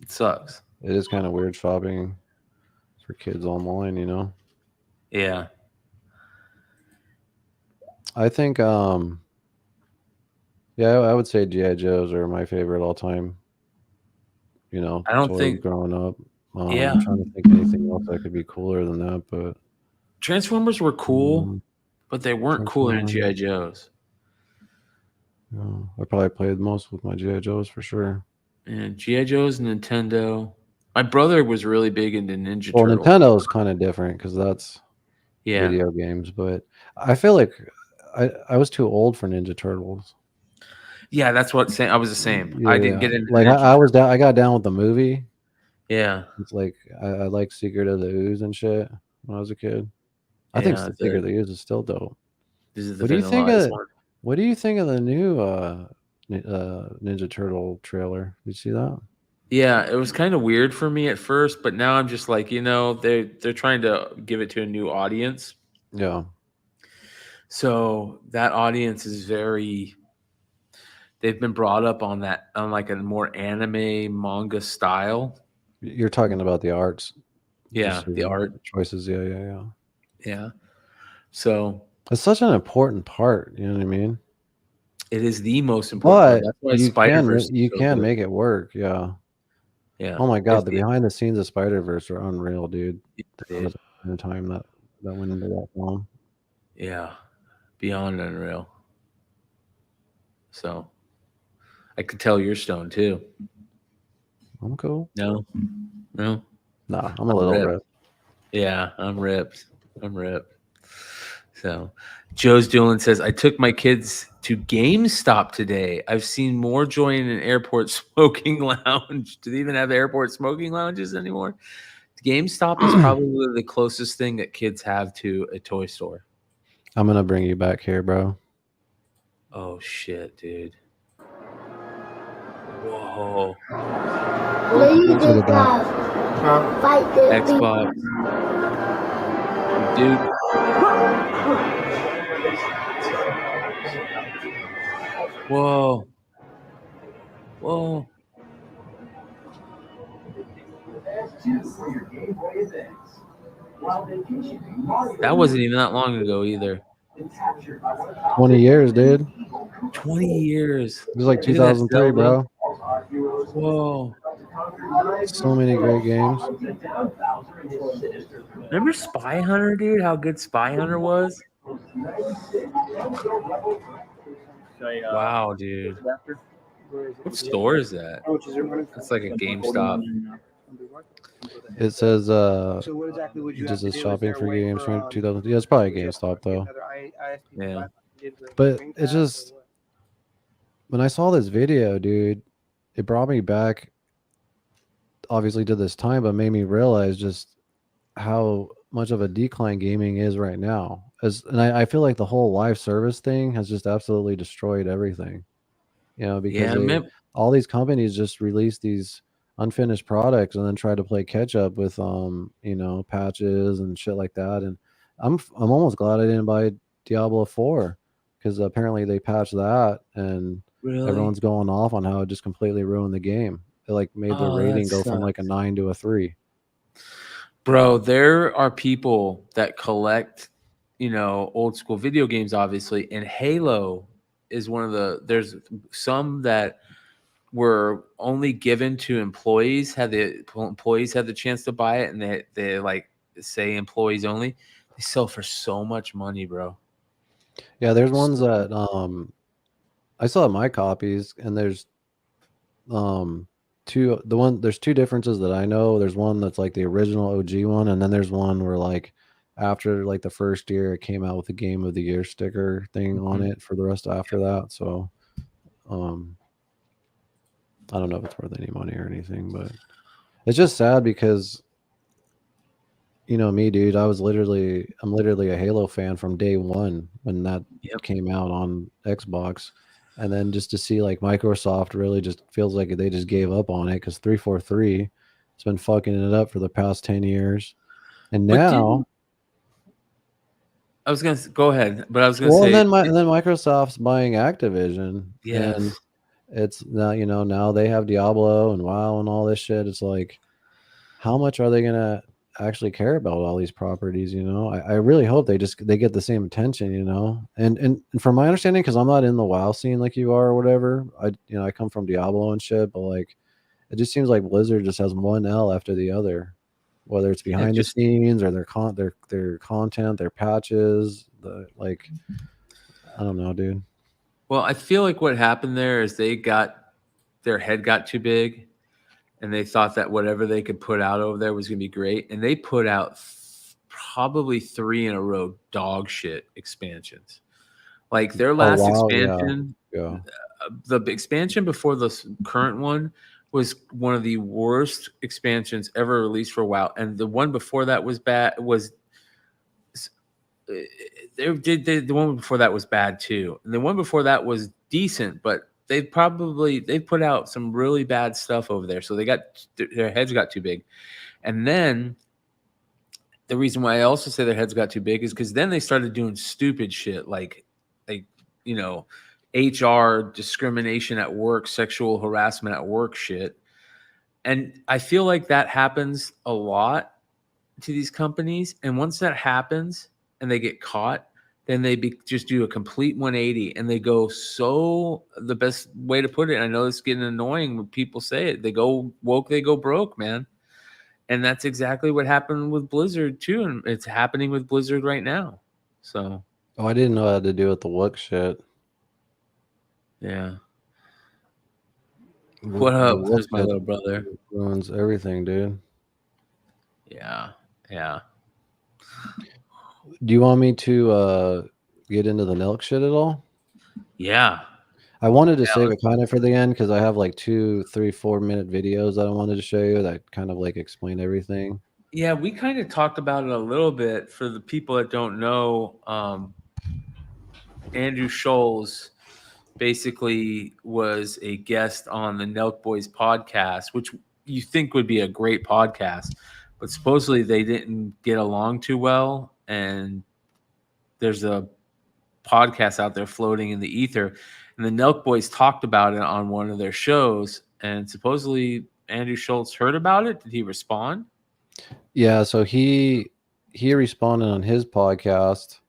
it sucks. It is kind of weird shopping for kids online, you know. Yeah. I think, yeah, I would say G.I. Joes are my favorite all time. You know, I don't toys think- growing up. Yeah. I'm trying to think of anything else that could be cooler than that, but Transformers were cool, but they weren't cooler than GI Joes. yeah, I probably played the most with my G.I. Joes for sure. And GI Joes, Nintendo. My brother was really big into Ninja Well, Turtles. Nintendo is kind of different because that's Yeah. video games, but I feel like I was too old for Ninja Turtles. Yeah, that's what. I was the same. I didn't get into like Ninja I was down. I got down with the movie. Yeah. It's like I like Secret of the Ooze and shit when I was a kid. I think Yeah, Secret of the Ooze is still dope. This is the What do you think vanillized of? one. What do you think of the new Ninja Turtle trailer? Did you see that? Yeah, it was kind of weird for me at first, but now I'm just like, you know, they're trying to give it to a new audience. Yeah. So that audience is they've been brought up on like a more anime manga style. You're talking about the arts. Yeah, the art choices. Yeah. Yeah. So it's such an important part. You know what I mean? it is the most important. But That's why you Spider-Verse is you so can good. make it work. Yeah. Yeah. Oh my god, It's the the- behind the scenes of Spider-Verse are unreal, dude. It There was a time that went into that film. Yeah, beyond unreal. So I could tell you're stoned too. I'm cool. No. Nah, I'm a little ripped. Yeah, I'm ripped. So Joe's Doolin says, I took my kids to GameStop today. I've seen more joy in an airport smoking lounge. Do they even have airport smoking lounges anymore? GameStop is probably the closest thing that kids have to a toy store. I'm gonna bring you back here, bro. Oh shit, dude. Whoa. What do you Look at just that. have? Fight this Xbox. Dude. Whoa. Whoa. That wasn't even that long ago either. 20 years, dude. 20 years. It was like Look at that 2003, Zelda. bro. Whoa. So many great games. Remember Spy Hunter, dude? How good Spy Hunter was? Wow, dude. What store is that? It's like a GameStop. It says just a shopping for games from 2000. Yeah, it's probably GameStop though. Yeah. But it's just when I saw this video, dude, it brought me back obviously to this time, but made me realize just how much of a decline gaming is right now. And I feel like the whole live service thing has just absolutely destroyed everything. You know, because all these companies just release these unfinished products and then try to play catch up with you know, patches and shit like that. And I'm almost glad I didn't buy Diablo 4 because apparently they patched that and everyone's going off on how it just completely ruined the game. It like made the rating go from like a 9 to a 3. Bro, there are people that collect, you know, old school video games, obviously, and Halo is one of the. There's some that were only given to employees. Employees had the chance to buy it, and they like say employees only. They sell for so much money, bro. Yeah, there's ones that I still have my copies, and there's there's two differences that I know. There's one that's like the original OG one, and then there's one where like after like the first year it came out with the Game of the Year sticker thing on it for the rest after that. So I don't know if it's worth any money or anything, but it's just sad because you know me, dude, I'm literally a Halo fan from day one when that came out on Xbox. And then just to see like Microsoft really just feels like they just gave up on it because 343 has been fucking it up for the past 10 years. And now I was gonna go ahead, but I was gonna say and then Microsoft's buying Activision. Yes. And it's now, you know, now they have Diablo and WoW and all this shit. It's like, how much are they gonna actually care about all these properties? You know, I really hope they get the same attention, you know. And from my understanding, because I'm not in the WoW scene like you are or whatever, I come from Diablo and shit, but like it just seems like Blizzard just has one L after the other, whether it's behind the scenes or their content, their patches, I don't know, dude. Well, I feel like what happened there is their head got too big. And they thought that whatever they could put out over there was going to be great. And they put out probably 3 in a row dog shit expansions. Like their last expansion, the expansion before the current one was one of the worst expansions ever released for WoW. And the one before that was bad. The one before that was bad too. And the one before that was decent, but they put out some really bad stuff over there. So their heads got too big. And then the reason why I also say their heads got too big is because then they started doing stupid shit like, you know, HR discrimination at work, sexual harassment at work shit. And I feel like that happens a lot to these companies. And once that happens and they get caught, then they just do a complete 180 and they go the best way to put it, and I know it's getting annoying when people say it, they go woke, they go broke, man. And that's exactly what happened with Blizzard too, and it's happening with Blizzard right now. So I didn't know how to do with the wook shit. Yeah. What up? There's my little brother. Ruins everything, dude. Yeah. Do you want me to get into the Nelk shit at all? Yeah. I wanted to save it kind of for the end because I have like 2, 3, 4 minute videos that I wanted to show you that kind of like explain everything. Yeah, we kind of talked about it a little bit. For the people that don't know, Andrew Schultz basically was a guest on the Nelk Boys podcast, which you think would be a great podcast, but supposedly they didn't get along too well, and there's a podcast out there floating in the ether, and the Nelk Boys talked about it on one of their shows, and supposedly Andrew Schultz heard about it. Did he respond? Yeah, so he responded on his podcast.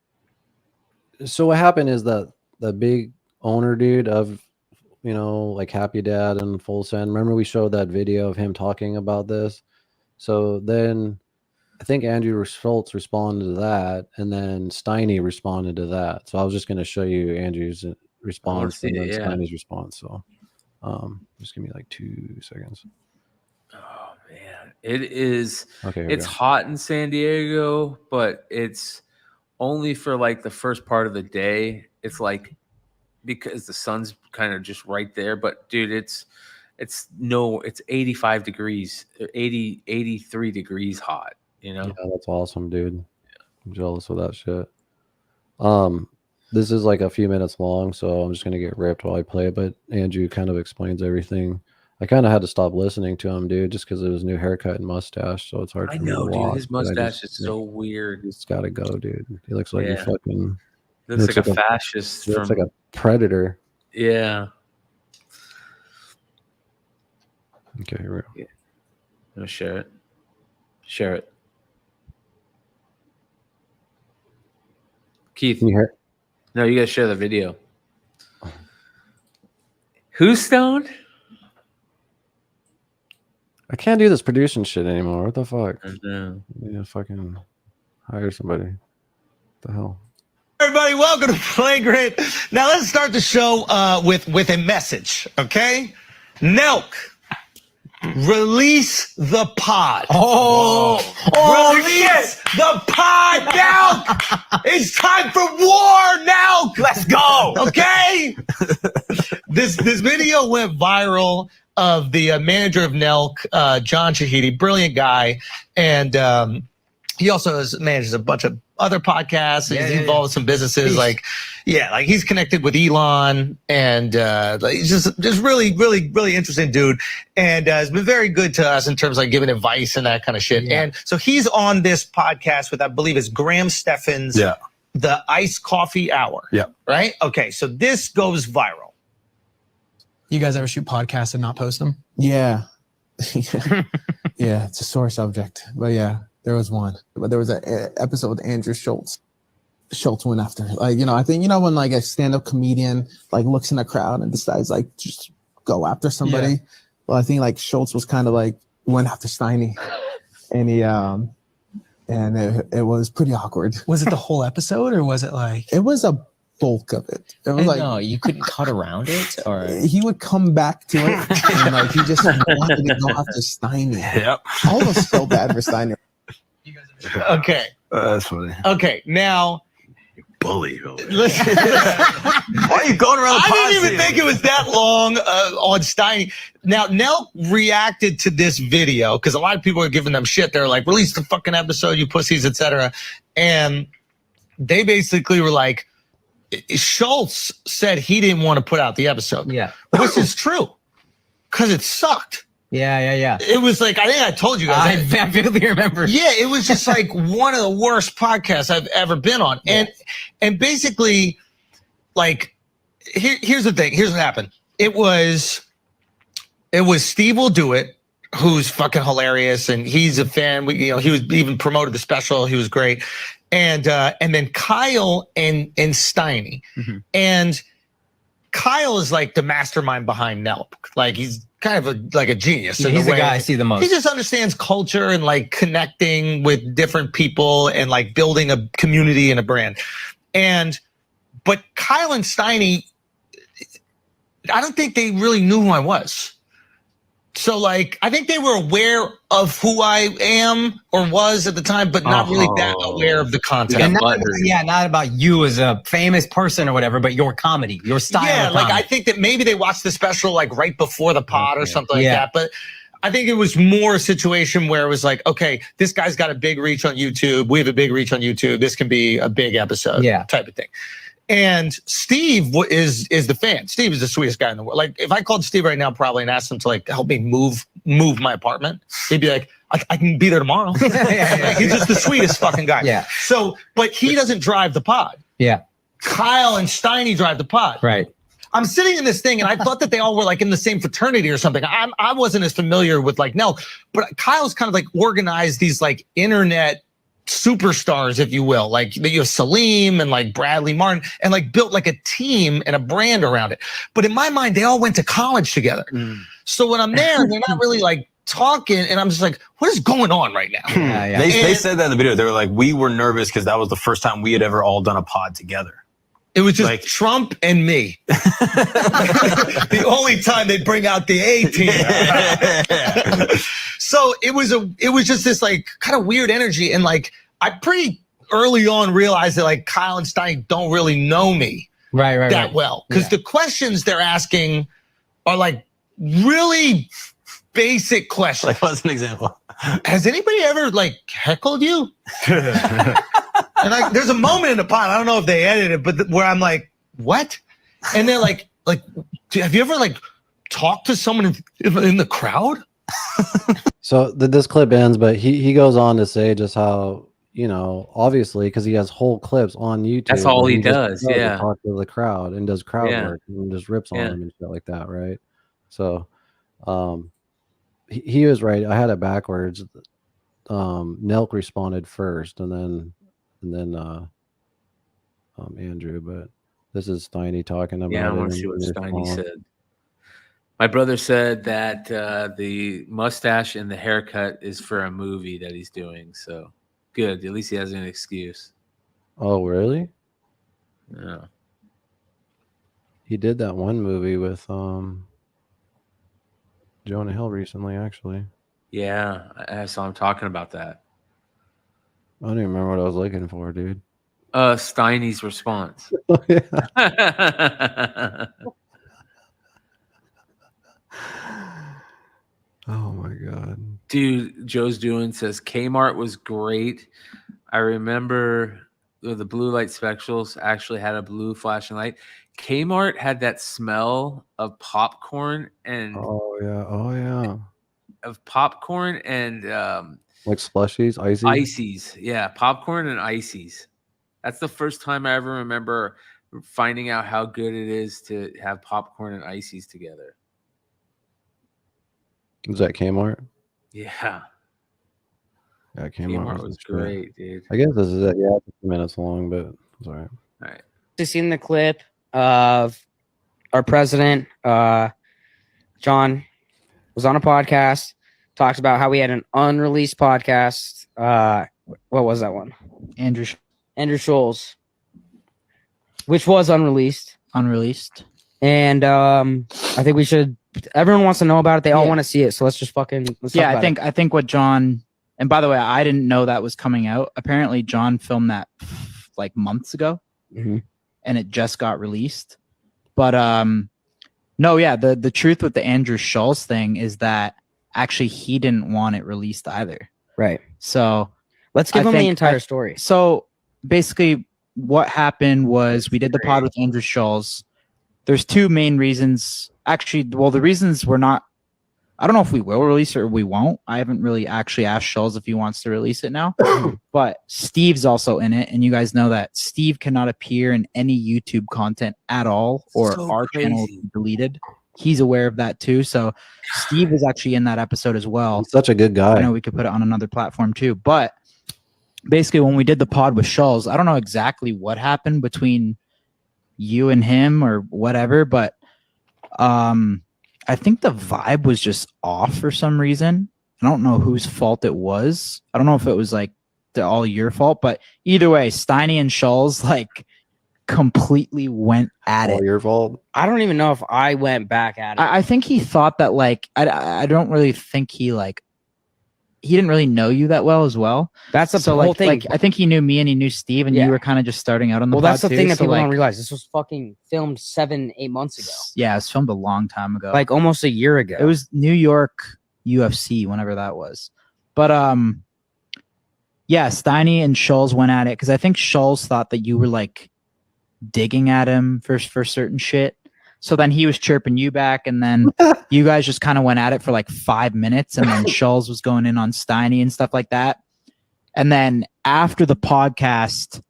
So what happened is that the big owner dude of, you know, like Happy Dad and Full Send, remember we showed that video of him talking about this? So then I think Andrew Schultz responded to that, and then Steiny responded to that. So I was just going to show you Andrew's response and then Steiny's response. So just give me like 2 seconds. Oh man, it is. Okay, it's hot in San Diego, but it's only for like the first part of the day. It's like because the sun's kind of just right there. But dude, it's 85 degrees, 83 degrees hot. You know? Yeah, that's awesome, dude. I'm jealous of that shit. This is like a few minutes long, so I'm just gonna get ripped while I play it. But Andrew kind of explains everything. I kind of had to stop listening to him, dude, just because of his new haircut and mustache. So it's hard. I for me know, to dude. walk, His mustache is so weird. He's got to go, dude. He looks like a fucking. Looks like a fascist. He looks like a predator. Yeah. Okay, here we go. I'm gonna share it. Share it. Keith, can you hear? No, you gotta share the video. Who's stoned? I can't do this producing shit anymore. What the fuck? I know. Yeah, fucking hire somebody. What the hell? Everybody, welcome to Flagrant. Now let's start the show with a message, okay? Nelk, release the pod. Release the pod, Nelk. It's time for war, Nelk. Let's go. Okay. This video went viral of the manager of Nelk, John Shahidi, brilliant guy, and he also manages a bunch of other podcasts. He's involved with some businesses, like he's connected with Elon, and he's just really, really, really interesting dude, and has been very good to us in terms of like giving advice and that kind of shit. And so he's on this podcast with, I believe, is Graham Stephan's The Iced Coffee Hour. Yeah. Right. Okay. So this goes viral. You guys ever shoot podcasts and not post them? Yeah. Yeah, it's a sore subject. But yeah, there was one. But there was an episode with Andrew Schultz. Schultz went after, like, you know, I think, you know, when like a stand-up comedian like looks in a crowd and decides like just go after somebody. Yeah. Well, I think like Schultz was kind of like went after Steiny, and he and it was pretty awkward. Was it the whole episode, or was it like? It was a bulk of it. It was like, no, you couldn't cut around it, or he would come back to it, and like he just wanted to go after Steiny. Yep. I almost felt bad for Steiny. Okay. That's funny. Okay, now. Bully. Listen, why are you going around? I didn't even think it was that long on Steiny. Now, Nelk reacted to this video because a lot of people are giving them shit. They're like, "Release the fucking episode, you pussies," etc. And they basically were like, Schultz said he didn't want to put out the episode. Yeah, which is true because it sucked. Yeah. It was like, I think I told you guys. I vividly remember. Yeah, it was just like one of the worst podcasts I've ever been on. Yeah. And basically, like, here's the thing. Here's what happened. It was Steve Will Do It, who's fucking hilarious, and he's a fan. He was even promoted the special. He was great. And then Kyle and Steiny. Mm-hmm. And Kyle is like the mastermind behind Nelk. Like, he's kind of like a genius. He's the guy I see the most. He just understands culture and like connecting with different people and like building a community and a brand. But Kyle and Steiny, I don't think they really knew who I was. So, like, I think they were aware of who I am or was at the time, but not really that aware of the content. And not about you as a famous person or whatever, but your comedy, your style. Yeah, of like comedy. I think that maybe they watched the special like right before the pod or something like that. But I think it was more a situation where it was like, okay, this guy's got a big reach on YouTube. We have a big reach on YouTube. This can be a big episode, type of thing. And Steve is the fan. Steve is the sweetest guy in the world. Like, if I called Steve right now, probably, and asked him to like help me move my apartment, he'd be like, I can be there tomorrow. Like, he's just the sweetest fucking guy. Yeah. So, but he doesn't drive the pod. Yeah. Kyle and Steiny drive the pod. Right. I'm sitting in this thing, and I thought that they all were like in the same fraternity or something. I wasn't as familiar with like Nelk, but Kyle's kind of like organized these like internet superstars, if you will, like you have Salim and like Bradley Martin, and like built like a team and a brand around it. But in my mind, they all went to college together. So when I'm there, they're not really like talking, and I'm just like, what is going on right now? They said that in the video. They were like, we were nervous because that was the first time we had ever all done a pod together. It was just like Trump and me. The only time they bring out the A team. So it was just this like kind of weird energy, and like I pretty early on realized that like Kyle and Stein don't really know me that well, because the questions they're asking are like really basic questions. Like, what's an example? Has anybody ever like heckled you? And like, there's a moment in the pod, I don't know if they edited it, but where I'm like, what? And they're like, have you ever like talked to someone in the crowd? So this clip ends, but he goes on to say just how, you know, obviously, because he has whole clips on YouTube. That's all he just does, yeah. Talk to the crowd and does crowd Yeah. work and just rips on them and shit like that, right? So, he was right. I had it backwards. Nelk responded first, and then Andrew. But this is Steiny talking about. Yeah, I want to see what Steiny said. My brother said that the mustache and the haircut is for a movie that he's doing. So good. At least he has an excuse. Oh, really? Yeah. He did that one movie with Jonah Hill recently, actually. Yeah, I saw him talking about that. I don't even remember what I was looking for, dude. Steiny's response. Oh my god. Dude, Joe's doing says Kmart was great. I remember the blue light spectacles actually had a blue flashing light. Kmart had that smell of popcorn and of popcorn and like slushies, icy. ices. Yeah, popcorn and ices. That's the first time I ever remember finding out how good it is to have popcorn and ices together. Is that Kmart? Yeah. Yeah, Kmart was great, dude. I guess this is it. Yeah, it's 2 minutes long, but it's all right. All right. Just seen the clip of our president, John, was on a podcast, talked about how we had an unreleased podcast. What was that one? Andrew Schultz, which was unreleased. And I think we should. Everyone wants to know about it. They all want to see it. So let's just fucking. Let's talk about I think what John. And by the way, I didn't know that was coming out. Apparently, John filmed that like months ago, and it just got released. But no, yeah, the truth with the Andrew Schultz thing is that actually he didn't want it released either. Right. So let's give him the entire story. So basically, what happened was we did the pod with Andrew Schultz. There's two main reasons. Actually, well, the reasons we're not. I don't know if we will release it or we won't. I haven't really actually asked Schultz if he wants to release it now. But Steve's also in it, and you guys know that Steve cannot appear in any YouTube content at all, or our channel will be deleted. He's aware of that too. So Steve is actually in that episode as well. He's such a good guy. I know we could put it on another platform too. But basically, when we did the pod with Schultz, I don't know exactly what happened between you and him or whatever, but I think the vibe was just off for some reason. I don't know whose fault it was. I don't know if it was like all your fault, but either way, Steiny and Schultz like completely went at All it. your fault. I don't even know if I went back at it. I think he thought that like I don't really think he didn't really know you that well as well. That's the so whole like, thing. Like I think he knew me and he knew Steve, and Yeah. you were kind of just starting out on the Well, pod that's the too, thing that so, people like, don't realize. This was fucking filmed 7-8 months ago. Yeah, it was filmed a long time ago. Like almost a year ago. It was New York UFC, whenever that was. But yeah, Steiny and Schultz went at it because I think Schultz thought that you were like digging at him for certain shit. So then he was chirping you back, and then you guys just kind of went at it for like 5 minutes, and then Schultz was going in on Steiny and stuff like that. And then after the podcast,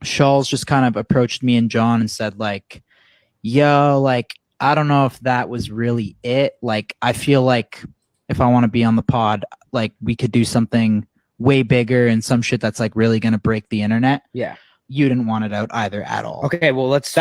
Schultz just kind of approached me and John and said like, yo, like, I don't know if that was really it. Like, I feel like if I want to be on the pod, like we could do something way bigger and some shit that's like really going to break the internet. Yeah. You didn't want it out either at all. Okay, well that's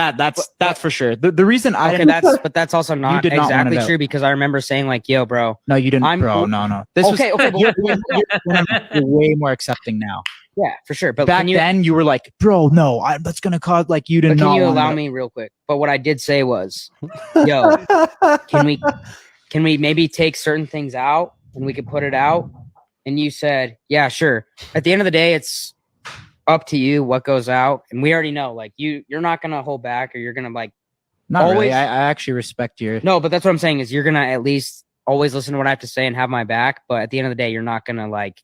for sure. The reason I okay, but that's also not did not want exactly it out. true because I remember saying like, yo, bro. No, you didn't, bro. No. This okay, was, you're way more accepting now. Yeah, for sure. But back then you were like, bro, no, that's gonna cause like you didn't. But can you want allow it. me real quick? But what I did say was, yo, can we maybe take certain things out and we could put it out? And you said, yeah, sure. At the end of the day, it's up to you what goes out, and we already know like you're not gonna hold back, or you're gonna like Not always. really. I actually respect your. No, but that's what I'm saying is you're gonna at least always listen to what I have to say and have my back. But at the end of the day, you're not gonna like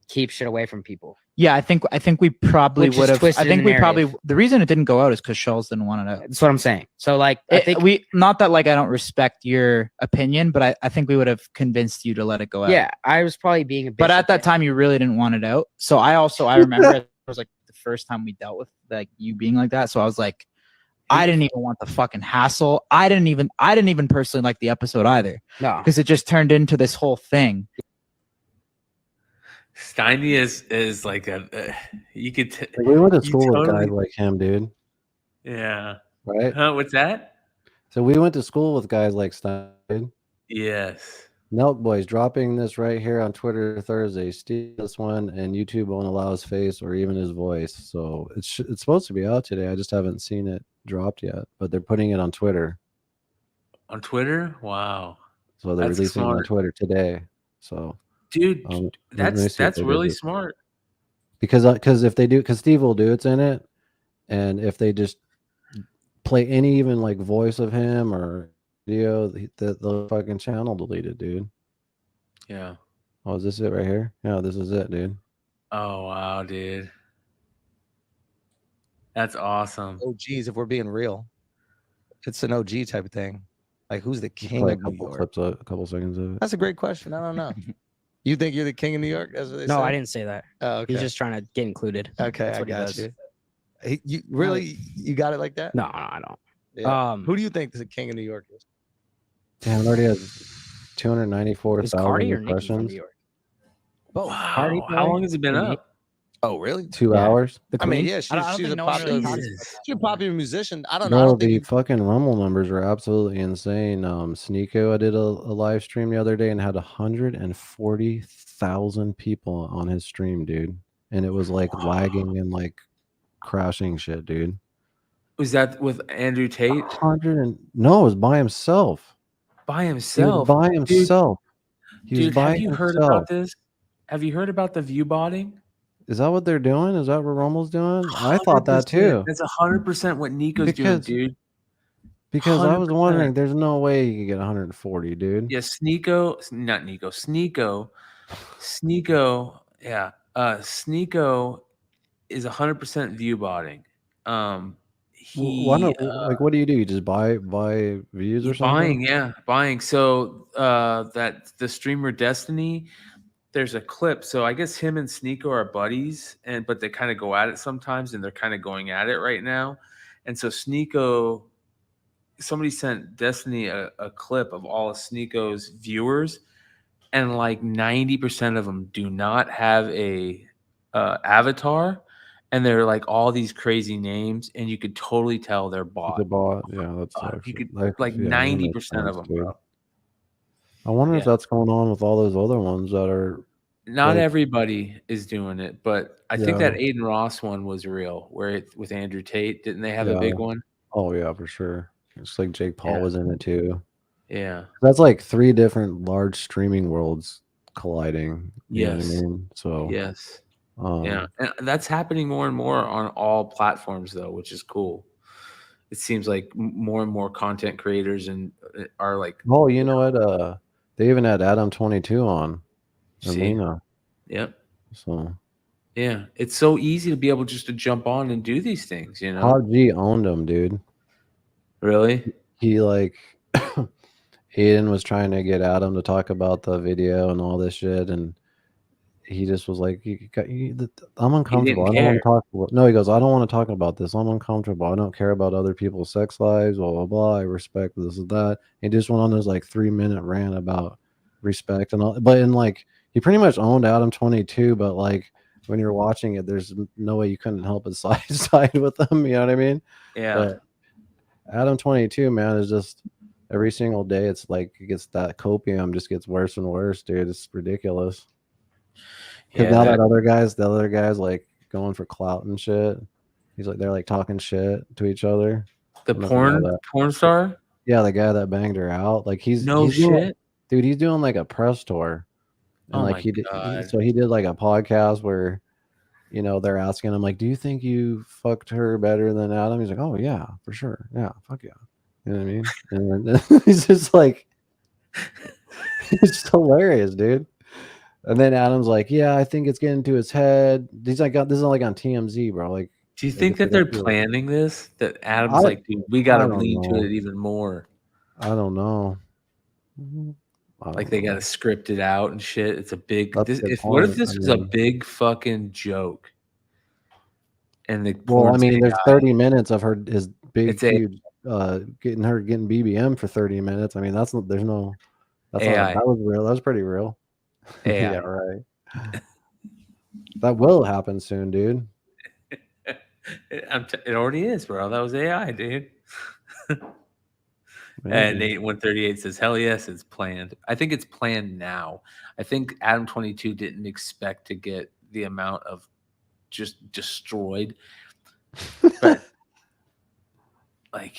keep shit away from people. Yeah, I think we probably Which is would have. I twisted in think the we probably narrative. the reason it didn't go out is because Schultz didn't want it out. That's what I'm saying. So like I think we not that like I don't respect your opinion, but I think we would have convinced you to let it go out. yeah, I was probably being a bitch. But at that time, you really didn't want it out. So I remember it was like the first time we dealt with like you being like that. So I was like, I didn't even want the fucking hassle. I didn't even personally like the episode either. No, because it just turned into this whole thing. Steiny is like you could. Like, we went to you school with totally- guys like him, dude. Yeah. Right? Huh? What's that? So we went to school with guys like Stein, dude. Yes. Nelk Boys dropping this right here on Twitter Thursday. Steal this one, and YouTube won't allow his face or even his voice. So it's supposed to be out today. I just haven't seen it dropped yet, but they're putting it on Twitter. On Twitter? Wow. So they're That's releasing it on smart. Twitter today. So Dude, let me that's see if they did really this. smart. Because if they do, because Steve will do it's in it, and if they just play any even like voice of him or video, the fucking channel deleted, dude. Yeah. Oh, is this it right here? Yeah, this is it, dude. Oh wow, dude. That's awesome. OGs, if we're being real, it's an OG type of thing. Like, who's the king Play a of New couple York? clips, a couple seconds of it. That's a great question. I don't know. You think you're the king of New York? That's what they No, say? I didn't say that. Oh, okay. He's just trying to get included. Okay, That's I what he got does. you. You really, you got it like that? No, I don't. Yeah. Who do you think the king of New York is? Damn, it already has 294,000 Cardi or Nicki from impressions. New York? Oh, Wow. How long has it been up? Oh, really? 2 hours. I mean, yeah, she's a think no one popular, really knows. she's a popular musician. I don't know. I No, don't think the you- fucking Rumble numbers are absolutely insane. Sneeko, I did a live stream the other day and had 140,000 people on his stream, dude. And it was like lagging and like crashing shit, dude. Was that with Andrew Tate? No, it was by himself. By He was himself. by Dude, himself. He was Dude, by have you heard himself. about this? Have you heard about the view botting? Is that what they're doing? Is that what Rummel's doing? I thought that too. That's 100% what Nico's Because- doing, dude. Because I was 100%. wondering, there's no way you could get 140, dude. Yeah, Sneeko, not Nico, Sneeko, yeah, Sneeko is 100% view botting. Why not? Like, what do? You just buy views or something? Buying. So that the streamer Destiny, there's a clip. So I guess him and Sneeko are buddies, but they kind of go at it sometimes, and they're kind of going at it right now. And so Sneeko, somebody sent Destiny a clip of all of Sneeko's viewers, and like 90% of them do not have a avatar. And they're like all these crazy names, and you could totally tell they're bought. The bot, yeah, that's You could like like yeah, that makes 90% of sense, them, dude. bro. I wonder if Yeah. that's going on with all those other ones that are Not Like, everybody is doing it, but I think that yeah. Aiden Ross one was real, where with Andrew Tate, didn't they have a Yeah. big one? Oh yeah, for sure. It's like Jake Paul Yeah. was in it too. Yeah. That's like 3 different large streaming worlds colliding. You know what I Yes. mean? So Yes. Yeah, and that's happening more and more on all platforms, though, which is cool. It seems like more and more content creators and are like, Oh, you know what? They even had Adam 22 on. See? Arena. Yep. So Yeah, it's so easy to be able just to jump on and do these things, you know? Hot G owned him, dude. Really? He like Aiden was trying to get Adam to talk about the video and all this shit, and he just was like, I'm uncomfortable. I don't want care. to talk about. No, he goes, I don't want to talk about this. I'm uncomfortable. I don't care about other people's sex lives, blah, blah, blah. I respect this and that. He just went on this like 3-minute rant about respect and all. But in like, he pretty much owned Adam 22, but like, when you're watching it, there's no way you couldn't help but side with them. You know what I mean? Yeah. But Adam 22, man, is just every single day. It's like it gets that copium just gets worse and worse, dude. It's ridiculous. Because Yeah, now that- the other guys like going for clout and shit. He's like they're like talking shit to each other. The porn star? Yeah, the guy that banged her out. Like he's doing, shit. dude. He's doing like a press tour. And Oh like my he did, God. so he did like a podcast where, you know, they're asking him like, "Do you think you fucked her better than Adam?" He's like, "Oh yeah, for sure, yeah, fuck yeah." You know what I mean? And then he's just like, it's hilarious, dude. And then Adam's like, "Yeah, I think it's getting to his head." He's like, "This is like on TMZ, bro." Like, Do you think that they're planning this? That Adam's like, dude, we got to lean to it even more. I don't know. Like they got to script it out and shit. It's a big. That's a good What if point. this I was a mean- big fucking joke? And the Well, I porn's mean, there's AI. 30 minutes of his big, It's a- huge, getting BBM for 30 minutes. I mean, that's not AI. that was real. That was pretty real. AI. Yeah, right. That will happen soon, dude. It already is, bro. That was AI, dude. And Maybe. Nate 138 says, "Hell yes, it's planned." I think it's planned now. I think Adam 22 didn't expect to get the amount of just destroyed, but like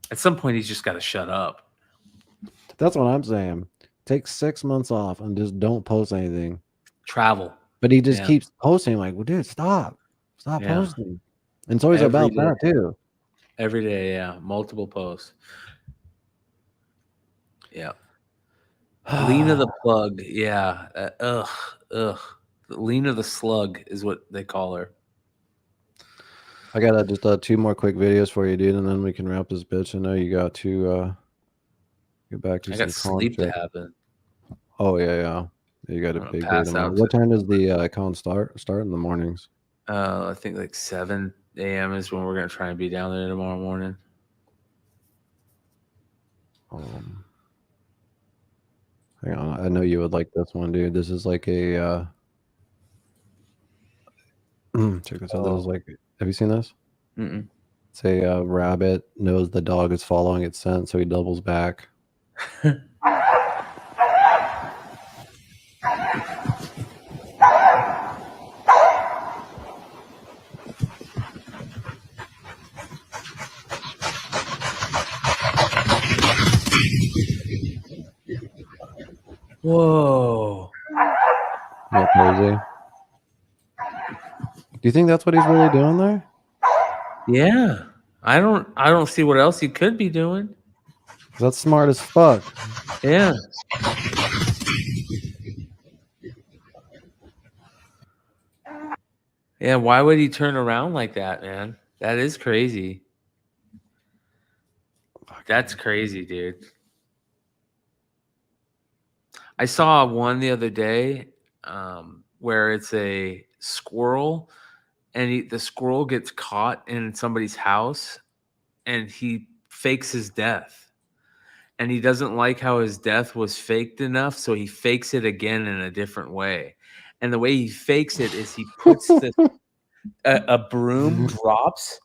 at some point he's just got to shut up. That's what I'm saying. Take 6 months off and just don't post anything. Travel. But he just Yeah. keeps posting. Like, well, dude, stop Yeah. posting. And it's always Every about day. that too. Every day, yeah, multiple posts. Yeah. Lean of the plug, yeah. Ugh. Lean of the slug is what they call her. I got just 2 more quick videos for you, dude, and then we can wrap this bitch. I know you got to get back to I some got sleep to content. happen. Oh yeah. You got a gonna big day pass tomorrow. out What time does the con start in the mornings? I think like 7 a.m. is when we're gonna try and be down there tomorrow morning. Hang on, I know you would like this one, dude. This is like a check this out. This is like, have you seen this? Mm-mm. It's a rabbit knows the dog is following its scent, so he doubles back. Whoa. Not crazy. Do you think that's what he's really doing there? Yeah. I don't see what else he could be doing. That's smart as fuck. Yeah. Yeah, why would he turn around like that, man? That is crazy. That's crazy, dude. I saw one the other day where it's a squirrel, and the squirrel gets caught in somebody's house, and he fakes his death. And he doesn't like how his death was faked enough, so he fakes it again in a different way. And the way he fakes it is he puts a broom drops,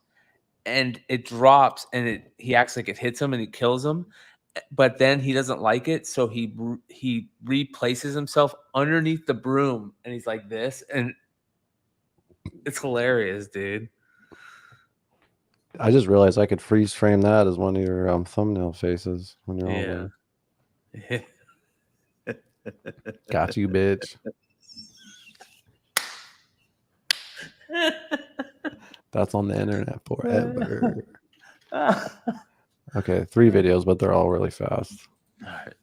and it drops, and he acts like it hits him and it kills him. but then he doesn't like it, so he replaces himself underneath the broom, and he's like this, and it's hilarious, dude. I just realized I could freeze frame that as one of your thumbnail faces when you're on Yeah. there. Got you, bitch. That's on the internet forever. Okay, 3 videos, but they're all really fast. All right.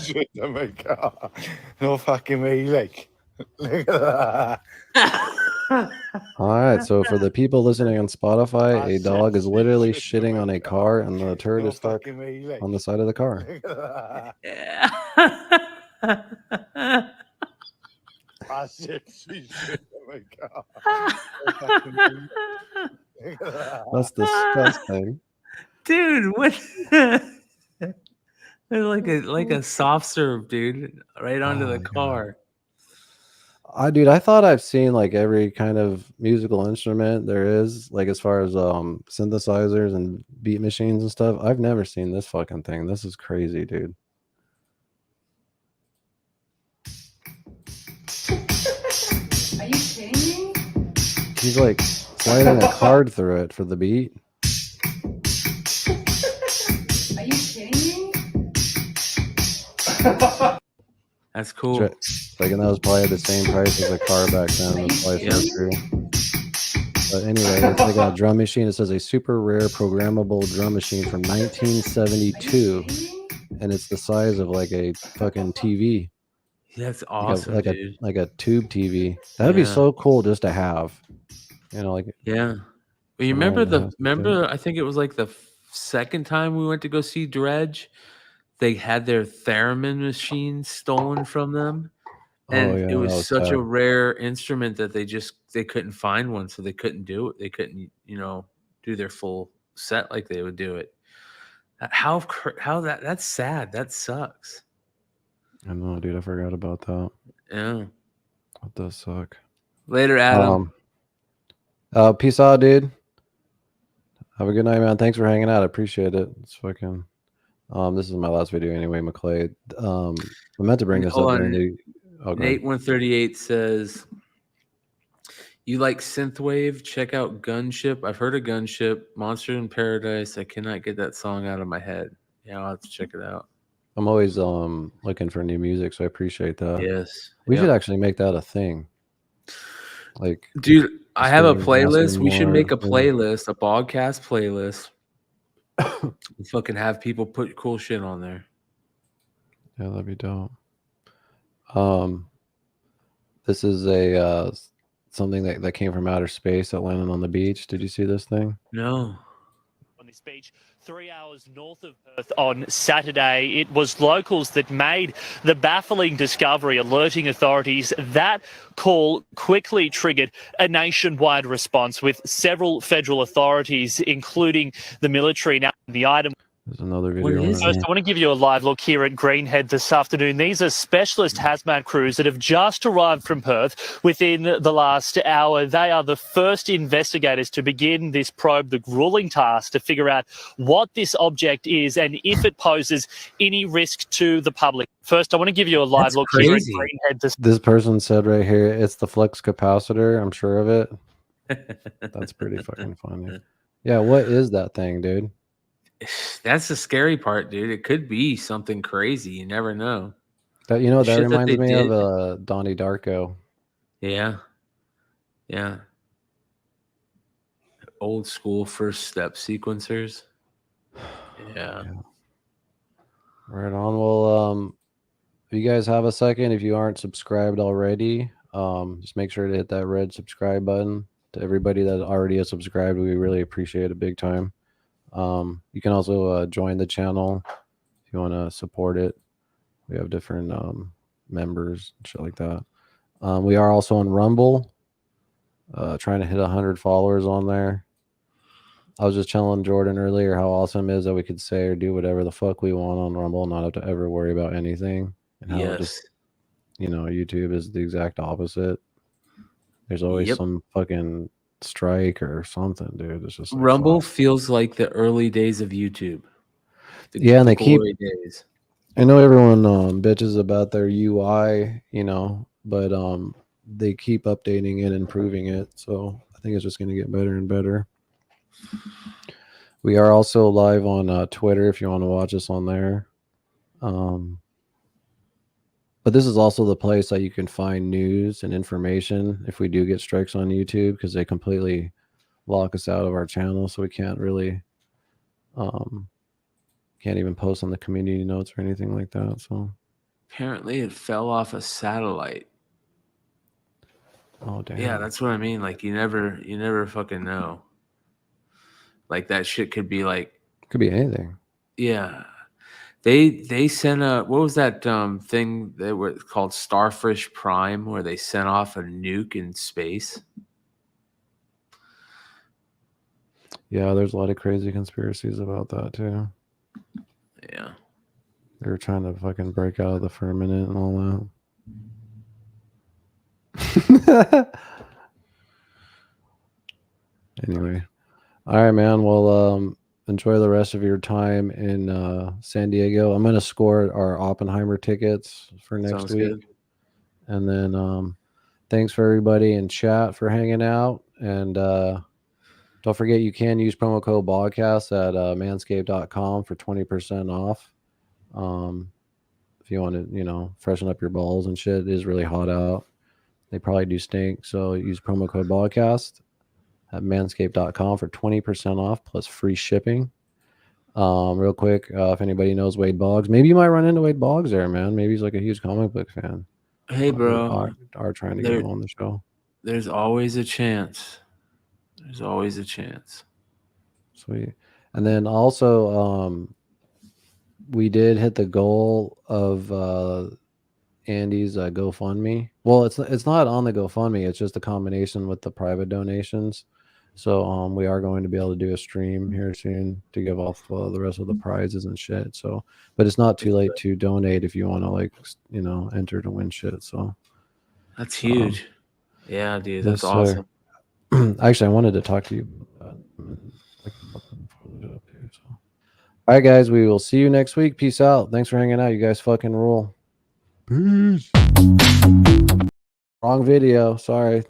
Shit, oh my god. No fucking way, like. Look at that. All right, so for the people listening on Spotify, a dog is literally shitting on a car, and the turd is stuck on the side of the car. That's disgusting. Dude, what? like a soft serve, dude, right onto the car. Dude, I thought I've seen like every kind of musical instrument there is, like as far as synthesizers and beat machines and stuff. I've never seen this fucking thing. This is crazy, dude. Are you kidding me? He's like sliding a card through it for the beat. Are you kidding me? That's cool. Like, and that was probably the same price as a car back then. That's probably so true. But anyway, it's like a drum machine. It says a super rare programmable drum machine from 1972, and it's the size of like a fucking TV. That's awesome, like dude. a tube TV. That'd be so cool just to have. You know, like yeah. But you remember I think it was like the second time we went to go see Dredge. They had their theremin machine stolen from them, and it was such a rare instrument that they couldn't find one, so they couldn't do it. They couldn't, do their full set like they would do it. How that's sad. That sucks. I know, dude. I forgot about that. Yeah, that does suck. Later, Adam. Peace out, dude. Have a good night, man. Thanks for hanging out. I appreciate it. It's fucking. This is my last video anyway, McClay. I meant to bring this up. Nate 138 says, "You like synthwave? Check out Gunship. I've heard of Gunship. Monster in Paradise. I cannot get that song out of my head. Yeah, I'll have to check it out." I'm always looking for new music, so I appreciate that. Yes, we should actually make that a thing. Like, dude, I have a playlist. We should make a playlist, a Bogcast playlist. Fucking have people put cool shit on there. Yeah, that'd be dope. This is a something that came from outer space that landed on the beach. Did you see this thing? No. On this beach 3 hours north of Perth on Saturday, it was locals that made the baffling discovery, alerting authorities. That call quickly triggered a nationwide response with several federal authorities, including the military. Now, the item. There's another video. First, I want to give you a live look here at Greenhead this afternoon. These are specialist hazmat crews that have just arrived from Perth within the last hour. They are the first investigators to begin this probe, the grueling task to figure out what this object is and if it poses any risk to the public. First, I want to give you a live look here at Greenhead. This person said right here, it's the flux capacitor. I'm sure of it. That's pretty fucking funny. Yeah, what is that thing, dude? That's the scary part, dude. It could be something crazy. You never know. That reminds me of Donnie Darko. Yeah. Yeah. Old school first step sequencers. Yeah. Right on. Well, if you guys have a second, if you aren't subscribed already, just make sure to hit that red subscribe button. To everybody that already is subscribed, we really appreciate it big time. You can also join the channel if you want to support it. We have different members and shit like that. We are also on Rumble, trying to hit 100 followers on there. I was just telling Jordan earlier how awesome it is that we could say or do whatever the fuck we want on Rumble, not have to ever worry about anything. And how just, YouTube is the exact opposite. There's always some fucking strike or something, dude. It's just like, Rumble feels like the early days of YouTube. The, yeah, and the they keep. glory days. I know everyone bitches about their UI, but they keep updating it, improving it. So I think it's just going to get better and better. We are also live on Twitter if you want to watch us on there. But this is also the place that you can find news and information if we do get strikes on YouTube, because they completely lock us out of our channel, so we can't really can't even post on the community notes or anything like that. So Apparently, it fell off a satellite. Oh damn. Yeah, that's what I mean. Like you never fucking know. Like that shit could be like. Could be anything. Yeah. They sent a, what was that thing that were called Starfish Prime, where they sent off a nuke in space? Yeah, there's a lot of crazy conspiracies about that too. Yeah. They were trying to fucking break out of the firmament and all that. Anyway. All right, man. Well, enjoy the rest of your time in San Diego. I'm going to score our Oppenheimer tickets for next Sounds week. good. And then thanks for everybody in chat for hanging out. And don't forget, you can use promo code Bogcast at manscaped.com for 20% off. If you want to, freshen up your balls and shit. It is really hot out. They probably do stink. So use promo code Bogcast at manscaped.com for 20% off plus free shipping. Real quick, if anybody knows Wade Boggs, maybe you might run into Wade Boggs there, man. Maybe he's like a huge comic book fan. Hey, bro. Are trying to get him on the show. There's always a chance. There's always a chance. Sweet. And then also, we did hit the goal of Andy's GoFundMe. Well, it's not on the GoFundMe. It's just a combination with the private donations. So we are going to be able to do a stream here soon to give off the rest of the prizes and shit. So, but it's not too late to donate if you want to enter to win shit. So that's huge. Yeah, dude, that's yes, awesome. Actually, I wanted to talk to you about that. All right, guys, we will see you next week. Peace out. Thanks for hanging out. You guys fucking rule. Peace. Wrong video. Sorry.